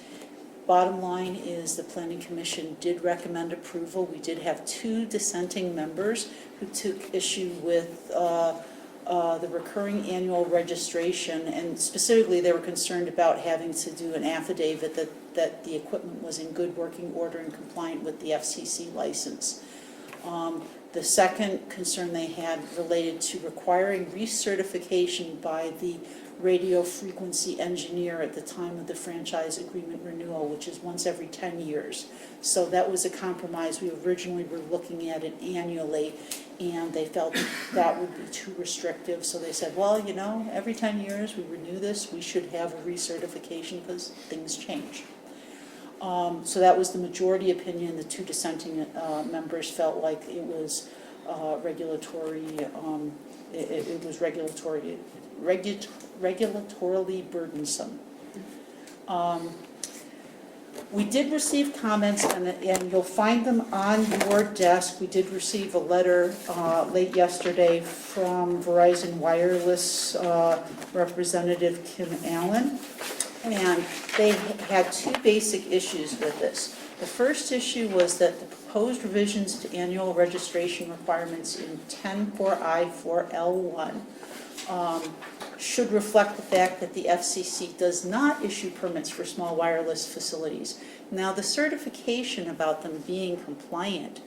Bottom line is the Planning Commission did recommend approval. We did have 2 dissenting members who took issue with the recurring annual registration, and specifically they were concerned about having to do an affidavit that the equipment was in good working order and compliant with the FCC license. The second concern they had related to requiring recertification by the radio frequency engineer at the time of the franchise agreement renewal, which is once every 10 years. So that was a compromise. We originally were looking at it annually, and they felt that would be too restrictive. So they said, well, you know, every 10 years we renew this, we should have a recertification because things change. So that was the majority opinion. The 2 dissenting members felt like it was regulatorily burdensome. We did receive comments, and you'll find them on your desk. We did receive a letter late yesterday from Verizon Wireless representative Kim Allen, and they had 2 basic issues with this. The first issue was that the proposed revisions to annual registration requirements in 10.4I.4L1 should reflect the fact that the FCC does not issue permits for small wireless facilities. Now, the certification about them being compliant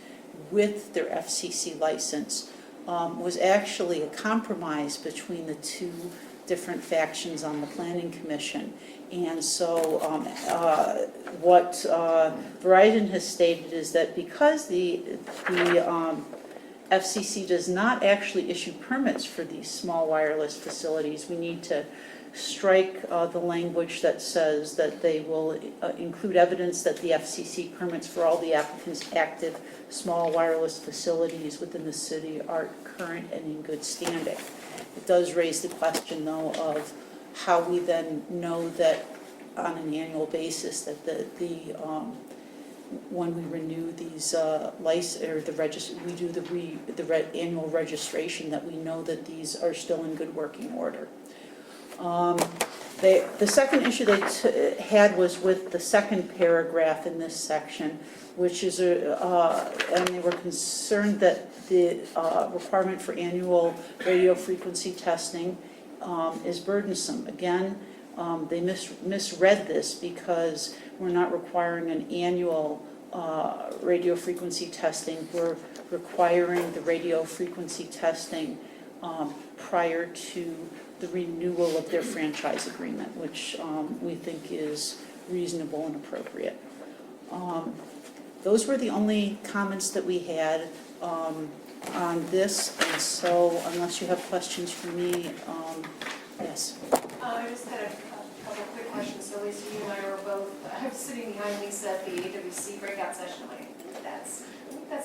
with their FCC license was actually a compromise between the 2 different factions on the Planning Commission. And so what Verizon has stated is that because the FCC does not actually issue permits for these small wireless facilities, we need to strike the language that says that they will include evidence that the FCC permits for all the applicants' active small wireless facilities within the city are current and in good standing. It does raise the question, though, of how we then know that on an annual basis that the when we renew these or we do the annual registration, that we know that these are still in good working order. The second issue they had was with the second paragraph in this section, which is, and they were concerned that the requirement for annual radio frequency testing is burdensome. Again, they misread this, because we're not requiring an annual radio frequency testing. We're requiring the radio frequency testing prior to the renewal of their franchise agreement, which we think is reasonable and appropriate. Those were the only comments that we had on this, and so unless you have questions for me, yes. I just had a couple quick questions. So Lisa, you and I were both, I was sitting behind Lisa at the AWC breakout session. I think that's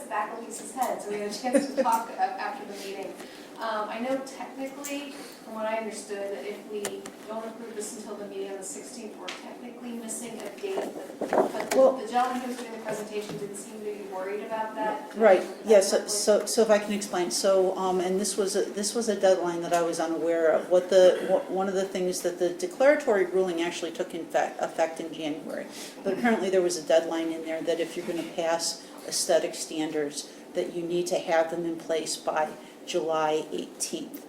the back of Lisa's head, so we had a chance to talk after the meeting. I know technically, from what I understood, that if we don't approve this until the meeting on the 16th, we're technically missing a date. But the gentleman who was doing the presentation didn't seem to be worried about that. Right, yes, so if I can explain, so, and this was a deadline that I was unaware of. One of the things that the declaratory ruling actually took effect in January, but apparently there was a deadline in there that if you're going to pass aesthetic standards, that you need to have them in place by July 18th.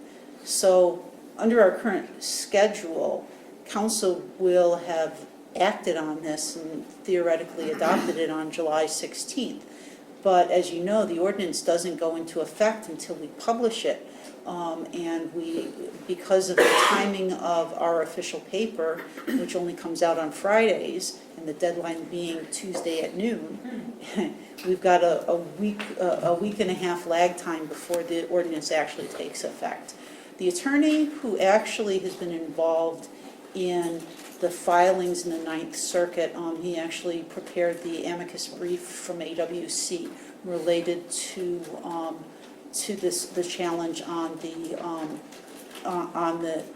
So under our current schedule, council will have acted on this and theoretically adopted it on July 16th. But as you know, the ordinance doesn't go into effect until we publish it. And because of the timing of our official paper, which only comes out on Fridays, and the deadline being Tuesday at noon, we've got a week and a half lag time before the ordinance actually takes effect. The attorney who actually has been involved in the filings in the Ninth Circuit, he actually prepared the amicus brief from AWC related to the challenge on the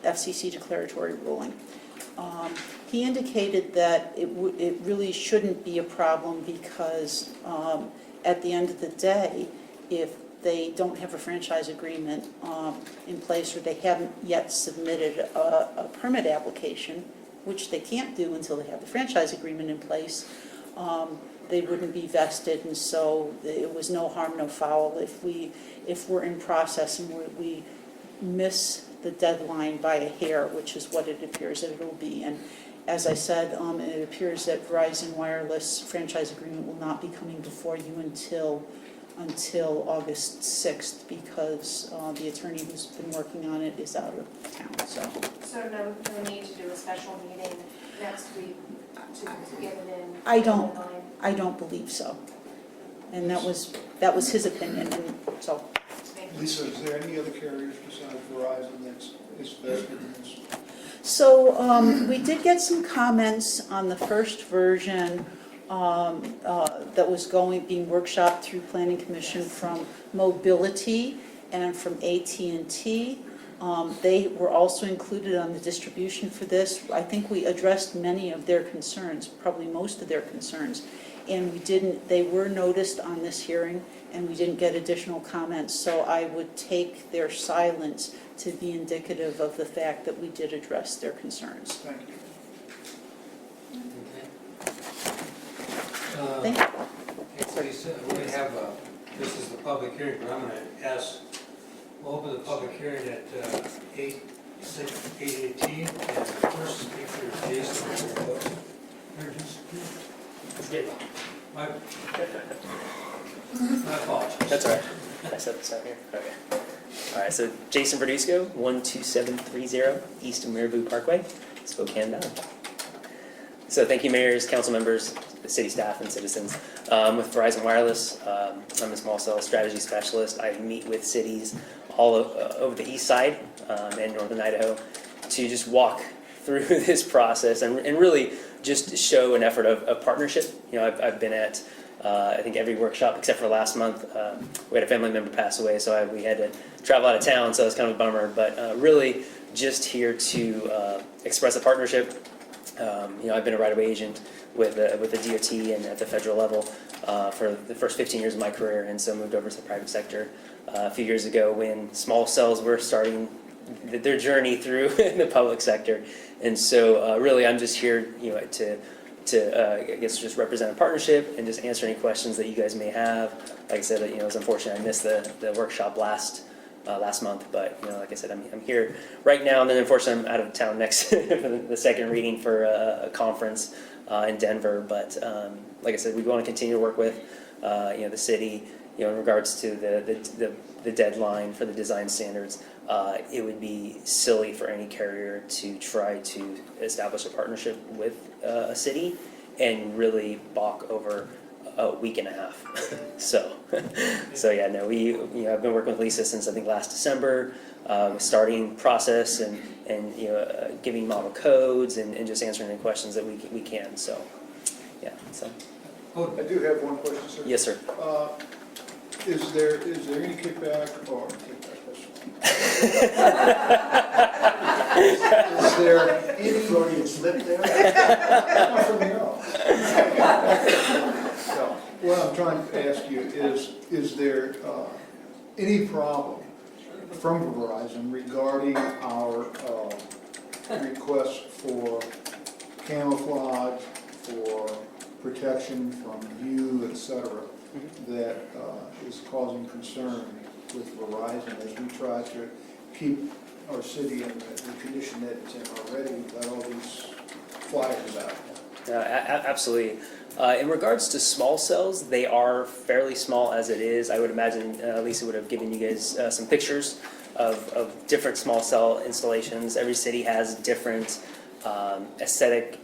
FCC declaratory ruling. He indicated that it really shouldn't be a problem, because at the end of the day, if they don't have a franchise agreement in place, or they haven't yet submitted a permit application, which they can't do until they have the franchise agreement in place, they wouldn't be vested, and so it was no harm, no foul if we're in process and we miss the deadline by a hair, which is what it appears that it'll be. And as I said, it appears that Verizon Wireless franchise agreement will not be coming before you until August 6th, because the attorney who's been working on it is out of town. So no need to do a special meeting next week to get it in? I don't believe so. And that was his opinion, and so. Lisa, is there any other carriers besides Verizon that's vested in this? So we did get some comments on the first version that was being workshopped through Planning Commission from Mobility and from AT&T. They were also included on the distribution for this. I think we addressed many of their concerns, probably most of their concerns, and they were noticed on this hearing, and we didn't get additional comments, so I would take their silence to be indicative of the fact that we did address their concerns. Thank you. Thank you. We have this is the public hearing, but I'm going to we'll open the public hearing at 8:18, and the first speaker is Jason. My apologies. That's all right. I set this out here. Okay. All right, so Jason Verduzco, 12730 East of Marabou Parkway, Spokane Valley. So thank you, mayors, council members, the city staff, and citizens. With Verizon Wireless, I'm a small cell strategy specialist. I meet with cities all over the east side and northern Idaho to just walk through this process and really just show an effort of partnership. You know, I've been at I think every workshop except for last month. We had a family member pass away, so we had to travel out of town, so it was kind of a bummer. But really just here to express a partnership I've been a right-of-way agent with the DOT and at the federal level for the first 15 years of my career, and so moved over to the private sector a few years ago when small cells were starting their journey through the public sector. And so really I'm just here to I guess just represent a partnership and just answer any questions that you guys may have. Like I said, it was unfortunate I missed the workshop last month, but like I said, I'm here right now, and then unfortunately I'm out of town next for the second reading for a conference in Denver. But like I said, we want to continue to work with the city in regards to the deadline for the design standards. It would be silly for any carrier to try to establish a partnership with a city and really balk over a week and a half. so yeah, no, I've been working with Lisa since I think last December, starting process and giving model codes and just answering any questions that we can. So yeah. So. Oh, I do have one question, sir. Yes, sir. Is there any kickback or is there any Freudian slip there? Not from me at all. So, what I'm trying to ask you is there any problem from Verizon regarding our request for camouflage, for protection from view, etc., that is causing concern with Verizon as we try to keep our city in the condition that it's in already? We've got all these flyers out. Absolutely. In regards to small cells, they are fairly small as it is. I would imagine Lisa would have given you guys some pictures of different small cell installations. Every city has different aesthetic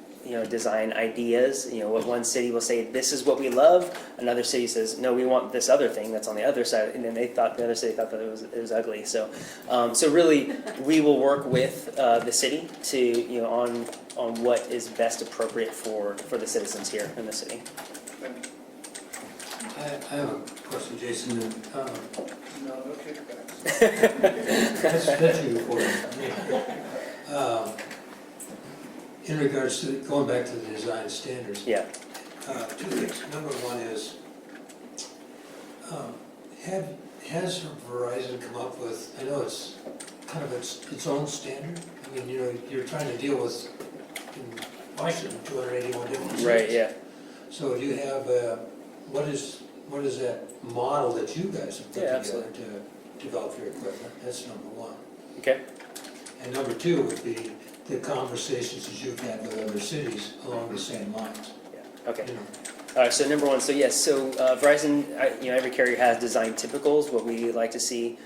design ideas. What one city will say, this is what we love. Another city says, no, we want this other thing that's on the other side. And then the other city thought that it was ugly. So really, we will work with the city to on what is best appropriate for the citizens here in the city. I have a question, Jason. No kickbacks. That's you for it. In regards to going back to the design standards. Yeah. Two things. Number one is, has Verizon come up with, I know it's kind of its own standard. I mean, you're trying to deal with, in Washington, 281 different states. Right, yeah. So do you have, what is that model that you guys have put together to develop your equipment? That's number one. Okay. And number two would be the conversations that you've had with other cities along the same lines. Yeah. Okay. All right. So number one. So yes. So Verizon. Every carrier has design typicals. What we like to see.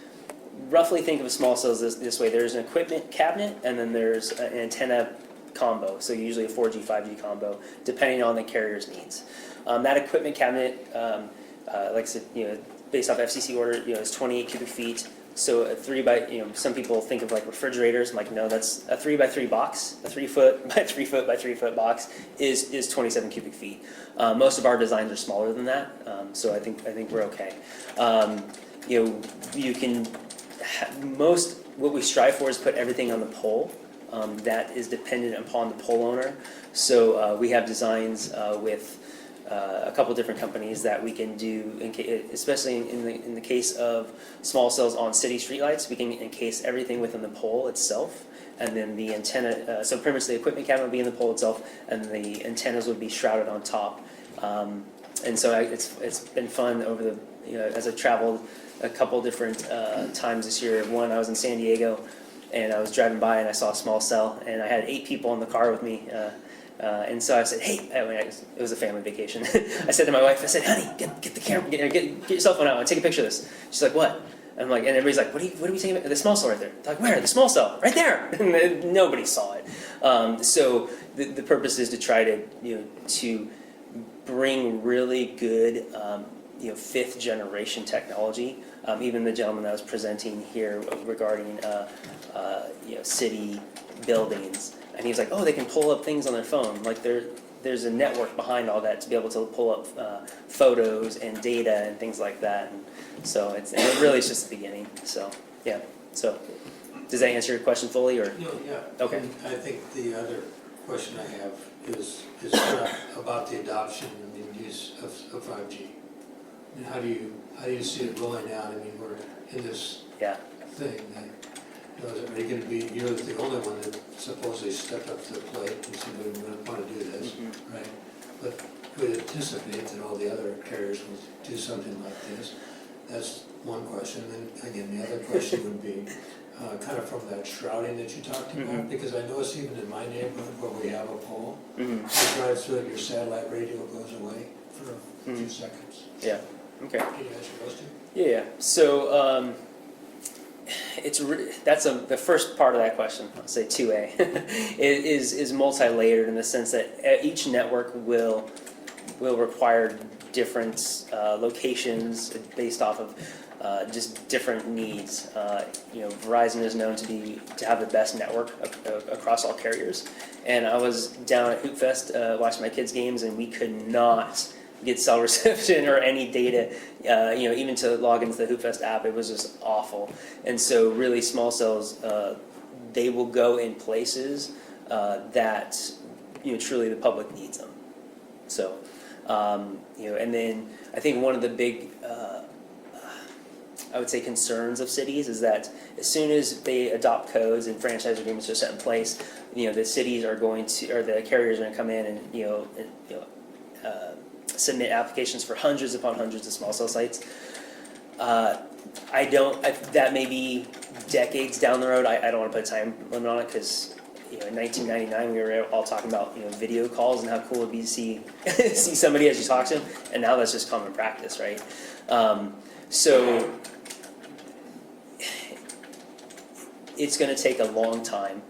Roughly think of small cells this way. There's an equipment cabinet, and then there's an antenna combo. So usually a 4G, 5G combo, depending on the carrier's needs. That equipment cabinet, like I said, based off FCC order, is 28 cubic feet. So a 3 by, some people think of like refrigerators. I'm like, no, that's a 3 by 3 box. A 3 foot by 3 foot by 3 foot box is 27 cubic feet. Most of our designs are smaller than that, so I think we're okay. You can what we strive for is put everything on the pole. That is dependent upon the pole owner. So we have designs with a couple different companies that we can do, especially in the case of small cells on city streetlights. We can encase everything within the pole itself, and then the antenna. So pretty much the equipment cabinet would be in the pole itself, and the antennas would be shrouded on top. And so it's been fun over the as I've traveled a couple different times this year. One, I was in San Diego, and I was driving by and I saw a small cell, and I had 8 people in the car with me. And so I said, hey, it was a family vacation. I said to my wife, I said, honey, get the camera, get your cell phone out and take a picture of this. She's like, what? I'm like, and everybody's like, what are we taking? The small cell right there. They're like, where? The small cell, right there. And nobody saw it. So the purpose is to try to bring really good, 5th generation technology. Even the gentleman that was presenting here regarding, city buildings. And he was like, oh, they can pull up things on their phone. Like there's a network behind all that to be able to pull up photos and data and things like that. And so it's just the beginning. So yeah. So does that answer your question fully, or? No, yeah. Okay. And I think the other question I have is about the adoption and the use of 5G. And how do you see it rolling out? I mean, we're in this Yeah. thing that, you know, are you gonna be, you're the only one that supposedly stepped up to the plate and said, we want to do this, right? But we anticipate that all the other carriers will do something like this. That's one question. Then again, the other question would be kind of from that shrouding that you talked about, because I notice even in my neighborhood where we have a pole, you drive through it, your satellite radio goes away for a few seconds. Yeah. Okay. Can you answer those two? Yeah. So the first part of that question. I'll say 2A is multi-layered in the sense that each network will require different locations based off of just different needs. Verizon is known to have the best network across all carriers. And I was down at Hoop Fest watching my kids' games, and we could not get cell reception or any data. Even to log into the Hoop Fest app, it was just awful. And so, really, small cells they will go in places that truly the public needs them. So. And then I think one of the big, I would say, concerns of cities is that as soon as they adopt codes and franchise agreements are set in place, the cities are going to, or the carriers are going to come in and submit applications for hundreds upon hundreds of small cell sites. That may be decades down the road. I don't want to put a time limit on it because. In 1999, we were all talking about video calls and how cool it would be to see somebody as you talk to them, and now that's just common practice, right? So it's going to take a long time,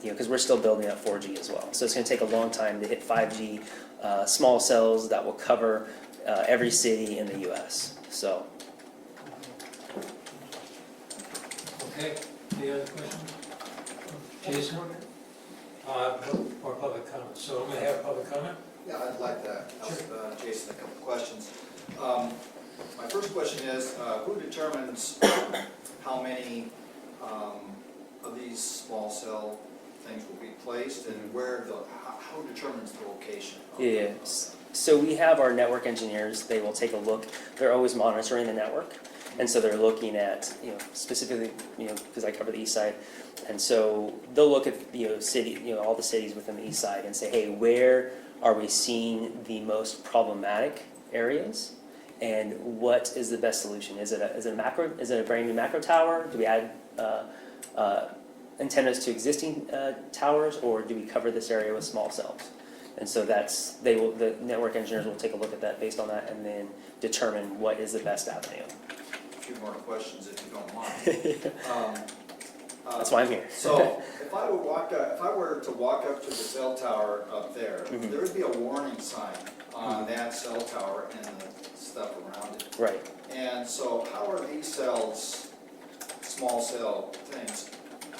because we're still building up 4G as well. So it's going to take a long time to hit 5G small cells that will cover every city in the U.S. So. Okay. Any other questions? Jason? More public comment. So I'm going to have public comment. Yeah, I'd like to ask Jason a couple questions. My first question is, who determines how many of these small cell things will be placed, and how determines the location? Yeah. So we have our network engineers. They will take a look. They're always monitoring the network, and so they're looking at specifically because I cover the east side. And so they'll look at all the cities within the east side and say, hey, where are we seeing the most problematic areas, and what is the best solution? Is it a brand new macro tower? Do we add antennas to existing towers, or do we cover this area with small cells? And so the network engineers will take a look at that based on that, and then determine what is the best avenue. A few more questions, if you don't mind. That's why I'm here. So, if I were to walk up to the cell tower up there, there would be a warning sign on that cell tower and the stuff around it. Right. And so, how are these cells, small cell things,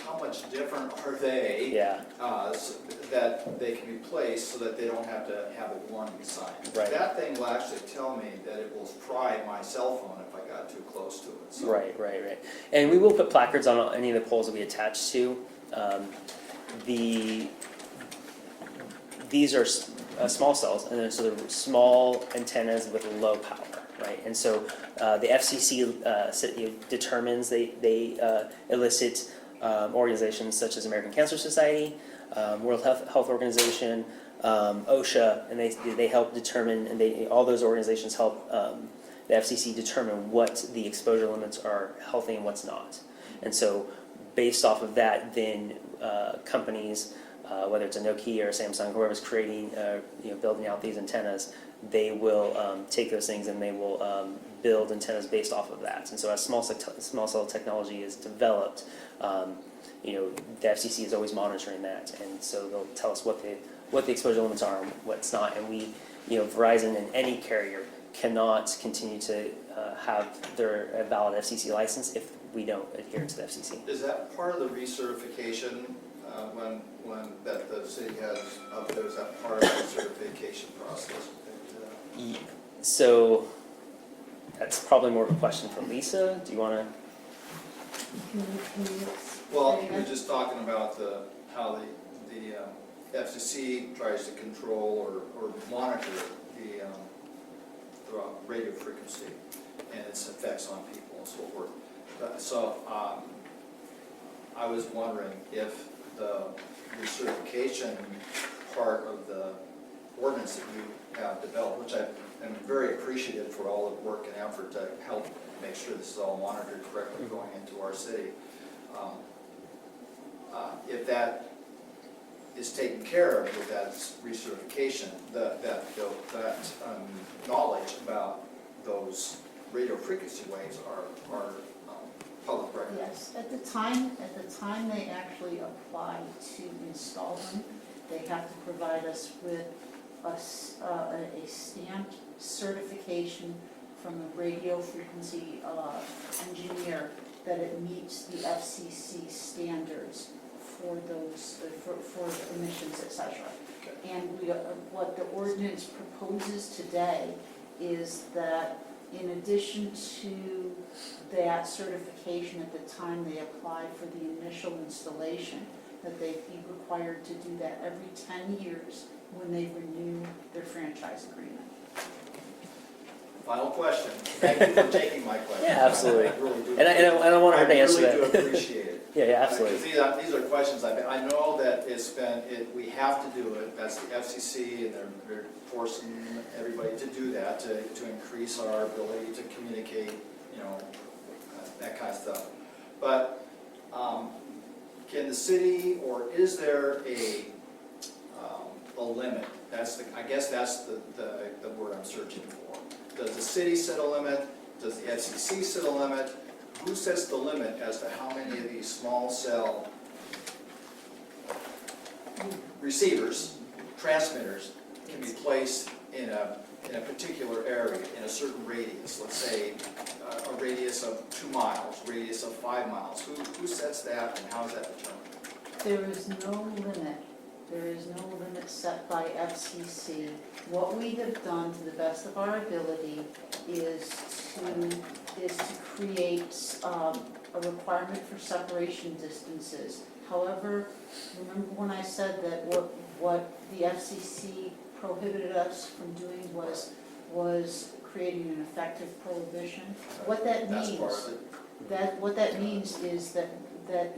how much different are they? Yeah. So that they can be placed so that they don't have to have a warning sign. Right. That thing will actually tell me that it will fry my cell phone if I got too close to it. So. Right. And we will put placards on any of the poles that we attach to. These are small cells, and so they're small antennas with low power, right? And so the FCC determines they elicit organizations such as American Cancer Society, World Health Organization, OSHA, and they help determine, and all those organizations help the FCC determine what the exposure limits are healthy and what's not. And so based off of that, then companies, whether it's a Nokia or a Samsung, whoever's creating, building out these antennas, they will take those things and they will build antennas based off of that. And so as small cell technology is developed, the FCC is always monitoring that, and so they'll tell us what the exposure limits are and what's not. And we, Verizon and any carrier cannot continue to have their valid FCC license if we don't adhere to the FCC. Is that part of the recertification when that the city has up there? Is that part of the certification process? So that's probably more of a question for Lisa. Do you want to? Well, you were just talking about how FCC tries to control or monitor the radio frequency and its effects on people and so forth. So I was wondering if the recertification part of the ordinance that you have developed, which I am very appreciative for all the work and effort to help make sure this is all monitored correctly going into our city. If that is taken care of with that recertification, that knowledge about those radio frequency waves are public record. Yes, at the time they actually apply to install them, they have to provide us with a stamped certification from a radio frequency engineer that it meets the FCC standards for those, for emissions, etc. And what the ordinance proposes today is that in addition to that certification at the time they apply for the initial installation, that they be required to do that every 10 years when they renew their franchise agreement. Final question. Thank you for taking my question. Yeah, absolutely. I really do. And I don't want her to answer that. I really do appreciate it. Yeah, absolutely. Because these are questions I know that we have to do it. That's the FCC, and they're forcing everybody to do that to increase our ability to communicate, that kind of stuff. But can the city, or is there a limit? I guess that's the word I'm searching for. Does the city set a limit? Does the FCC set a limit? Who sets the limit as to how many of these small cell receivers, transmitters, can be placed in a particular area, in a certain radius? Let's say a radius of 2 miles, radius of 5 miles. Who sets that, and how is that determined? There is no limit. There is no limit set by FCC. What we have done to the best of our ability is to create a requirement for separation distances. However, remember when I said that what the FCC prohibited us from doing was creating an effective prohibition? What that That's means, part of it. what that means is that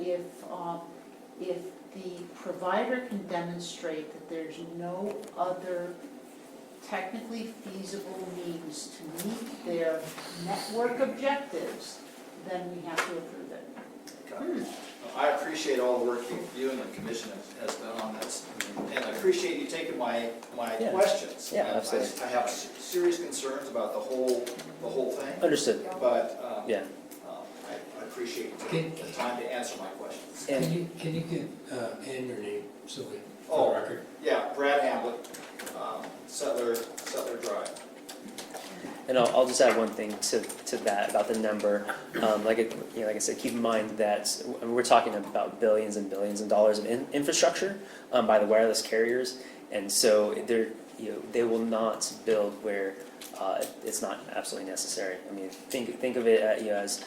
if the provider can demonstrate that there's no other technically feasible means to meet their network objectives, then we have to approve it. Okay. I appreciate all the work you and the commission has done on this, and I appreciate you taking my questions. Yeah, absolutely. I have serious concerns about the whole thing. Understood. But Yeah. I appreciate you taking the time to answer my questions. Can you get and your name so we Oh, for the record? Yeah, Brad Hamlet, Settler Drive. And I'll just add one thing to that about the number. Like I said, keep in mind that we're talking about billions and billions of dollars of infrastructure by the wireless carriers, and so they will not build where it's not absolutely necessary. I mean, think of it as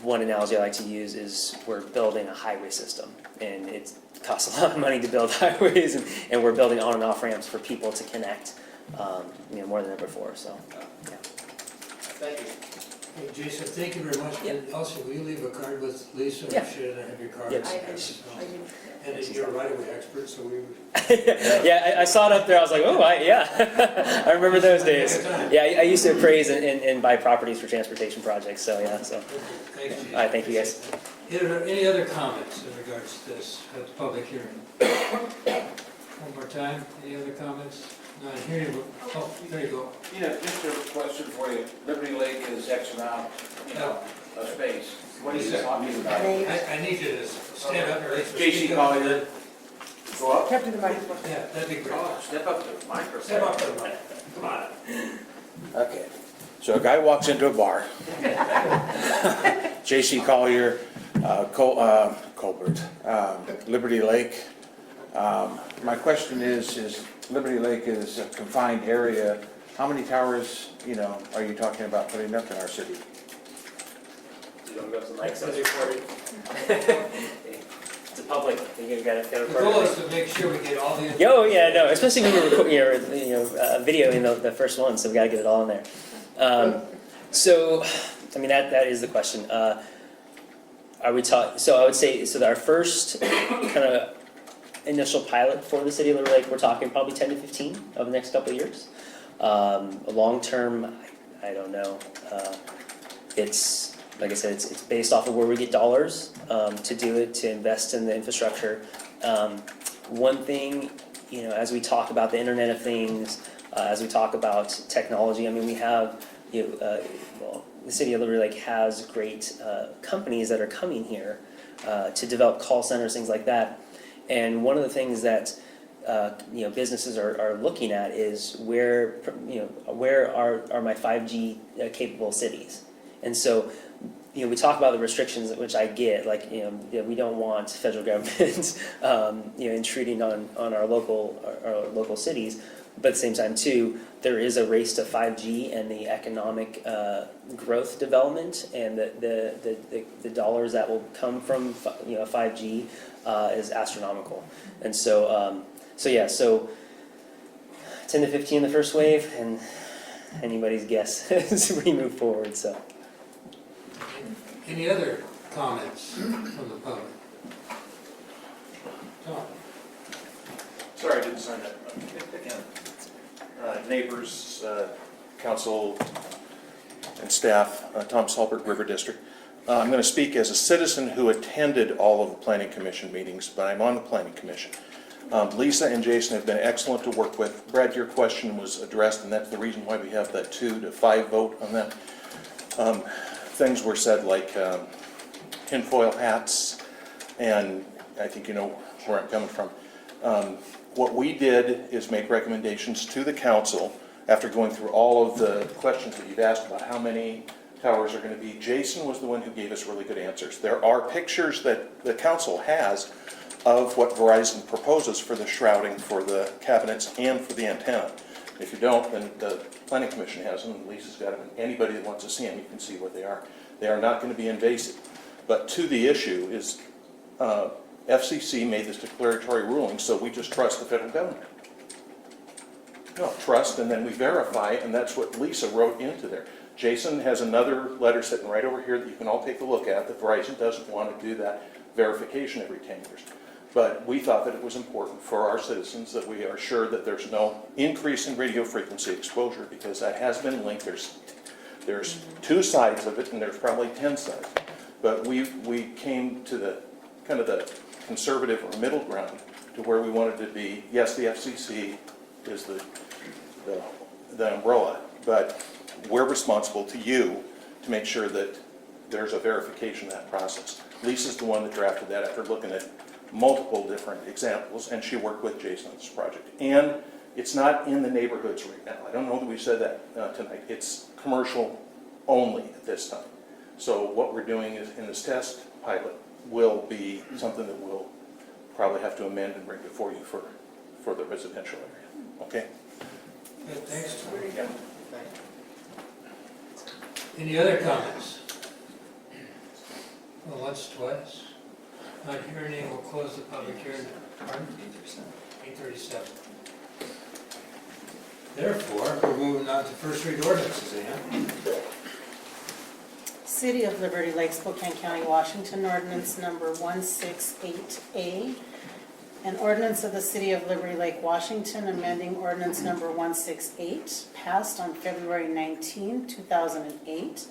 one analogy I like to use is we're building a highway system, and it costs a lot of money to build highways, and we're building on and off ramps for people to connect. More than ever before, so, yeah. Thank you. Hey, Jason, thank you very much. Yeah. And also, will you leave a card with Lisa? Yeah. Should I have your card? Yes. I do. And then you're a right-of-way expert, so we would... Yeah, I saw it up there, I was like, yeah. I remember those days. Yeah, I used to appraise and buy properties for transportation projects, so yeah, so. Thanks, Jason. All right, thank you guys. Any other comments in regards to this at the public hearing? One more time, any other comments? Not hearing, oh, there you go. Just a question for you. Liberty Lake is X amount, of space. What is he talking about? I need you to stand up. J.C. Collier. Go up? Step to the microphone. Yeah, that'd be great. Oh, step up to the microphone. Step up to the mic. Come on. Okay. So a guy walks into a bar. J.C. Collier, Colbert, Liberty Lake. My question is Liberty Lake is a confined area. How many towers, are you talking about putting up in our city? You don't go to the mic, so it's the public, you gotta The record goal it. is to make sure we get all the. Oh, yeah, no, especially when we're recording, videoing the first one, so we gotta get it all in there. So, I mean, that is the question. I would say, so our first kind of initial pilot for the city of Liberty Lake, we're talking probably 10 to 15 over the next couple of years. Long term, I don't know. It's, like I said, it's based off of where we get dollars to do it, to invest in the infrastructure. One thing, as we talk about the Internet of Things, as we talk about technology, I mean, we have, the city of Liberty Lake has great companies that are coming here to develop call centers, things like that. And one of the things that businesses are looking at is where are my 5G capable cities? And so, we talk about the restrictions, which I get, like, we don't want federal government, intruding on our local cities. But at the same time, too, there is a race to 5G and the economic growth development, and the dollars that will come from 5G is astronomical. And so, so 10 to 15 the first wave, and anybody's guess as we move forward. So. Any other comments from the public? Tom? Sorry, I didn't sign that. Neighbors, council, and staff, Tom Salberg, River District. I'm going to speak as a citizen who attended all of the Planning Commission meetings, but I'm on the Planning Commission. Lisa and Jason have been excellent to work with. Brad, your question was addressed, and that's the reason why we have that 2 to 5 vote on that. Things were said like tinfoil hats, and I think you know where I'm coming from. What we did is make recommendations to the council after going through all of the questions that you've asked about how many towers are going to be. Jason was the one who gave us really good answers. There are pictures that the council has of what Verizon proposes for the shrouding, for the cabinets, and for the antenna. If you don't, then the Planning Commission has them. Lisa's got them. Anybody that wants to see them, you can see what they are. They are not going to be invasive. But to the issue is, FCC made this declaratory ruling, so we just trust the federal government. No, trust, and then we verify, and that's what Lisa wrote into there. Jason has another letter sitting right over here that you can all take a look at, that Verizon doesn't want to do that verification every 10 years. But we thought that it was important for our citizens that we are sure that there's no increase in radio frequency exposure, because that has been linked. There's 2 sides of it, and there's probably 10 sides. But we came to the kind of the conservative or middle ground to where we wanted to be. Yes, the FCC is the umbrella, but we're responsible to you to make sure that there's a verification of that process. Lisa's the one that drafted that after looking at multiple different examples, and she worked with Jason on this project. And it's not in the neighborhoods right now. I don't know that we said that tonight. It's commercial only at this time. So what we're doing is, in this test pilot, will be something that we'll probably have to amend and bring before you for the residential area. Okay? Good, thanks, Tom. Yeah. Any other comments? Well, once, twice. Not hearing any, we'll close the public hearing. Pardon? 8:37. Therefore, we're moving on to first read ordinances, Ann. City of Liberty Lake, Spokane County, Washington, ordinance number 168A. An ordinance of the City of Liberty Lake, Washington, amending ordinance number 168, passed on February 19, 2008,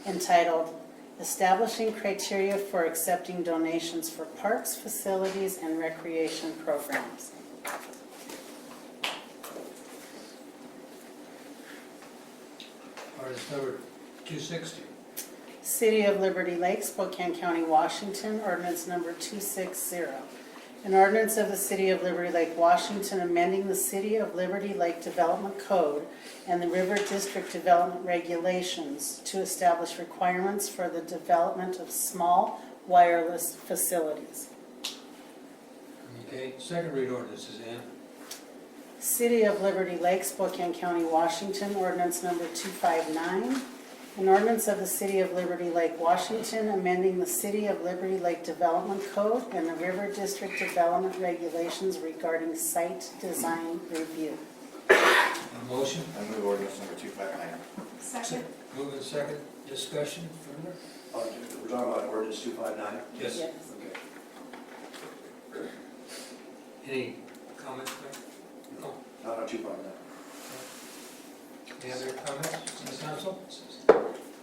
entitled Establishing Criteria for Accepting Donations for Parks, Facilities, and Recreation Programs. Ordinance number 260. City of Liberty Lake, Spokane County, Washington, ordinance number 260. An ordinance of the City of Liberty Lake, Washington, amending the City of Liberty Lake Development Code and the River District Development Regulations to establish requirements for the development of small wireless facilities. Okay, second read ordinances, Ann. City of Liberty Lake, Spokane County, Washington, ordinance number 259. An ordinance of the City of Liberty Lake, Washington, amending the City of Liberty Lake Development Code and the River District Development Regulations regarding site design review. A motion? I move ordinance number 259. Second. Move in second. Discussion further? We're talking about ordinance 259? Yes. Yes. Okay. Any comments there? No. Not on 259. Any other comments from the council?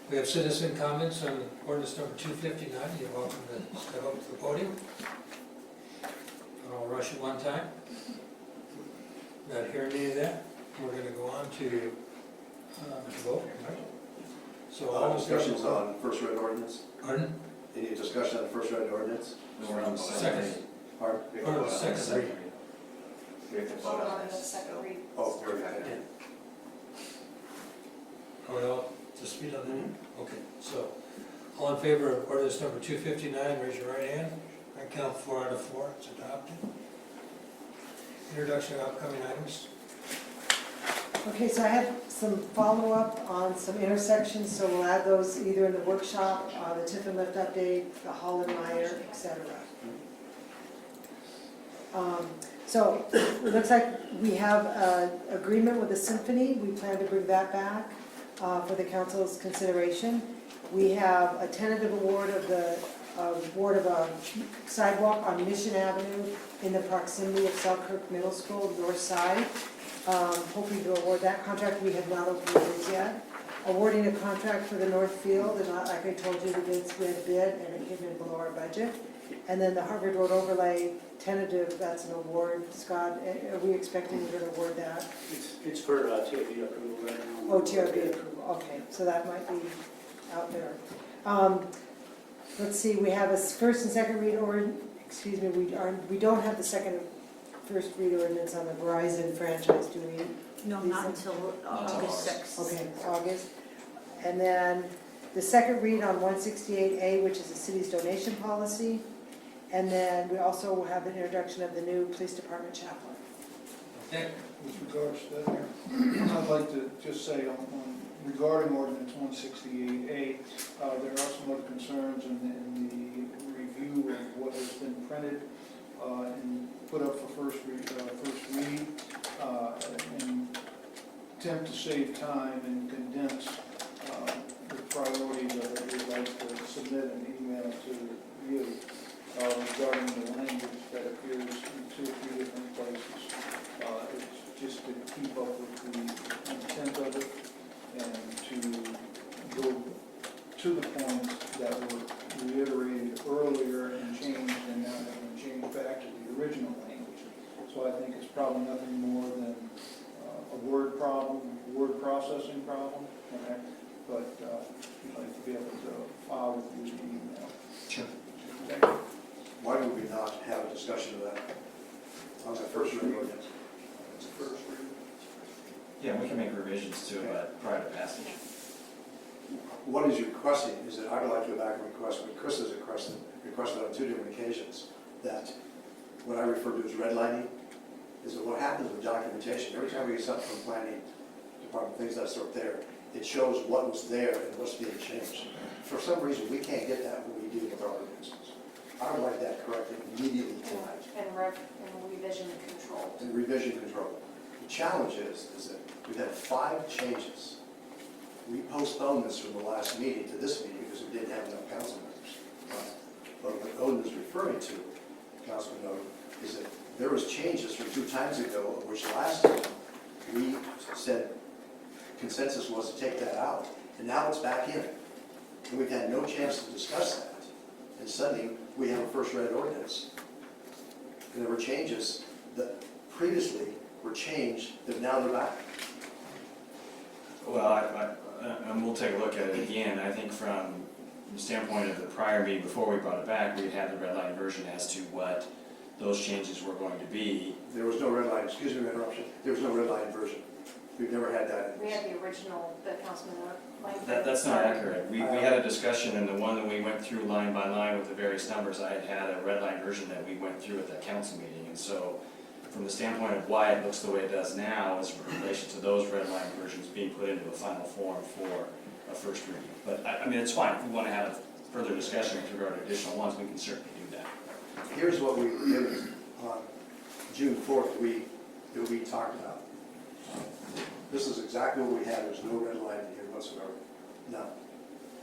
We have citizen comments on ordinance number 259. You're welcome to step up to the podium. I'll rush it one time. Not hearing any of that. We're going to go on to vote, right? So all Discussions on first read ordinance? Pardon? Any discussion on the first read ordinance? We're on the Second. Pardon? Or the second reading. We have to Vote vote on on the this. second read. Oh, very good. Are we all to speed on that? Okay, so all in favor of ordinance number 259, raise your right hand. I count 4 out of 4. It's adopted. Introduction of upcoming items. Okay, so I had some follow-up on some intersections, so we'll add those either in the workshop, the Tiffin Lift update, the Holland Meyer, et cetera. So it looks like we have an agreement with the Symphony. We plan to bring that back for the council's consideration. We have a tentative award of a sidewalk on Mission Avenue in the proximity of Selkirk Middle School, north side. Hoping to award that contract. We have not opened bids yet. Awarding a contract for the North Field, and like I told you, we had a bid and it came in below our budget. And then the Harvard Road overlay tentative, that's an award. Scott, are we expecting we're going to award that? It's for TOB approval right now. Oh, TRB approval, okay, so that might be out there. Let's see, we have a first and second read, or, excuse me, we don't have the first read ordinance on the Verizon franchise, do we? No, not until August 6th. Okay, August. And then the second read on 168A, which is the city's donation policy. And then we also have the introduction of the new police department chaplain. Okay. With regards to that, Mayor, I'd like to just say regarding ordinance 168A, there are some other concerns in the review of what has been printed and put up for first read, and attempt to save time and condense the priorities of it. We'd like to submit an email to you regarding the language that appears in 2 or 3 different places. It's just to keep up with the intent of it and to go to the points that were reiterated earlier and changed and now have been changed back to the original language. So I think it's probably nothing more than a word problem, word processing problem, okay? But we'd like to be able to file with you the email. Sure. Thank you. Why do we not have a discussion of that on that first read ordinance? Yeah, we can make revisions to it, but prior to passage. What is you requesting is that I would like to go back and request what Chris has requested on 2 different occasions, that what I refer to as redlining is that what happens with documentation, every time we get something from planning department, things that sort there, it shows what was there and what's being changed. For some reason, we can't get that when we deal with our ordinances. I would like that corrected immediately tonight. And revision control. And revision control. The challenge is that we've had 5 changes. We postponed this from the last meeting to this meeting because we didn't have enough council members. But what Odin is referring to, Councilman Odin, is that there was changes from 2 times ago, of which last time we said consensus was to take that out, and now it's back in. And we've had no chance to discuss that. And suddenly, we have a first read ordinance. And there were changes that previously were changed, that now they're back. Well, and we'll take a look at it again. I think from the standpoint of the prior meeting, before we brought it back, we had the red line version as to what those changes were going to be. There was no red line, excuse me for interruption, there was no red line version. We've never had that. We had the original, the Councilman Lang. That's not accurate. We had a discussion, and the one that we went through line by line with the various numbers, I had a red line version that we went through at that council meeting. And so from the standpoint of why it looks the way it does now is in relation to those red line versions being put into a final form for a first reading. But I mean, it's fine, if we want to have a further discussion with regard to additional ones, we can certainly do that. Here's what we did on June 4th, that we talked about. This is exactly what we had, there's no red line in here whatsoever, none.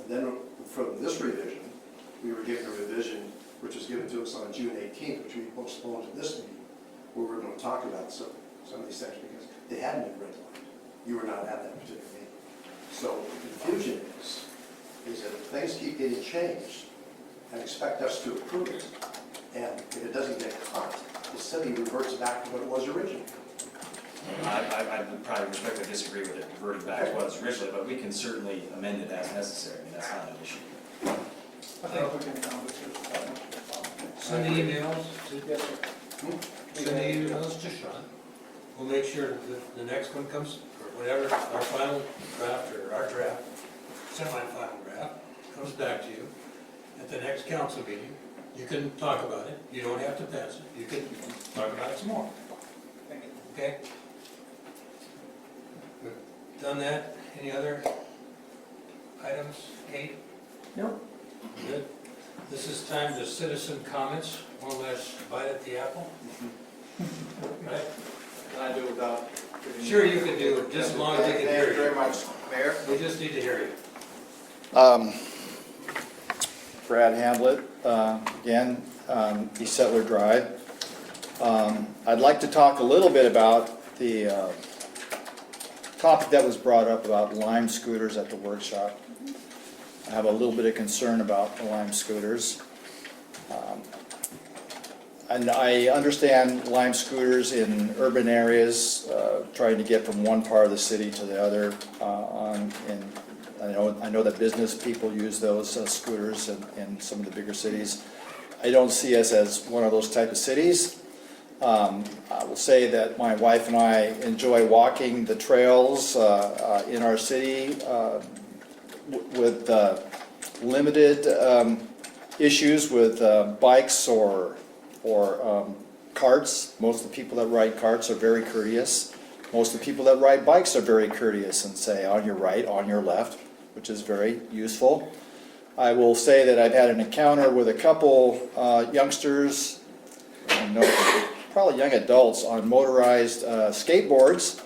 And then from this revision, we were given a revision which was given to us on June 18th, which we postponed to this meeting, where we're going to talk about some of these things because they hadn't been redlined. You were not at that particular meeting. So the confusion is that if things keep getting changed and expect us to approve it, and if it doesn't get caught, the city reverts back to what it was originally. I would probably respectfully disagree with it reverting back to what it was originally, but we can certainly amend it as necessary. I mean, that's not an issue. I think we can accomplish it. Send the emails to Sean. We'll make sure that the next one comes, or whatever, our final draft or our draft, semi-final draft, comes back to you at the next council meeting. You can talk about it. You don't have to pass it. You can talk about it some more. Okay? We've done that. Any other items? Kate? No. Good. This is time to citizen comments. One last bite at the apple. Right? Can I do it without? Sure you can do it, just as long as they can hear Thank you very you. much, Mayor. We just need to hear you. Brad Hamlet, again, East Settler Drive. I'd like to talk a little bit about the topic that was brought up about Lime scooters at the workshop. I have a little bit of concern about the Lime scooters. And I understand Lime scooters in urban areas, trying to get from one part of the city to the other. I know that business people use those scooters in some of the bigger cities. I don't see us as one of those type of cities. I will say that my wife and I enjoy walking the trails in our city with limited issues with bikes or carts. Most of the people that ride carts are very courteous. Most of the people that ride bikes are very courteous and say on your right, on your left, which is very useful. I will say that I've had an encounter with a couple youngsters, probably young adults, on motorized skateboards.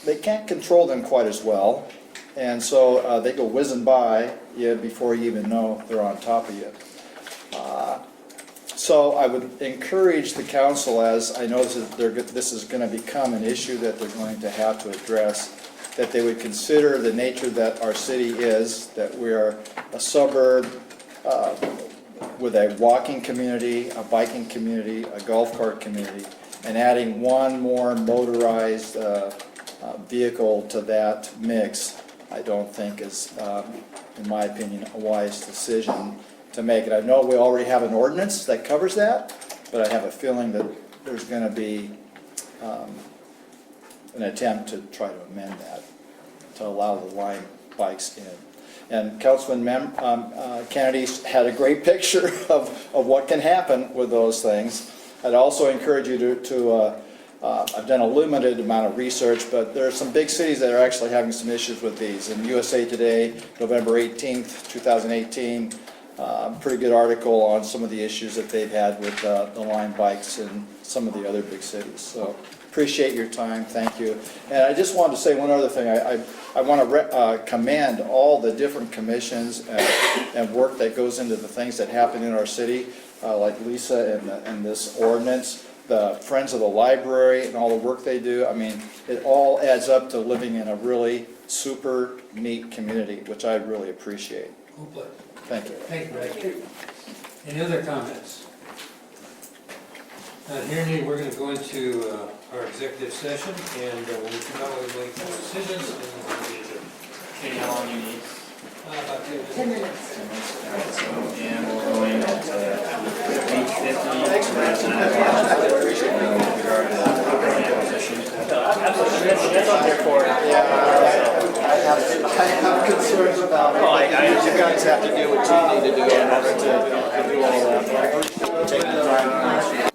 They can't control them quite as well, and so they go whizzing by you before you even know they're on top of you. So I would encourage the council, as I know this is going to become an issue that they're going to have to address, that they would consider the nature that our city is, that we are a suburb with a walking community, a biking community, a golf cart community, and adding one more motorized vehicle to that mix, I don't think is, in my opinion, a wise decision to make it. I know we already have an ordinance that covers that, but I have a feeling that there's going to be an attempt to try to amend that, to allow the Lime bikes in. And Councilman Kennedy had a great picture of what can happen with those things. I'd also encourage you to I've done a limited amount of research, but there are some big cities that are actually having some issues with these. In USA Today, November 18th, 2018, pretty good article on some of the issues that they've had with the Lime bikes in some of the other big cities. So appreciate your time, thank you. And I just wanted to say one other thing. I want to commend all the different commissions and work that goes into the things that happen in our city, like Lisa and this ordinance, the Friends of the Library and all the work they do. I mean, it all adds up to living in a really super neat community, which I really appreciate. Thank you. Thank you, Brad. Any other comments? Hearing any, we're going to go into our executive session, and when we come out, we'll make some decisions, and then we'll be adjourned. Katie, how long you need? About 10 minutes. 10 minutes. All right, so, and we'll go in at 8:50. With regard to the property acquisition. Absolutely, that's what they're for. I have concerns about it. You guys have to do what you need to do in order to do all that. Take the time.